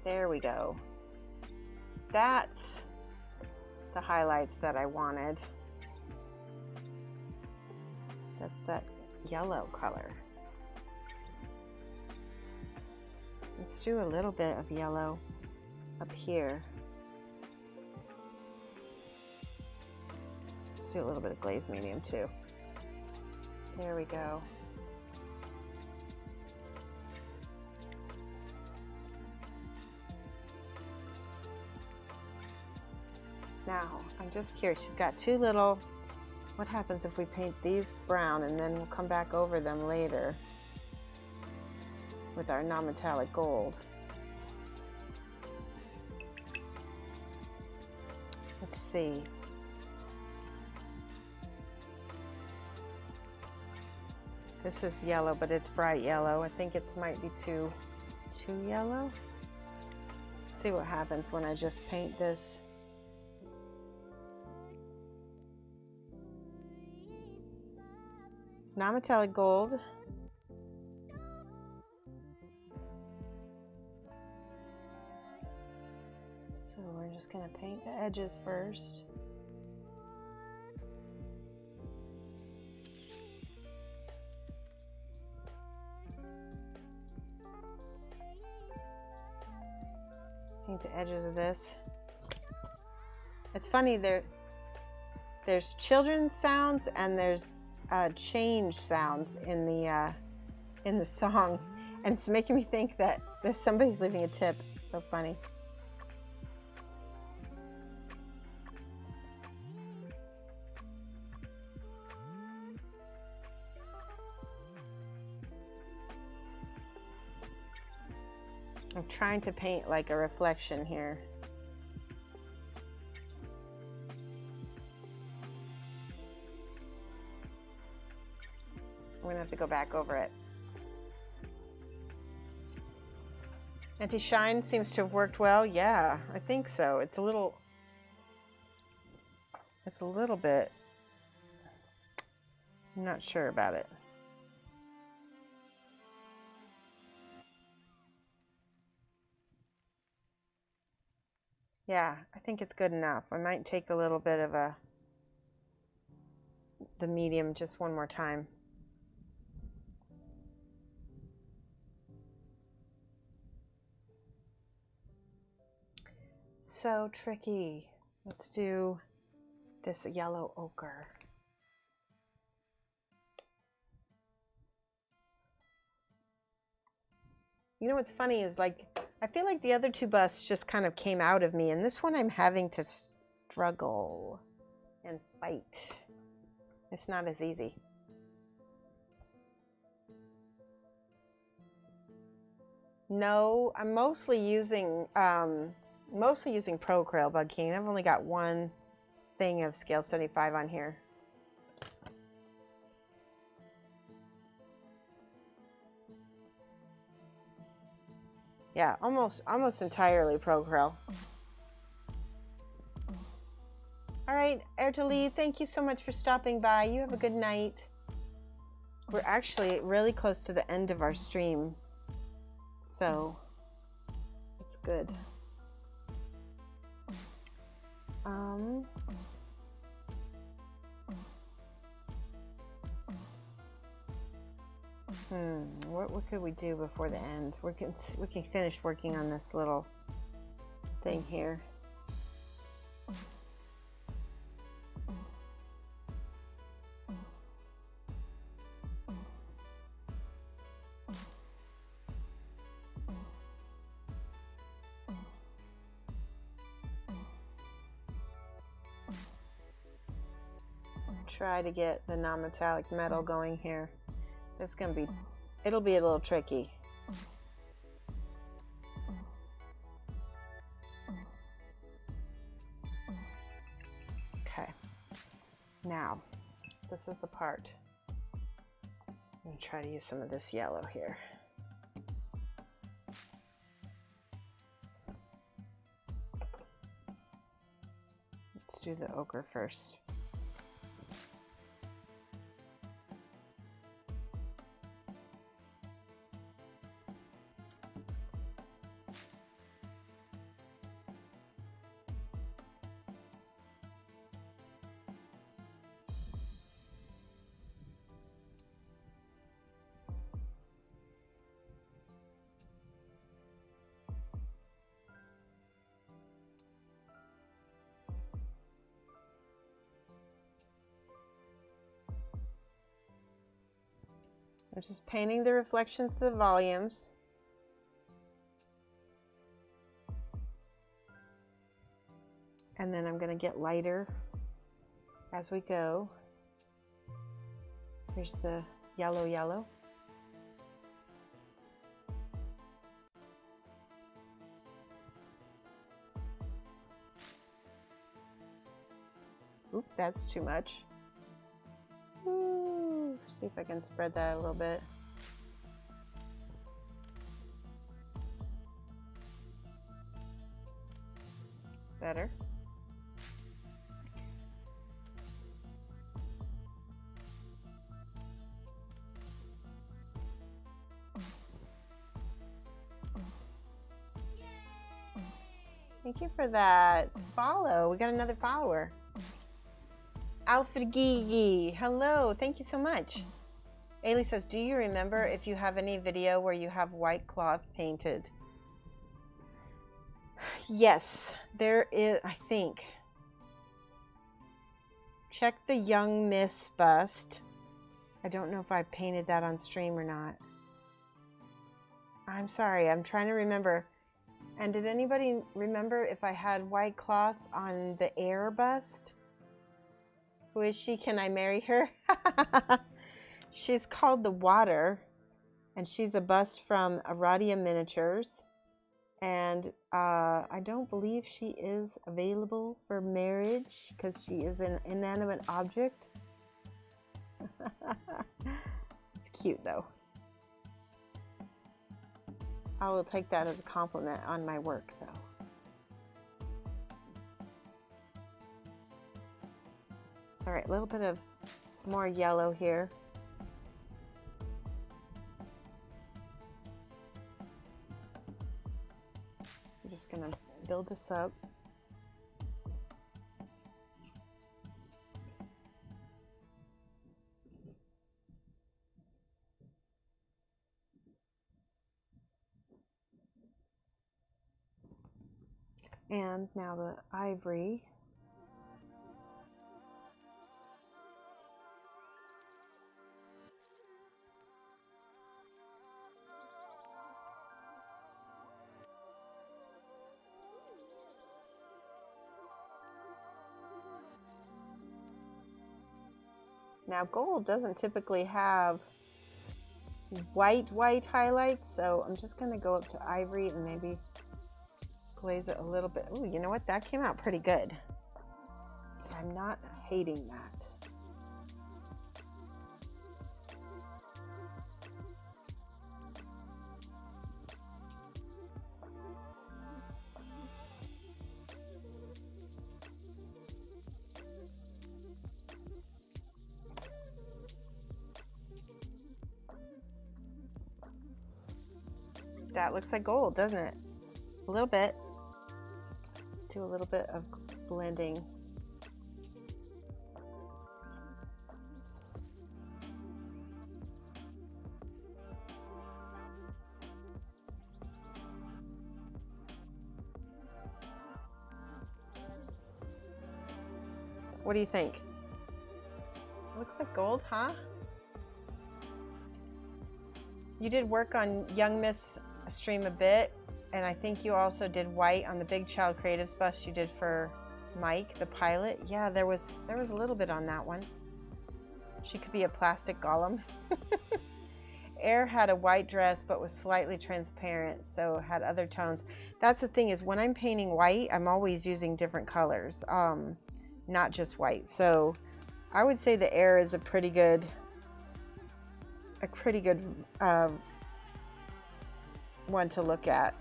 There we go. That's the highlights that I wanted. That's that yellow color. Let's do a little bit of yellow up here. Let's do a little bit of glaze medium too. There we go. Now, I'm just curious, she's got two little, what happens if we paint these brown and then we'll come back over them later with our non-metallic gold. Let's see. This is yellow, but it's bright yellow. I think it might be too yellow. See what happens when I just paint this. It's non-metallic gold. So we're just going to paint the edges first. Paint the edges of this. It's funny, there's children's sounds and there's change sounds in the song, and it's making me think that somebody's leaving a tip. So funny. I'm trying to paint like a reflection here. We're gonna have to go back over it. Anti-shine seems to have worked well. Yeah, I think so. It's a little bit, I'm not sure about it. Yeah, I think it's good enough. I might take a little bit of the medium just one more time. So tricky. Let's do this yellow ochre. You know what's funny is, like, I feel like the other two busts just kind of came out of me, and this one I'm having to struggle and fight. It's not as easy. No, I'm mostly using Pro Acrylic Bug King. I've only got one thing of scale 75 on here. Yeah, almost entirely Pro Acrylic. All right, Ertali, thank you so much for stopping by. You have a good night. We're actually really close to the end of our stream. So it's good. What could we do before the end? We can finish working on this little thing here. Try to get the non-metallic metal going here. It's gonna be, it'll be a little tricky. Okay, now this is the part. I'm gonna try to use some of this yellow here. Let's do the ochre first. I'm just painting the reflections to the volumes. And then I'm going to get lighter as we go. Here's the yellow. Oop, that's too much. See if I can spread that a little bit. Better. Thank you for that follow. We got another follower. Alfred Gigi, hello, thank you so much. Ailey says, do you remember if you have any video where you have white cloth painted? Yes, there is, I think. Check the Young Miss bust. I don't know if I painted that on stream or not. I'm sorry, I'm trying to remember. And did anybody remember if I had white cloth on the Air bust? Who is she? Can I marry her? She's called The Water, and she's a bust from Aradia Miniatures. And I don't believe she is available for marriage because she is an inanimate object. It's cute though. I will take that as a compliment on my work though. All right, a little bit of more yellow here. I'm just gonna build this up. And now the ivory. Now gold doesn't typically have white highlights, so I'm just going to go up to ivory and maybe glaze it a little bit. Ooh, you know what? That came out pretty good. I'm not hating that. that. Looks like gold, doesn't it? A little bit. Let's do a little bit of blending. What do you think? Looks like gold, huh? You did work on Young Miss stream a bit, and I think you also did white on the Big Child Creatives bust you did for Mike, the pilot. Yeah, there was a little bit on that one. She could be a plastic golem. Air had a white dress but was slightly transparent, so had other tones. That's the thing, is when I'm painting white, I'm always using different colors, not just white. So I would say the Air is a pretty good one to look at.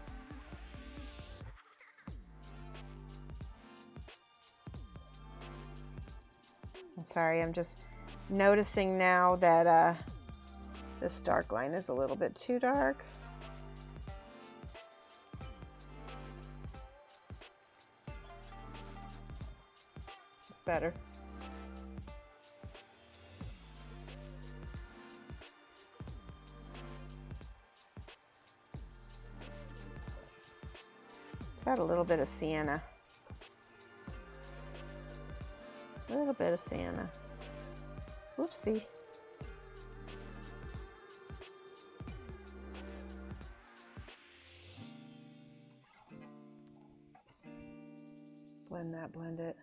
I'm sorry, I'm just noticing now that this dark line is a little bit too dark. It's better. Got a little bit of sienna. A little bit of sienna. Whoopsie. Blend that, blend it.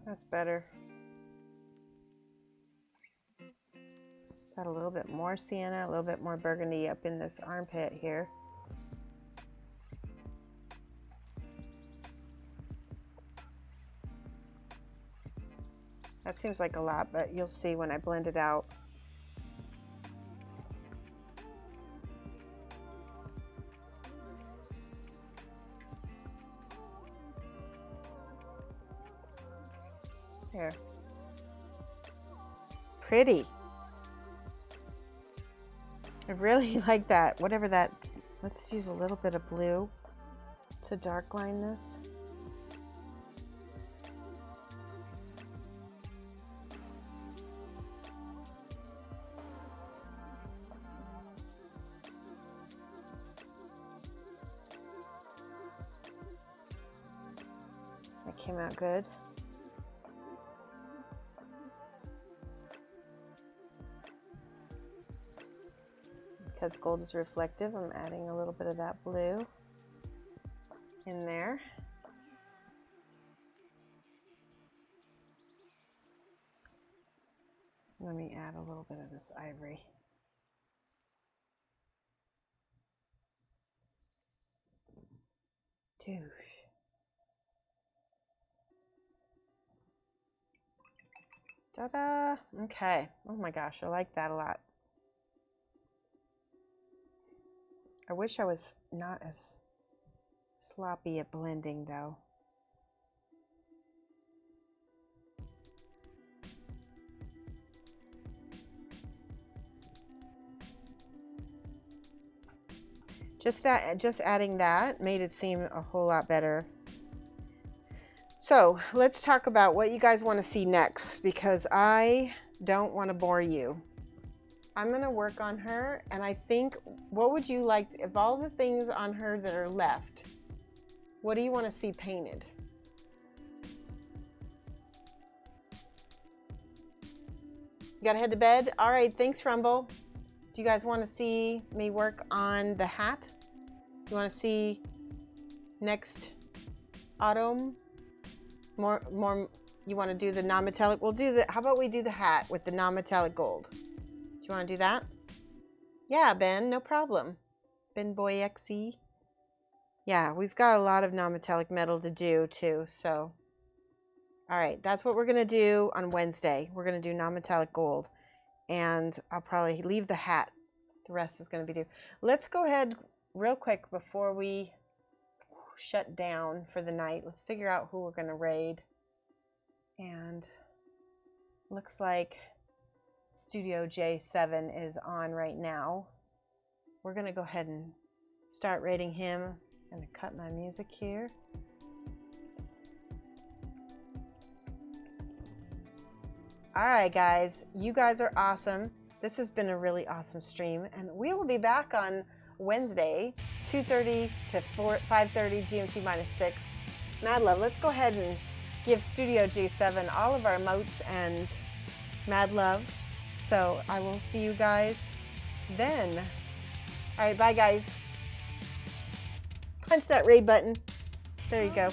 That's better. Got a little bit more sienna, a little bit more burgundy up in this armpit here. That seems like a lot, but you'll see when I blend it out. There. Pretty. I really like that. Whatever that, let's use a little bit of blue to dark line this. That came out good. Because gold is reflective, I'm adding a little bit of that blue in there. Let me add a little bit of this ivory. Douche. Ta-da! Okay. Oh my gosh, I like that a lot. I wish I was not as sloppy at blending though. Just adding that made it seem a whole lot better. So let's talk about what you guys want to see next, because I don't want to bore you. I'm going to work on her, and I think, what would you like to, of all the things on her that are left, what do you want to see painted? You got to head to bed? All right, thanks, Rumble. Do you guys want to see me work on the hat? You want to see next autumn? More, you want to do the non-metallic? We'll do the, how about we do the hat with the non-metallic gold? Do you want to do that? Yeah, Ben, no problem. Ben Boy XE. Yeah, we've got a lot of non-metallic metal to do too, so. All right, that's what we're going to do on Wednesday. We're going to do non-metallic gold, and I'll probably leave the hat. The rest is going to be due. Let's go ahead real quick before we shut down for the night. Let's figure out who we're going to raid. And Looks like Studio J7 is on right now. We're going to go ahead and start rating him. I'm going to cut my music here. All right, guys. You guys are awesome. This has been a really awesome stream, and we will be back on Wednesday, 2:30 to 5:30 GMT -6. Mad love. Let's go ahead and give Studio J7 all of our emotes and mad love. So I will see you guys then. All right, bye guys. Punch that Ray button. There you go.